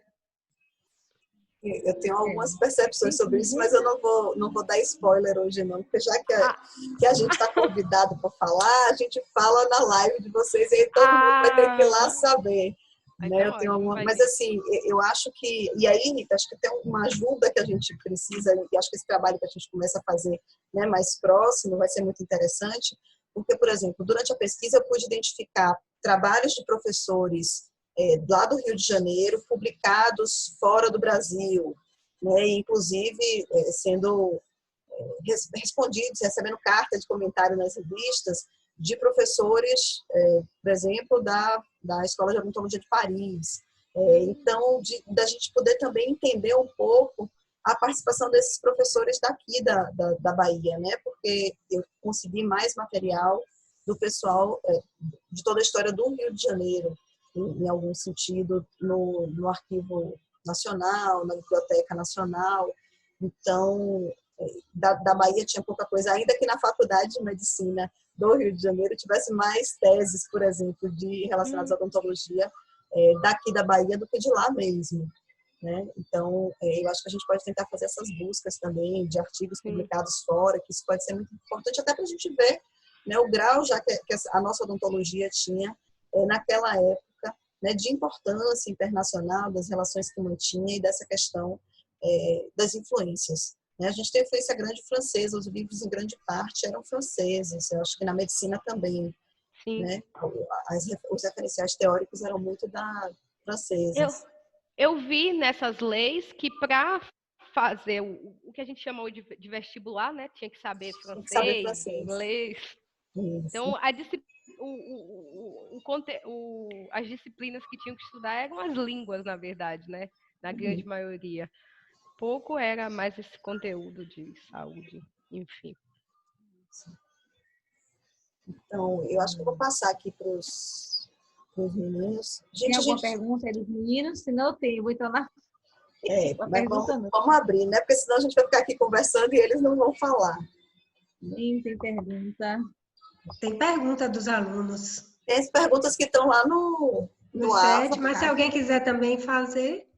A: Eu tenho algumas percepções sobre isso, mas eu não vou dar spoiler hoje não, porque já que a gente está convidado para falar, a gente fala na live de vocês e aí todo mundo vai ter que ir lá saber. Né? Eu tenho mas assim, eu acho que, e aí, Rita, acho que tem uma ajuda que a gente precisa, e acho que esse trabalho que a gente começa a fazer, né, mais próximo vai ser muito interessante, porque, por exemplo, durante a pesquisa eu pude identificar trabalhos de professores lá do Rio de Janeiro, publicados fora do Brasil, né, inclusive sendo respondidos, recebendo cartas de comentário nas revistas de professores, por exemplo, da Escola de Odontologia de Paris. Então, da gente poder também entender um pouco a participação desses professores daqui da Bahia, né? Porque eu consegui mais material do pessoal de toda a história do Rio de Janeiro, em algum sentido, no Arquivo Nacional, na Biblioteca Nacional. Então, da Bahia tinha pouca coisa, ainda que na Faculdade de Medicina do Rio de Janeiro tivesse mais teses, por exemplo, relacionadas à odontologia daqui da Bahia do que de lá mesmo. Né? Então, eu acho que a gente pode tentar fazer essas buscas também de artigos publicados fora, que isso pode ser muito importante até para a gente ver, né, o grau já que a nossa odontologia tinha naquela época, né, de importância internacional, das relações que mantinha e dessa questão das influências. A gente tem influência grande francesa, os livros em grande parte eram franceses, eu acho que na medicina também. Né? Os referenciais teóricos eram muito franceses.
B: Eu vi nessas leis que para fazer o que a gente chamou de vestibular, né, tinha que saber francês, inglês. Isso. Então, as disciplinas que tinham que estudar eram as línguas, na verdade, né, na grande maioria. Pouco era mais esse conteúdo de saúde, enfim.
A: Então, eu acho que eu vou passar aqui para os meninos.
D: Tem alguma pergunta aí dos meninos? Se não, eu vou entrar na...
A: Mas vamos abrir, né? Porque senão a gente vai ficar aqui conversando e eles não vão falar.
D: Tem pergunta.
C: Tem pergunta dos alunos.
A: Tem as perguntas que estão lá no
C: chat, mas se alguém quiser também fazer,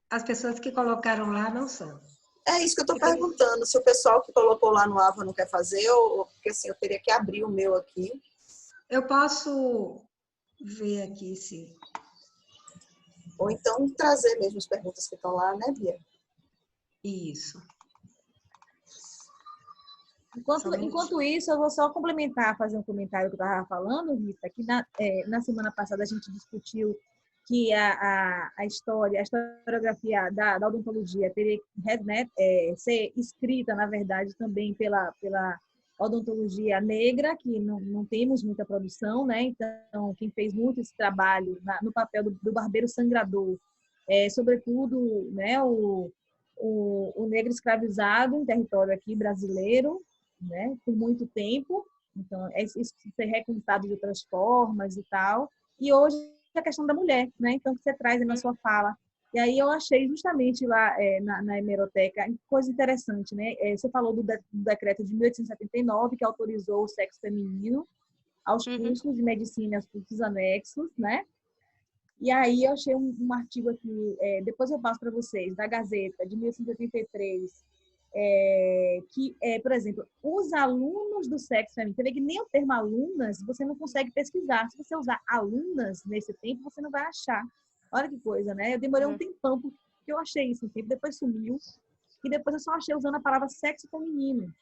C: as pessoas que colocaram lá não são.
A: É isso que eu estou perguntando, se o pessoal que colocou lá no AVA não quer fazer, ou porque assim, eu teria que abrir o meu aqui.
C: Eu posso ver aqui se...
A: Ou então trazer mesmo as perguntas que estão lá, né, Bia?
C: Isso.
D: Enquanto isso, eu vou só complementar, fazer um comentário que eu estava falando, Rita, que na semana passada a gente discutiu que a historiografia da odontologia teria que, né, ser escrita, na verdade, também pela odontologia negra, que não temos muita produção, né? Então, quem fez muito esse trabalho no papel do barbeiro sangrador, sobretudo, né, o negro escravizado em território aqui brasileiro, né, por muito tempo. Então, isso ser recontado de outras formas e tal. E hoje a questão da mulher, né? Então, que você traz aí na sua fala. E aí eu achei justamente lá na hemeroteca coisa interessante, né? Você falou do decreto de 1879, que autorizou o sexo feminino aos cursos de medicina e aos cursos anexos, né? E aí eu achei um artigo aqui, depois eu passo para vocês, da Gazeta, de 1883, que, por exemplo, os alunos do sexo feminino, você vê que nem o termo alunas você não consegue pesquisar. Se você usar alunas nesse tempo, você não vai achar. Olha que coisa, né? Eu demorei um tempão porque eu achei isso um tempo, depois sumiu, e depois eu só achei usando a palavra sexo feminino.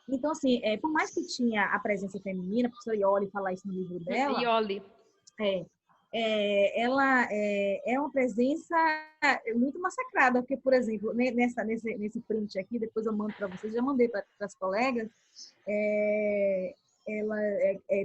D: Então, assim, por mais que tinha a presença feminina, a professora Ioli fala isso no livro dela.
B: Ioli.
D: Ela é uma presença muito massacrada, porque, por exemplo, nesse print aqui, depois eu mando para vocês, já mandei para as colegas,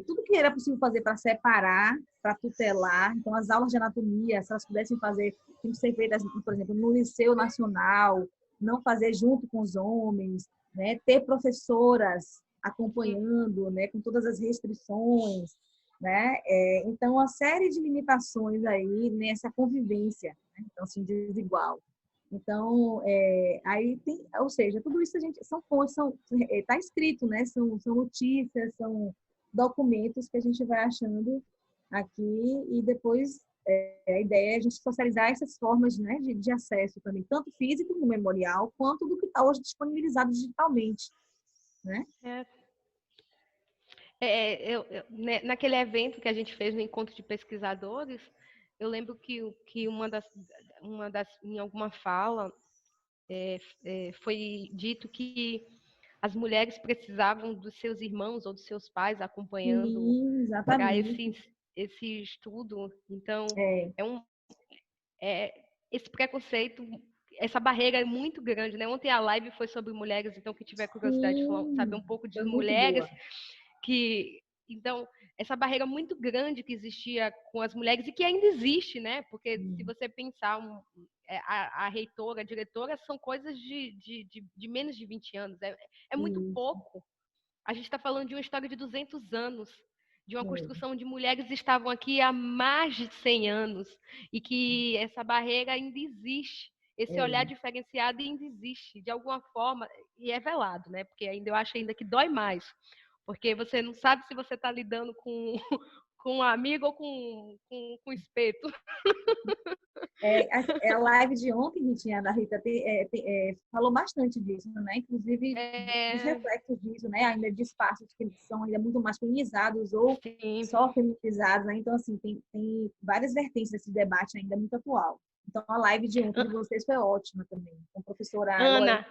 D: tudo que era possível fazer para separar, para tutelar, então as aulas de anatomia, se elas pudessem fazer, tinham que ser feitas, por exemplo, no Liceu Nacional, não fazer junto com os homens, né? Ter professoras acompanhando, né? Com todas as restrições, né? Então, uma série de limitações aí nessa convivência, né? Então, assim, desigual. Então, aí tem, ou seja, tudo isso a gente são fontes, está escrito, né? São notícias, são documentos que a gente vai achando aqui e depois a ideia é a gente socializar essas formas, né, de acesso também, tanto físico no memorial, quanto do que está hoje disponibilizado digitalmente, né?
B: Naquele evento que a gente fez no encontro de pesquisadores, eu lembro que em alguma fala foi dito que as mulheres precisavam dos seus irmãos ou dos seus pais acompanhando
D: Sim,
B: para
D: exatamente.
B: esse estudo. Então,
D: É,
B: esse preconceito, essa barreira é muito grande, né? Ontem a live foi sobre mulheres, então quem tiver curiosidade de saber
D: sim,
B: um pouco de
D: foi muito
B: mulheres,
D: boa.
B: então, essa barreira muito grande que existia com as mulheres e que ainda existe, né? Porque se você pensar, a reitora, a diretora, são coisas de menos de 20 anos. É muito
D: Isso,
B: pouco. A gente está falando de uma história de 200 anos, de uma
D: é,
B: construção de mulheres que estavam aqui há mais de 100 anos e que essa barreira ainda existe. Esse olhar
D: é.
B: diferenciado ainda existe, de alguma forma, e é velado, né? Porque ainda eu acho ainda que dói mais. Porque você não sabe se você está lidando com, com um amigo ou com espeto.
D: A live de ontem, Ritinha, da Rita, falou bastante disso, né? Inclusive dos
B: É,
D: reflexos disso, né? Ainda de espaços que são ainda muito masculinizados ou
B: sim.
D: só feminizados, né? Então, assim, tem várias vertentes desse debate ainda muito atual. Então, a live de ontem de vocês foi ótima também, com a professora Lorena
B: Ana,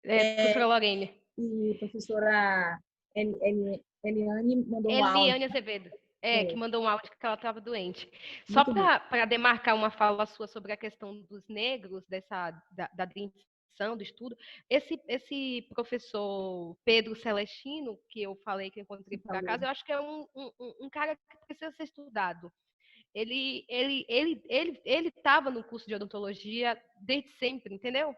B: professora Lorene.
D: e a professora Eliane mandou um áudio.
B: Eliane Azevedo, que
D: É,
B: mandou um áudio que ela estava doente. Só
D: muito bom.
B: para demarcar uma fala sua sobre a questão dos negros, da dimensão do estudo, esse professor Pedro Celestino, que eu falei que eu encontrei por acaso, eu acho que é um cara que precisa ser estudado. Ele estava no curso de odontologia desde sempre, entendeu?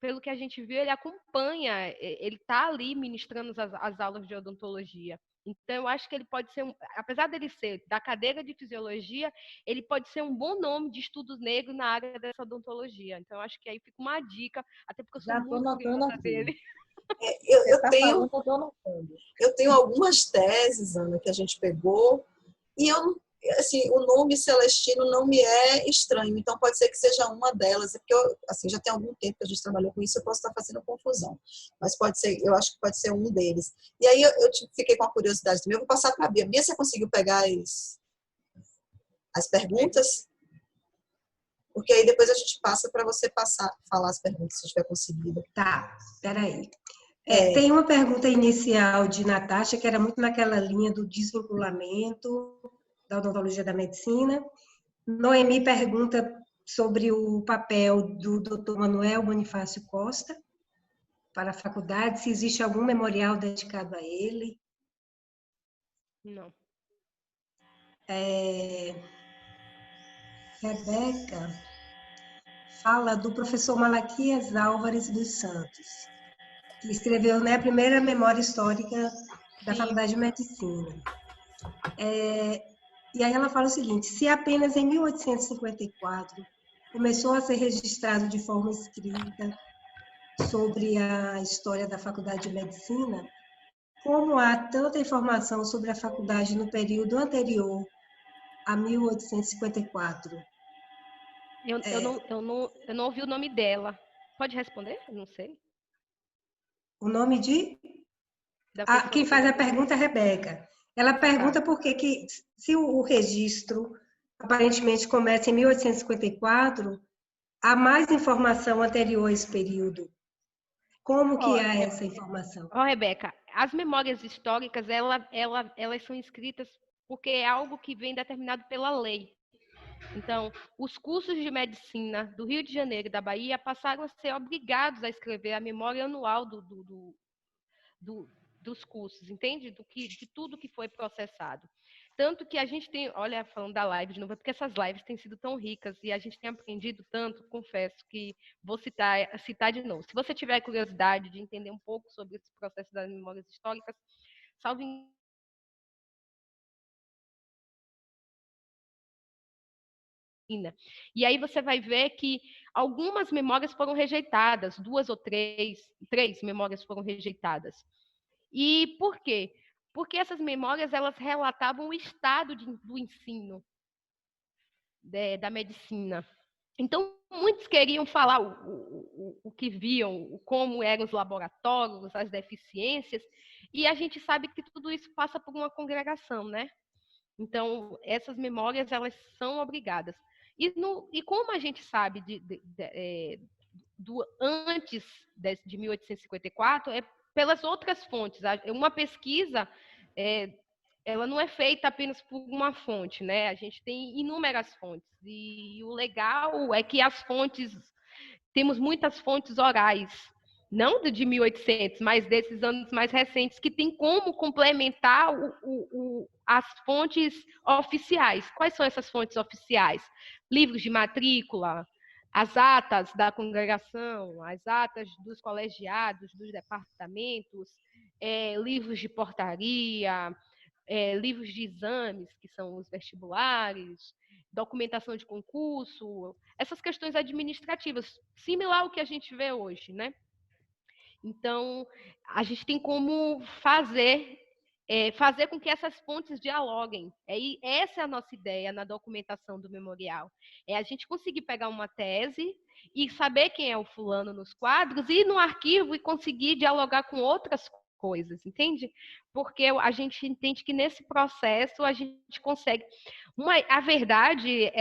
B: Pelo que a gente viu, ele acompanha, ele está ali ministrando as aulas de odontologia. Então, eu acho que ele pode ser, apesar dele ser da cadeira de fisiologia, ele pode ser um bom nome de estudos negros na área dessa odontologia. Então, eu acho que aí fica uma dica, até porque eu sou
D: Já estou
B: muito
D: notando
B: curiosa
D: aqui.
B: dele.
A: Eu,
D: Você
A: eu
D: está
A: tenho,
D: falando, eu estou anotando.
A: eu tenho algumas teses, Ana, que a gente pegou, e assim, o nome Celestino não me é estranho, então pode ser que seja uma delas, porque assim, já tem algum tempo que a gente trabalhou com isso, eu posso estar fazendo confusão, mas pode ser, eu acho que pode ser um deles. E aí eu fiquei com a curiosidade também, eu vou passar para a Bia. Bia, você conseguiu pegar as perguntas? Porque aí depois a gente passa para você falar as perguntas, se tiver conseguido.
C: Tá, peraí. Tem uma pergunta inicial de Natasha, que era muito naquela linha do desvinculamento da odontologia da medicina. Noemi pergunta sobre o papel do Dr. Manuel Bonifácio Costa para a faculdade, se existe algum memorial dedicado a ele.
B: Não.
C: Rebeca fala do professor Malaquias Álvares dos Santos, que escreveu, né, a primeira memória histórica da Faculdade de Medicina. E aí ela fala o seguinte: se apenas em 1854 começou a ser registrado de forma escrita sobre a história da Faculdade de Medicina, como há tanta informação sobre a faculdade no período anterior a 1854?
B: Eu não ouvi o nome dela. Pode responder? Eu não sei.
C: O nome de...
B: Da pessoa
C: quem
B: que fez
C: faz
B: a
C: a
B: pergunta.
C: pergunta é a Rebeca. Ela pergunta por que se o registro aparentemente começa em 1854, há mais informação anterior a esse período. Como que há essa informação?
B: Rebeca, as memórias históricas, elas são escritas porque é algo que vem determinado pela lei. Então, os cursos de medicina do Rio de Janeiro e da Bahia passaram a ser obrigados a escrever a memória anual dos cursos, entende? De tudo que foi processado. Tanto que a gente tem, olha, falando da live de novo, é porque essas lives têm sido tão ricas e a gente tem aprendido tanto, confesso que vou citar de novo. Se você tiver curiosidade de entender um pouco sobre esse processo das memórias históricas, salve e aí você vai ver que algumas memórias foram rejeitadas, 2 ou 3 memórias foram rejeitadas. E por quê? porque essas memórias elas relatavam o estado do ensino da medicina. Então, muitos queriam falar o que viam, como eram os laboratórios, as deficiências, e a gente sabe que tudo isso passa por uma congregação, né? Então, essas memórias, elas são obrigadas. E como a gente sabe do antes de 1854, é pelas outras fontes. Uma pesquisa, ela não é feita apenas por uma fonte, né? A gente tem inúmeras fontes. E o legal é que as fontes, temos muitas fontes orais, não de 1800, mas desses anos mais recentes, que tem como complementar as fontes oficiais. Quais são essas fontes oficiais? Livros de matrícula, as atas da congregação, as atas dos colegiados, dos departamentos, livros de portaria, livros de exames, que são os vestibulares, documentação de concurso, essas questões administrativas, similar ao que a gente vê hoje, né? Então, a gente tem como fazer com que essas fontes dialoguem. Essa é a nossa ideia na documentação do memorial. É a gente conseguir pegar uma tese e saber quem é o fulano nos quadros, ir no arquivo e conseguir dialogar com outras coisas, entende? Porque a gente entende que nesse processo a gente consegue... a verdade,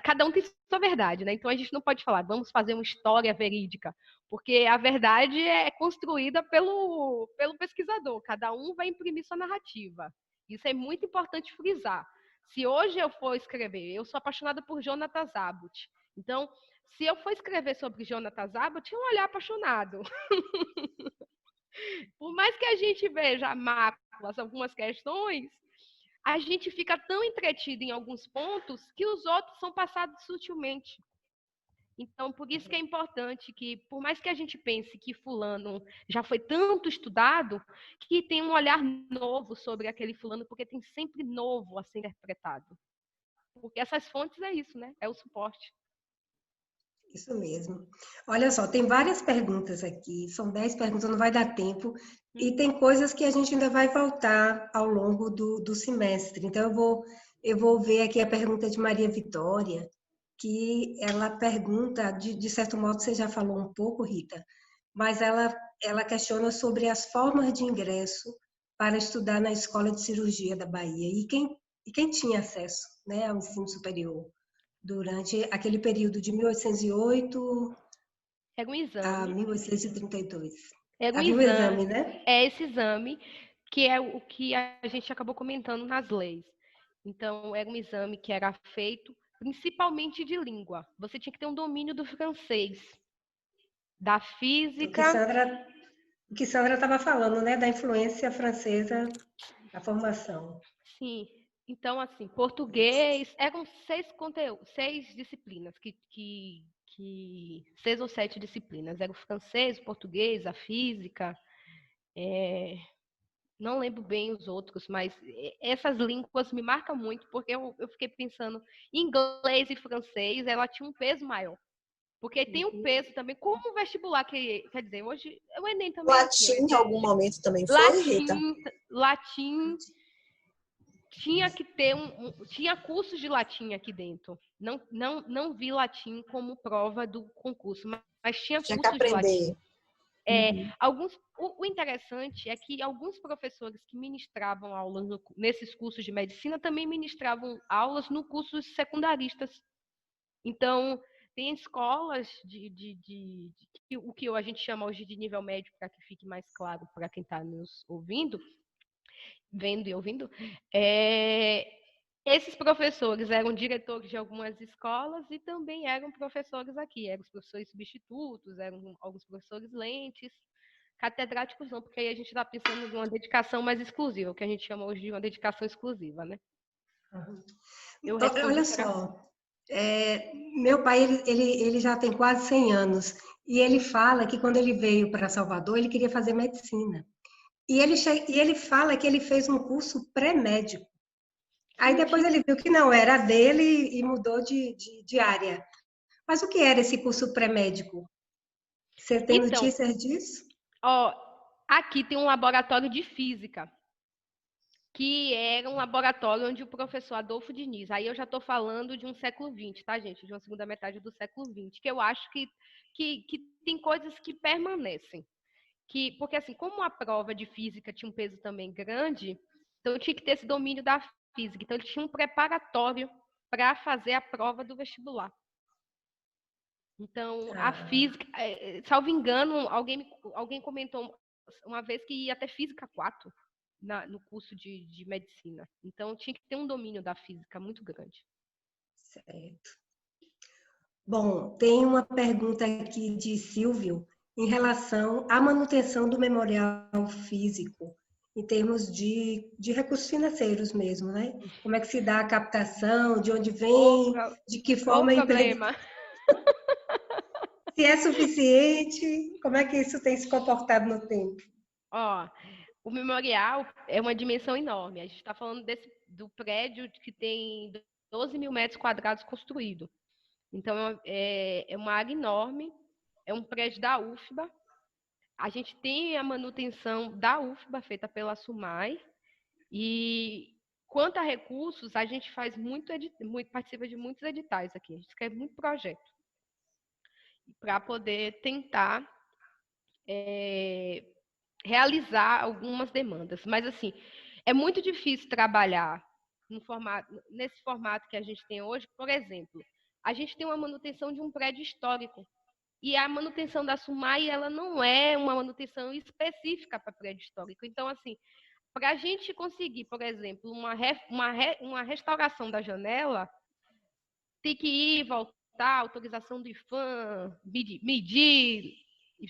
B: cada um tem sua verdade, né? Então a gente não pode falar, vamos fazer uma história verídica, porque a verdade é construída pelo pesquisador. Cada um vai imprimir sua narrativa. Isso é muito importante frisar. Se hoje eu for escrever, eu sou apaixonada por Jonathan Zabut. Então, se eu for escrever sobre Jonathan Zabut, é um olhar apaixonado. Por mais que a gente veja máculas, algumas questões, a gente fica tão entretido em alguns pontos que os outros são passados sutilmente. Então, por isso que é importante que, por mais que a gente pense que fulano já foi tanto estudado, que tem um olhar novo sobre aquele fulano, porque tem sempre novo a ser interpretado. Porque essas fontes é isso, né? É o suporte.
C: Isso mesmo. Olha só, tem várias perguntas aqui, são 10 perguntas, não vai dar tempo, e tem coisas que a gente ainda vai voltar ao longo do semestre. Então, eu vou ver aqui a pergunta de Maria Vitória, que ela pergunta, de certo modo você já falou um pouco, Rita, mas ela questiona sobre as formas de ingresso para estudar na Escola de Cirurgia da Bahia, e quem tinha acesso, né, ao ensino superior durante aquele período de 1808
B: Era um exame.
C: a 1832.
B: Era um
C: Havia um exame, né?
B: É esse exame que é o que a gente acabou comentando nas leis. Então, era um exame que era feito principalmente de língua. Você tinha que ter um domínio do francês, da física.
C: O que Sandra estava falando, né? Da influência francesa na formação.
B: Sim. Então, assim, português, eram 6 conteúdos, 6 disciplinas, 6 ou 7 disciplinas. Era o francês, o português, a física, não lembro bem os outros, mas essas línguas me marcam muito, porque eu fiquei pensando, inglês e francês, ela tinha um peso maior. Porque tem um peso também, como o vestibular, que quer dizer, hoje o Enem também...
A: Latim, em algum momento, também foi, Rita?
B: Latim tinha que ter tinha cursos de latim aqui dentro. Não vi latim como prova do concurso, mas tinha cursos
A: que aprender.
B: De latim. O interessante é que alguns professores que ministravam aulas nesses cursos de medicina também ministravam aulas no cursos secundaristas. Então, tem escolas o que a gente chama hoje de nível médio, para que fique mais claro para quem está nos ouvindo, vendo e ouvindo. Esses professores eram diretores de algumas escolas e também eram professores aqui. Eram os professores substitutos, eram alguns professores lentes, catedráticos não, porque aí a gente está pensando em uma dedicação mais exclusiva, o que a gente chama hoje de uma dedicação exclusiva, né?
C: Olha só, meu pai ele já tem quase 100 anos e ele fala que quando ele veio para Salvador ele queria fazer medicina. E ele fala que ele fez um curso pré-médico. Aí depois ele viu que não era dele e mudou de área. Mas o que era esse curso pré-médico? Você tem notícias disso?
B: Aqui tem um laboratório de física. que era um laboratório onde o professor Adolfo Diniz, aí eu já estou falando de um século XX, tá, gente? De uma segunda metade do século XX, que eu acho que tem coisas que permanecem. Porque, assim, como a prova de física tinha um peso também grande, então tinha que ter esse domínio da física. Então, ele tinha um preparatório para fazer a prova do vestibular. Então, a física, salvo engano, alguém comentou uma vez que ia até física 4 no curso de medicina. Então, tinha que ter um domínio da física muito grande.
C: Certo. Bom, tem uma pergunta aqui de Silvio em relação à manutenção do memorial físico, em termos de recursos financeiros mesmo, né? Como é que se dá a captação, de onde vem, de que forma...
B: O problema.
C: Se é suficiente, como é que isso tem se comportado no tempo?
B: O memorial é uma dimensão enorme. A gente está falando do prédio que tem 12 mil metros quadrados construído. Então, é uma área enorme, é um prédio da UFBA. A gente tem a manutenção da UFBA, feita pela SUMAI. E, quanto a recursos, a gente faz participa de muitos editais aqui. A gente escreve muito projeto para poder tentar realizar algumas demandas. Mas, assim, é muito difícil trabalhar nesse formato que a gente tem hoje. Por exemplo, a gente tem uma manutenção de um prédio histórico. E a manutenção da SUMAI, ela não é uma manutenção específica para prédio histórico. Então, assim, para a gente conseguir, por exemplo, uma restauração da janela, tem que ir, voltar, autorização do IPHAN, medir,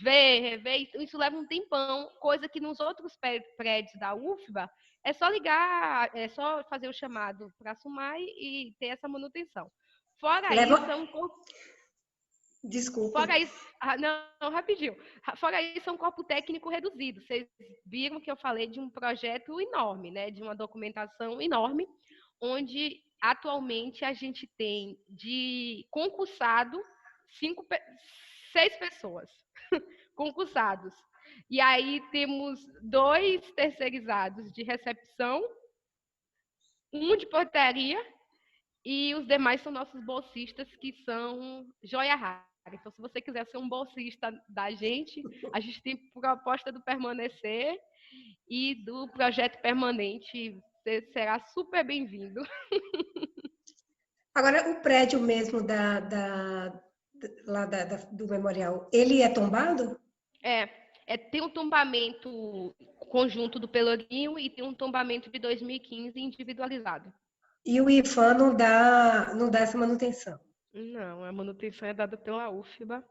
B: ver, rever. Então, isso leva um tempão, coisa que nos outros prédios da UFBA é só ligar, é só fazer o chamado para a SUMAI e ter essa manutenção. Fora isso, é um corpo...
C: Desculpa.
B: Fora isso, não, rapidinho. Fora isso, é um corpo técnico reduzido. Vocês viram que eu falei de um projeto enorme, né? De uma documentação enorme, onde atualmente a gente tem de concursado 6 pessoas concursados. E aí temos 2 terceirizados de recepção, 1 de portaria, e os demais são nossos bolsistas, que são joia rara. Então, se você quiser ser um bolsista da gente, a gente tem proposta do Permanecer e do Projeto Permanente. Você será super bem-vindo.
C: Agora, o prédio mesmo do memorial, ele é tombado?
B: Tem um tombamento conjunto do Pelourinho e tem um tombamento de 2015 individualizado.
C: E o IPHAN não dá essa manutenção?
B: Não, a manutenção é dada pela UFBA.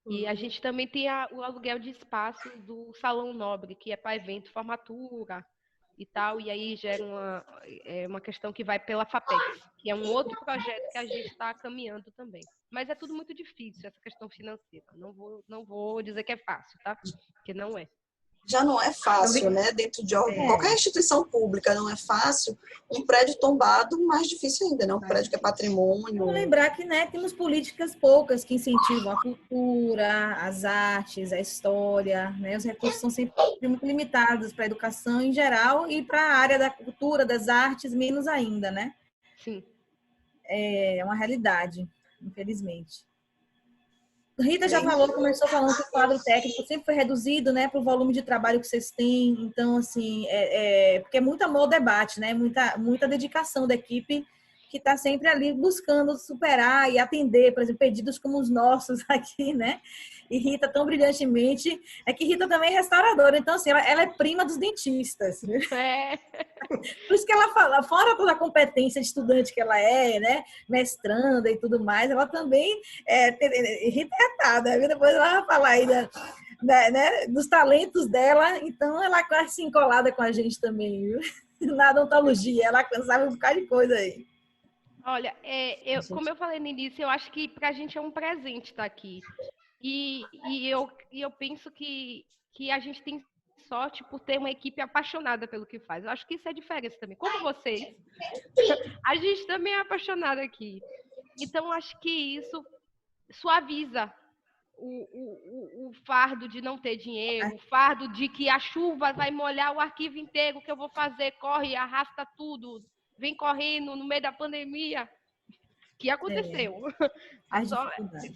B: E a gente também tem o aluguel de espaço do Salão Nobre, que é para evento, formatura e tal. E aí gera uma questão que vai pela FAPEX, que é um outro projeto que a gente está caminhando também. Mas é tudo muito difícil, essa questão financeira. Não vou dizer que é fácil, tá? Porque não é.
A: Já não é fácil, né? Dentro de qualquer instituição pública não é fácil. Um prédio tombado, mais difícil ainda, né? Um prédio que é patrimônio.
D: Vamos lembrar que, né, temos políticas poucas que incentivam a cultura, as artes, a história, né? Os recursos são sempre muito limitados para a educação em geral e para a área da cultura, das artes, menos ainda, né?
B: Sim.
D: É uma realidade, infelizmente. Rita já falou, começou falando que o quadro técnico sempre foi reduzido, né, para o volume de trabalho que vocês têm. Então, assim, porque é muito amor ao debate, né, muita dedicação da equipe que está sempre ali buscando superar e atender, por exemplo, pedidos como os nossos aqui, né? E Rita tão brilhantemente. É que Rita também é restauradora, então, assim, ela é prima dos dentistas. Por isso que ela fala, fora toda a competência de estudante que ela é, né? Mestranda e tudo mais, ela também é retratada. Depois ela vai falar aí né, dos talentos dela, então ela é quase encolada com a gente também, viu? Na odontologia, ela sabe um bocado de coisa aí.
B: Olha, como eu falei no início, eu acho que para a gente é um presente estar aqui. E eu penso que a gente tem sorte por ter uma equipe apaixonada pelo que faz. Eu acho que isso é a diferença também. Como vocês, a gente também é apaixonada aqui. Então, acho que isso suaviza o fardo de não ter dinheiro, o fardo de que a chuva vai molhar o arquivo inteiro, o que eu vou fazer? Corre, arrasta tudo, vem correndo no meio da pandemia. Que aconteceu.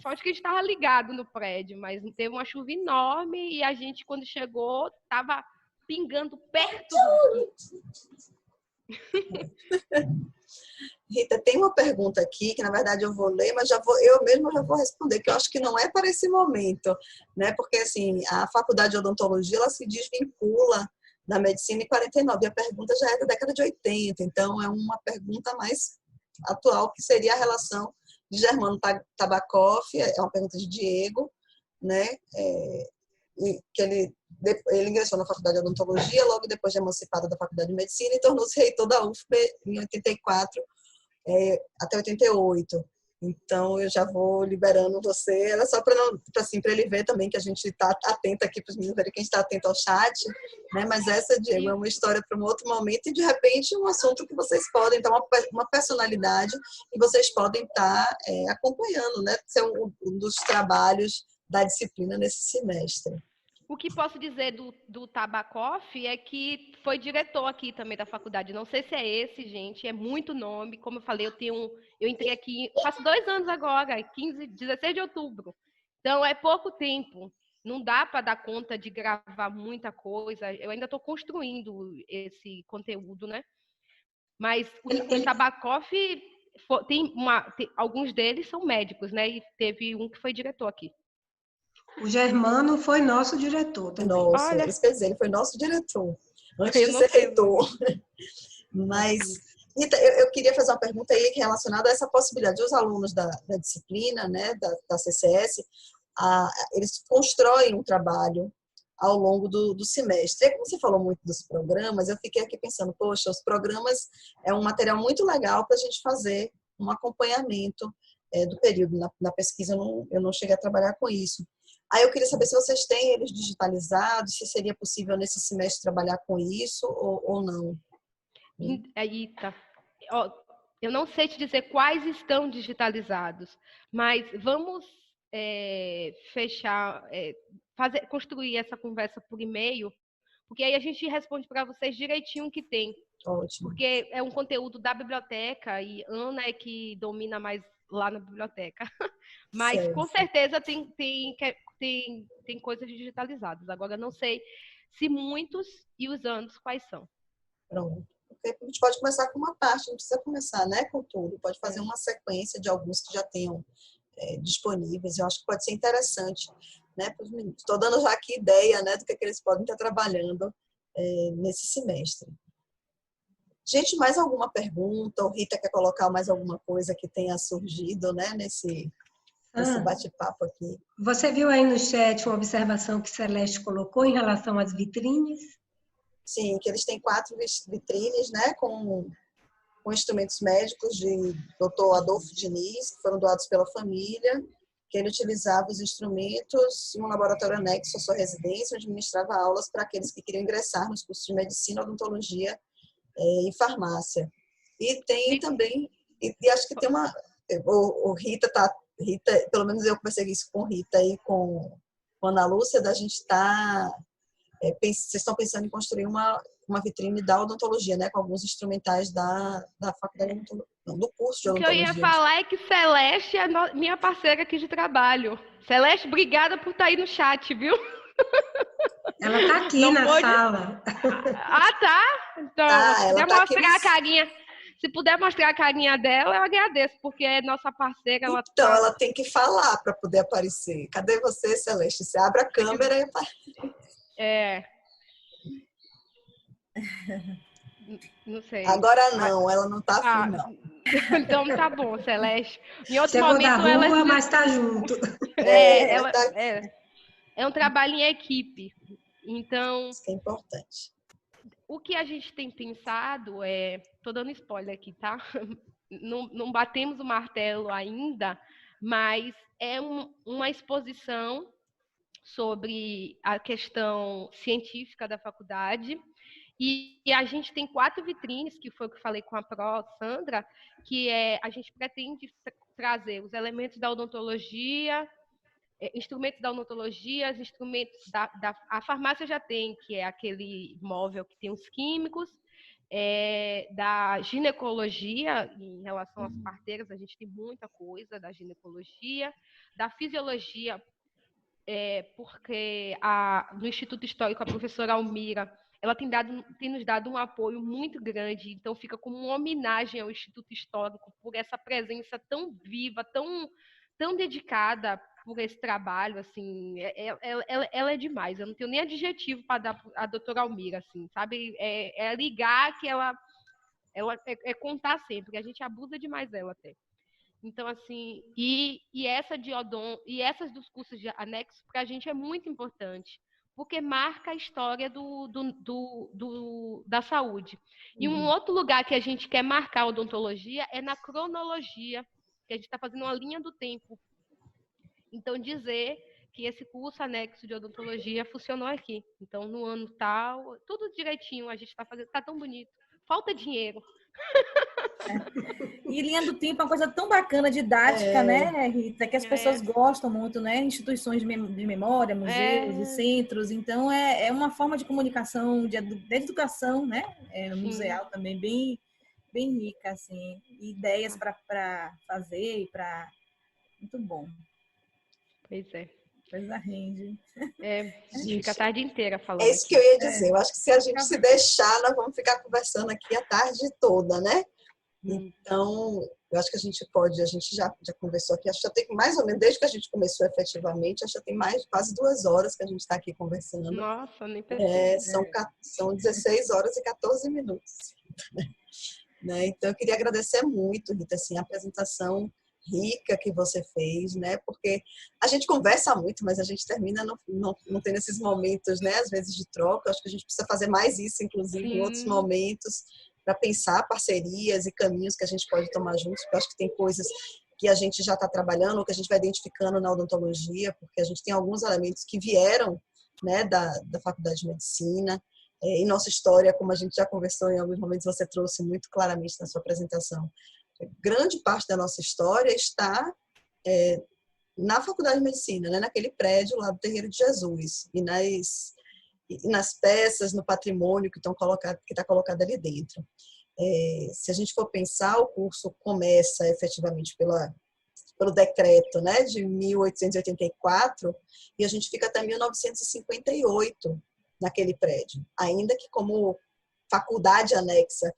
B: Sorte que a gente estava ligado no prédio, mas teve uma chuva enorme e a gente, quando chegou, estava pingando perto
A: Rita, tem uma pergunta aqui que, na verdade, eu vou ler, mas eu mesma já vou responder, que eu acho que não é para esse momento, né? Porque, assim, a Faculdade de Odontologia, ela se desvincula da medicina em 49, e a pergunta já é da década de 80, então é uma pergunta mais atual, que seria a relação de Germano Tabakoff, é uma pergunta de Diego, né? Que ele ingressou na Faculdade de Odontologia, logo depois de emancipado da Faculdade de Medicina, e tornou-se reitor da UFPE em 84, até 88. Então, eu já vou liberando você. Era só para assim, ele ver também que a gente está atento aqui, para os meninos verem que a gente está atento ao chat, né? Mas essa, Diego, é uma história para um outro momento e, de repente, um assunto que vocês podem dar uma personalidade e vocês podem estar acompanhando, né? Ser um dos trabalhos da disciplina nesse semestre.
B: O que posso dizer do Tabakoff é que foi diretor aqui também da faculdade. Não sei se é esse, gente, é muito nome. Como eu falei, eu entrei aqui, faço 2 anos agora, 16 de outubro. Então, é pouco tempo. Não dá para dar conta de gravar muita coisa. Eu ainda estou construindo esse conteúdo, né? Mas o Tabakoff, alguns deles são médicos, né? E teve um que foi diretor aqui.
C: O Germano foi nosso diretor também.
A: Nossa,
B: Olha,
A: isso quer dizer, ele foi nosso diretor, antes de ser reitor. Mas, Rita, eu queria fazer uma pergunta aí relacionada a essa possibilidade. Os alunos da disciplina, né, da CCS, eles constroem um trabalho ao longo do semestre. E como você falou muito dos programas, eu fiquei aqui pensando, poxa, os programas é um material muito legal para a gente fazer um acompanhamento do período. Na pesquisa eu não cheguei a trabalhar com isso. Aí eu queria saber se vocês têm eles digitalizados, se seria possível nesse semestre trabalhar com isso ou não.
B: Eita, eu não sei te dizer quais estão digitalizados, mas vamos construir essa conversa por e-mail, porque aí a gente responde para vocês direitinho o que tem.
A: Ótimo.
B: Porque é um conteúdo da biblioteca e Ana é que domina mais lá na biblioteca. Mas
A: certo.
B: Com certeza tem coisas digitalizadas. Agora, não sei se muitos e os anos quais são.
A: Pronto. A gente pode começar com uma parte, não precisa começar, né, com tudo. Pode fazer uma sequência de alguns que já tenham disponíveis. Eu acho que pode ser interessante, né, para os meninos. Estou dando já aqui ideia, né, do que eles podem estar trabalhando nesse semestre. Gente, mais alguma pergunta? Ou Rita quer colocar mais alguma coisa que tenha surgido, né, nesse bate-papo aqui?
C: Você viu aí no chat uma observação que Celeste colocou em relação às vitrines?
A: Sim, que eles têm 4 vitrines, né, com instrumentos médicos de Dr. Adolfo Diniz, que foram doados pela família, que ele utilizava os instrumentos em um laboratório anexo à sua residência, onde ministrava aulas para aqueles que queriam ingressar nos cursos de medicina, odontologia e farmácia. E tem também, e acho que tem uma, Rita, pelo menos eu conversei isso com Rita e com Ana Lúcia, da gente vocês estão pensando em construir uma vitrine da odontologia, né, com alguns instrumentais da faculdade de odontologia, não, do curso de odontologia.
B: O que eu ia falar é que Celeste é minha parceira aqui de trabalho. Celeste, obrigada por estar aí no chat, viu?
C: Ela está aqui sala.
B: Ah, tá? Então, se puder mostrar a carinha. Se puder mostrar a carinha dela, eu agradeço, porque é nossa parceira.
A: Então, ela tem que falar para poder aparecer. Cadê você, Celeste? Você abre a câmera e aparece.
B: Não sei.
A: Agora não, ela não está afim, não.
B: Então tá bom, Celeste. Em outro
C: Chegou
B: momento,
C: da rua, mas está junto.
B: É um trabalho em equipe. Então,
A: isso que é importante.
B: O que a gente tem pensado tô dando spoiler aqui, tá? Não batemos o martelo ainda, mas é uma exposição sobre a questão científica da faculdade. E a gente tem 4 vitrines, que foi o que eu falei com a Pro, Sandra, que a gente pretende trazer os elementos da odontologia, instrumentos da odontologia, os instrumentos a farmácia já tem, que é aquele móvel que tem os químicos, da ginecologia, em relação às parteiras, a gente tem muita coisa da ginecologia, da fisiologia, porque no Instituto Histórico, a professora Almira, ela tem nos dado um apoio muito grande, então fica como uma homenagem ao Instituto Histórico por essa presença tão viva, tão dedicada por esse trabalho, assim, ela é demais, eu não tenho nem adjetivo para dar a doutora Almira, assim, sabe? É ligar que ela contar sempre, a gente abusa demais dela até. Então, assim, e essa de odon, e essas dos cursos de anexo, para a gente é muito importante, porque marca a história da saúde. E um outro lugar que a gente quer marcar a odontologia é na cronologia, que a gente está fazendo uma linha do tempo. Então, dizer que esse curso anexo de odontologia funcionou aqui. Então, no ano tal, tudo direitinho, a gente está fazendo, está tão bonito. Falta dinheiro.
D: E linha do tempo é uma coisa tão bacana, didática, né, Rita? Que as pessoas gostam muito, né? Instituições de memória, museus e centros. Então, é uma forma de comunicação, de educação, né? Museal também, bem, bem rica, assim. Ideias para fazer e para... Muito bom.
B: Pois é.
D: Coisa rende.
B: A gente fica a tarde inteira falando.
A: É isso que eu ia dizer. Eu acho que se a gente se deixar, nós vamos ficar conversando aqui a tarde toda, né? Então, eu acho que a gente já conversou aqui, acho que já tem mais ou menos, desde que a gente começou efetivamente, acho que já tem quase 2 horas que a gente está aqui conversando.
B: Nossa, nem percebi.
A: São 16 horas e 14 minutos. Né? Então, eu queria agradecer muito, Rita, assim, a apresentação rica que você fez, né? Porque a gente conversa muito, mas a gente termina não tendo esses momentos, né? Às vezes de troca. Acho que a gente precisa fazer mais isso, inclusive, em outros momentos, para pensar parcerias e caminhos que a gente pode tomar juntos, porque eu acho que tem coisas que a gente já está trabalhando, ou que a gente vai identificando na odontologia, porque a gente tem alguns elementos que vieram, né, da Faculdade de Medicina. Em nossa história, como a gente já conversou em alguns momentos, você trouxe muito claramente na sua apresentação, grande parte da nossa história está na Faculdade de Medicina, né, naquele prédio lá do Terreiro de Jesus, e nas peças, no patrimônio que está colocado ali dentro. Se a gente for pensar, o curso começa efetivamente pelo decreto, né, de 1884, e a gente fica até 1958 naquele prédio, ainda que como faculdade anexa,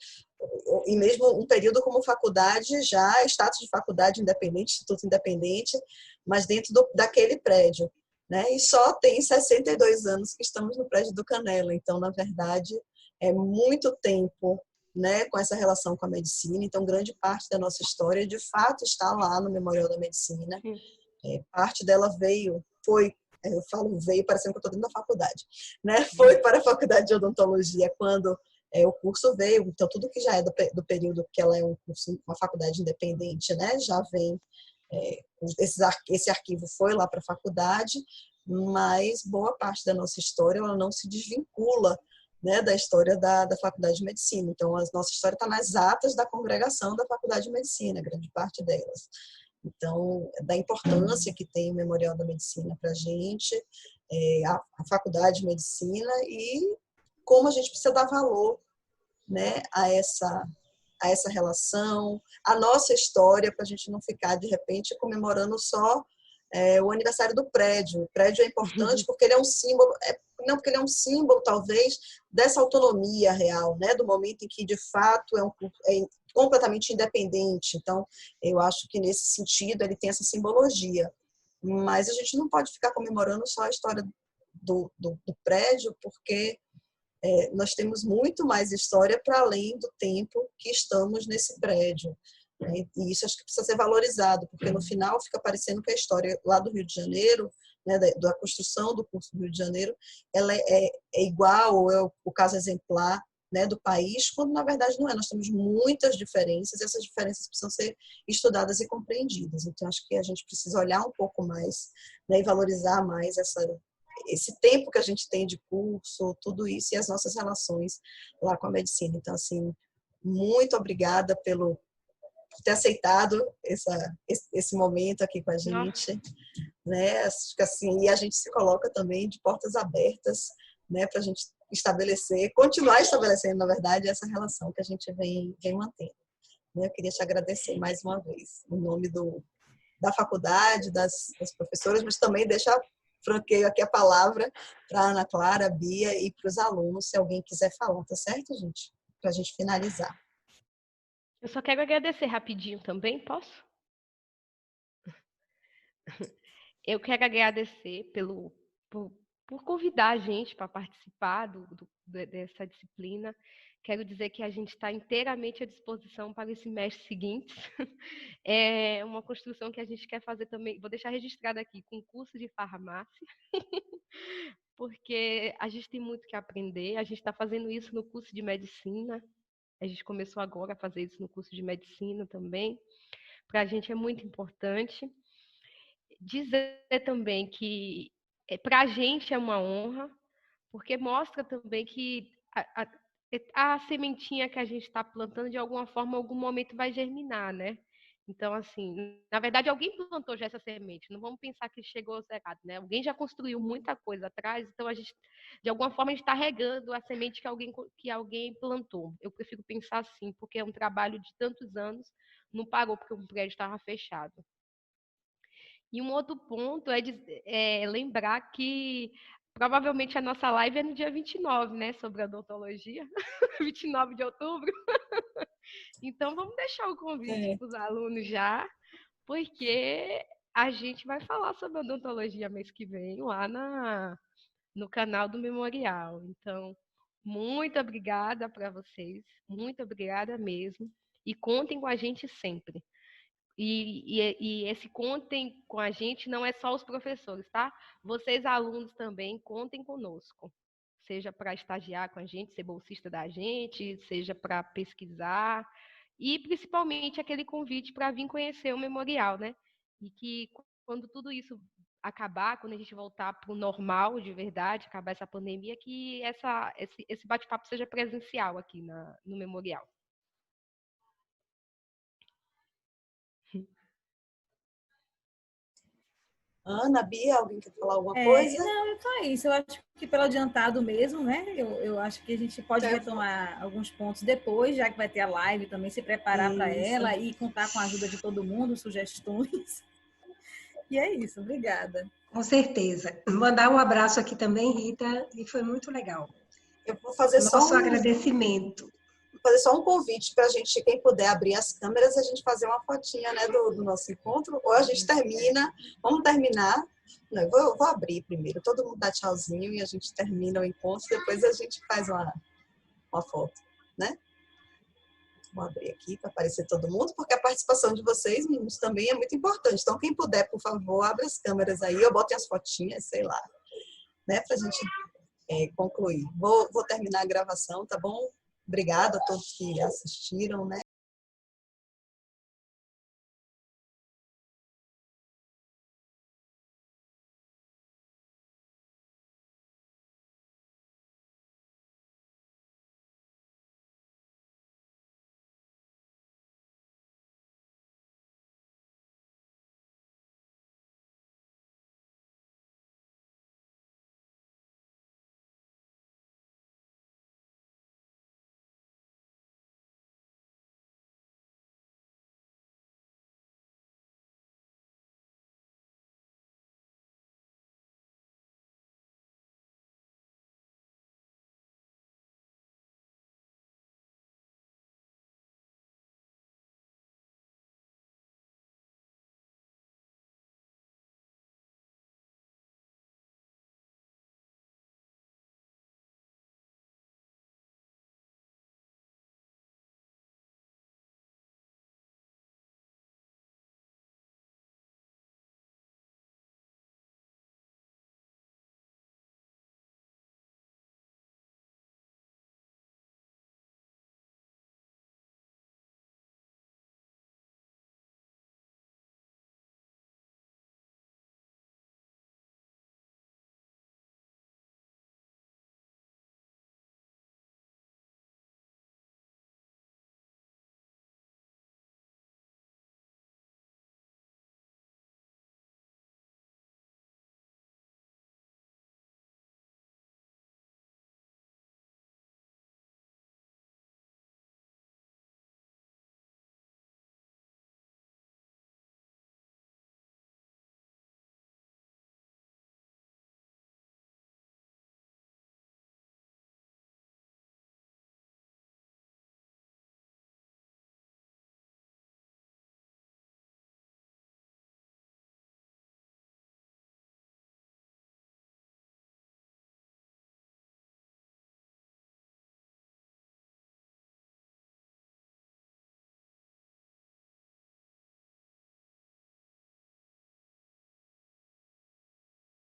A: e mesmo um período como faculdade, já status de faculdade independente, instituto independente, mas dentro daquele prédio. Né? E só tem 62 anos que estamos no prédio do Canela, então, na verdade, é muito tempo, né, com essa relação com a medicina, então grande parte da nossa história, de fato, está lá no Memorial da Medicina. Parte dela veio, eu falo veio parecendo que eu estou dentro da faculdade, né? Foi para a Faculdade de Odontologia quando o curso veio, então tudo que já é do período que ela é uma faculdade independente, né, já vem, esse arquivo foi lá para a faculdade, mas boa parte da nossa história ela não se desvincula, né, da história da Faculdade de Medicina. Então, a nossa história está nas atas da congregação da Faculdade de Medicina, grande parte delas. Então, da importância que tem o Memorial da Medicina para a gente, a Faculdade de Medicina, e como a gente precisa dar valor, né, a essa relação, a nossa história, para a gente não ficar, de repente, comemorando só o aniversário do prédio. O prédio é importante porque ele é um símbolo, não porque ele é um símbolo, talvez, dessa autonomia real, né, do momento em que, de fato, é completamente independente. Então, eu acho que, nesse sentido, ele tem essa simbologia. Mas a gente não pode ficar comemorando só a história do prédio, porque nós temos muito mais história para além do tempo que estamos nesse prédio. Né? E isso acho que precisa ser valorizado, porque no final fica parecendo que a história lá do Rio de Janeiro, né, da construção do curso do Rio de Janeiro, ela é igual, ou é o caso exemplar, né, do país, quando na verdade não é. Nós temos muitas diferenças e essas diferenças precisam ser estudadas e compreendidas. Então, acho que a gente precisa olhar um pouco mais, né, e valorizar mais esse tempo que a gente tem de curso, tudo isso, e as nossas relações lá com a medicina. Então, assim, muito obrigada ter aceitado esse momento aqui com a gente, né? Acho que assim, e a gente se coloca também de portas abertas, né, para a gente continuar estabelecendo, na verdade, essa relação que a gente vem mantendo. Eu queria te agradecer mais uma vez, em nome da faculdade, das professoras, mas também franqueio aqui a palavra para a Ana Clara, a Bia e para os alunos, se alguém quiser falar, tá certo, gente? Para a gente finalizar.
B: Eu só quero agradecer rapidinho também, posso? Eu quero agradecer por convidar a gente para participar dessa disciplina. Quero dizer que a gente está inteiramente à disposição para o semestre seguinte. É uma construção que a gente quer fazer também. Vou deixar registrado aqui, com curso de farmácia, porque a gente tem muito que aprender. A gente está fazendo isso no curso de medicina. A gente começou agora a fazer isso no curso de medicina também. Para a gente é muito importante. Dizer também que para a gente é uma honra, porque mostra também que a sementinha que a gente está plantando, de alguma forma, em algum momento vai germinar, né? Então, assim, na verdade, alguém plantou já essa semente. Não vamos pensar que chegou zerado, né? Alguém já construiu muita coisa atrás, então a gente, de alguma forma, a gente está regando a semente que alguém plantou. Eu prefiro pensar assim, porque é um trabalho de tantos anos, não parou porque o prédio estava fechado. E um outro ponto é lembrar que provavelmente a nossa live é no dia 29, né? Sobre odontologia, 29 de outubro. Então, vamos deixar o convite para os alunos já, porque a gente vai falar sobre odontologia mês que vem lá no canal do Memorial. Então, muito obrigada para vocês, muito obrigada mesmo. E contem com a gente sempre. E esse contem com a gente não é só os professores, tá? Vocês, alunos, também contem conosco. Seja para estagiar com a gente, ser bolsista da gente, seja para pesquisar. E, principalmente, aquele convite para vir conhecer o memorial, né? E que, quando tudo isso acabar, quando a gente voltar para o normal, de verdade, acabar essa pandemia, que esse bate-papo seja presencial aqui no memorial.
A: Ana, Bia, alguém quer falar alguma coisa?
D: Não, só isso. Eu acho que pelo adiantado mesmo, né? Eu acho que a gente pode retomar alguns pontos depois, já que vai ter a live também, se preparar para ela e contar com a ajuda de todo mundo, sugestões. E é isso, obrigada.
C: Com certeza. Mandar um abraço aqui também, Rita, e foi muito legal.
A: Eu vou fazer
C: Nosso agradecimento.
A: Vou fazer só um convite para a gente, quem puder abrir as câmeras, a gente fazer uma fotinha, né, do nosso encontro, ou a gente termina, vamos terminar. Não, eu vou abrir primeiro, todo mundo dá tchauzinho e a gente termina o encontro, depois a gente faz uma foto, né? Vou abrir aqui para aparecer todo mundo, porque a participação de vocês, meninos, também é muito importante. Então, quem puder, por favor, abre as câmeras aí, ou botem as fotinhas, sei lá, né, para a gente concluir. Vou terminar a gravação, tá bom? Obrigada a todos que assistiram, né?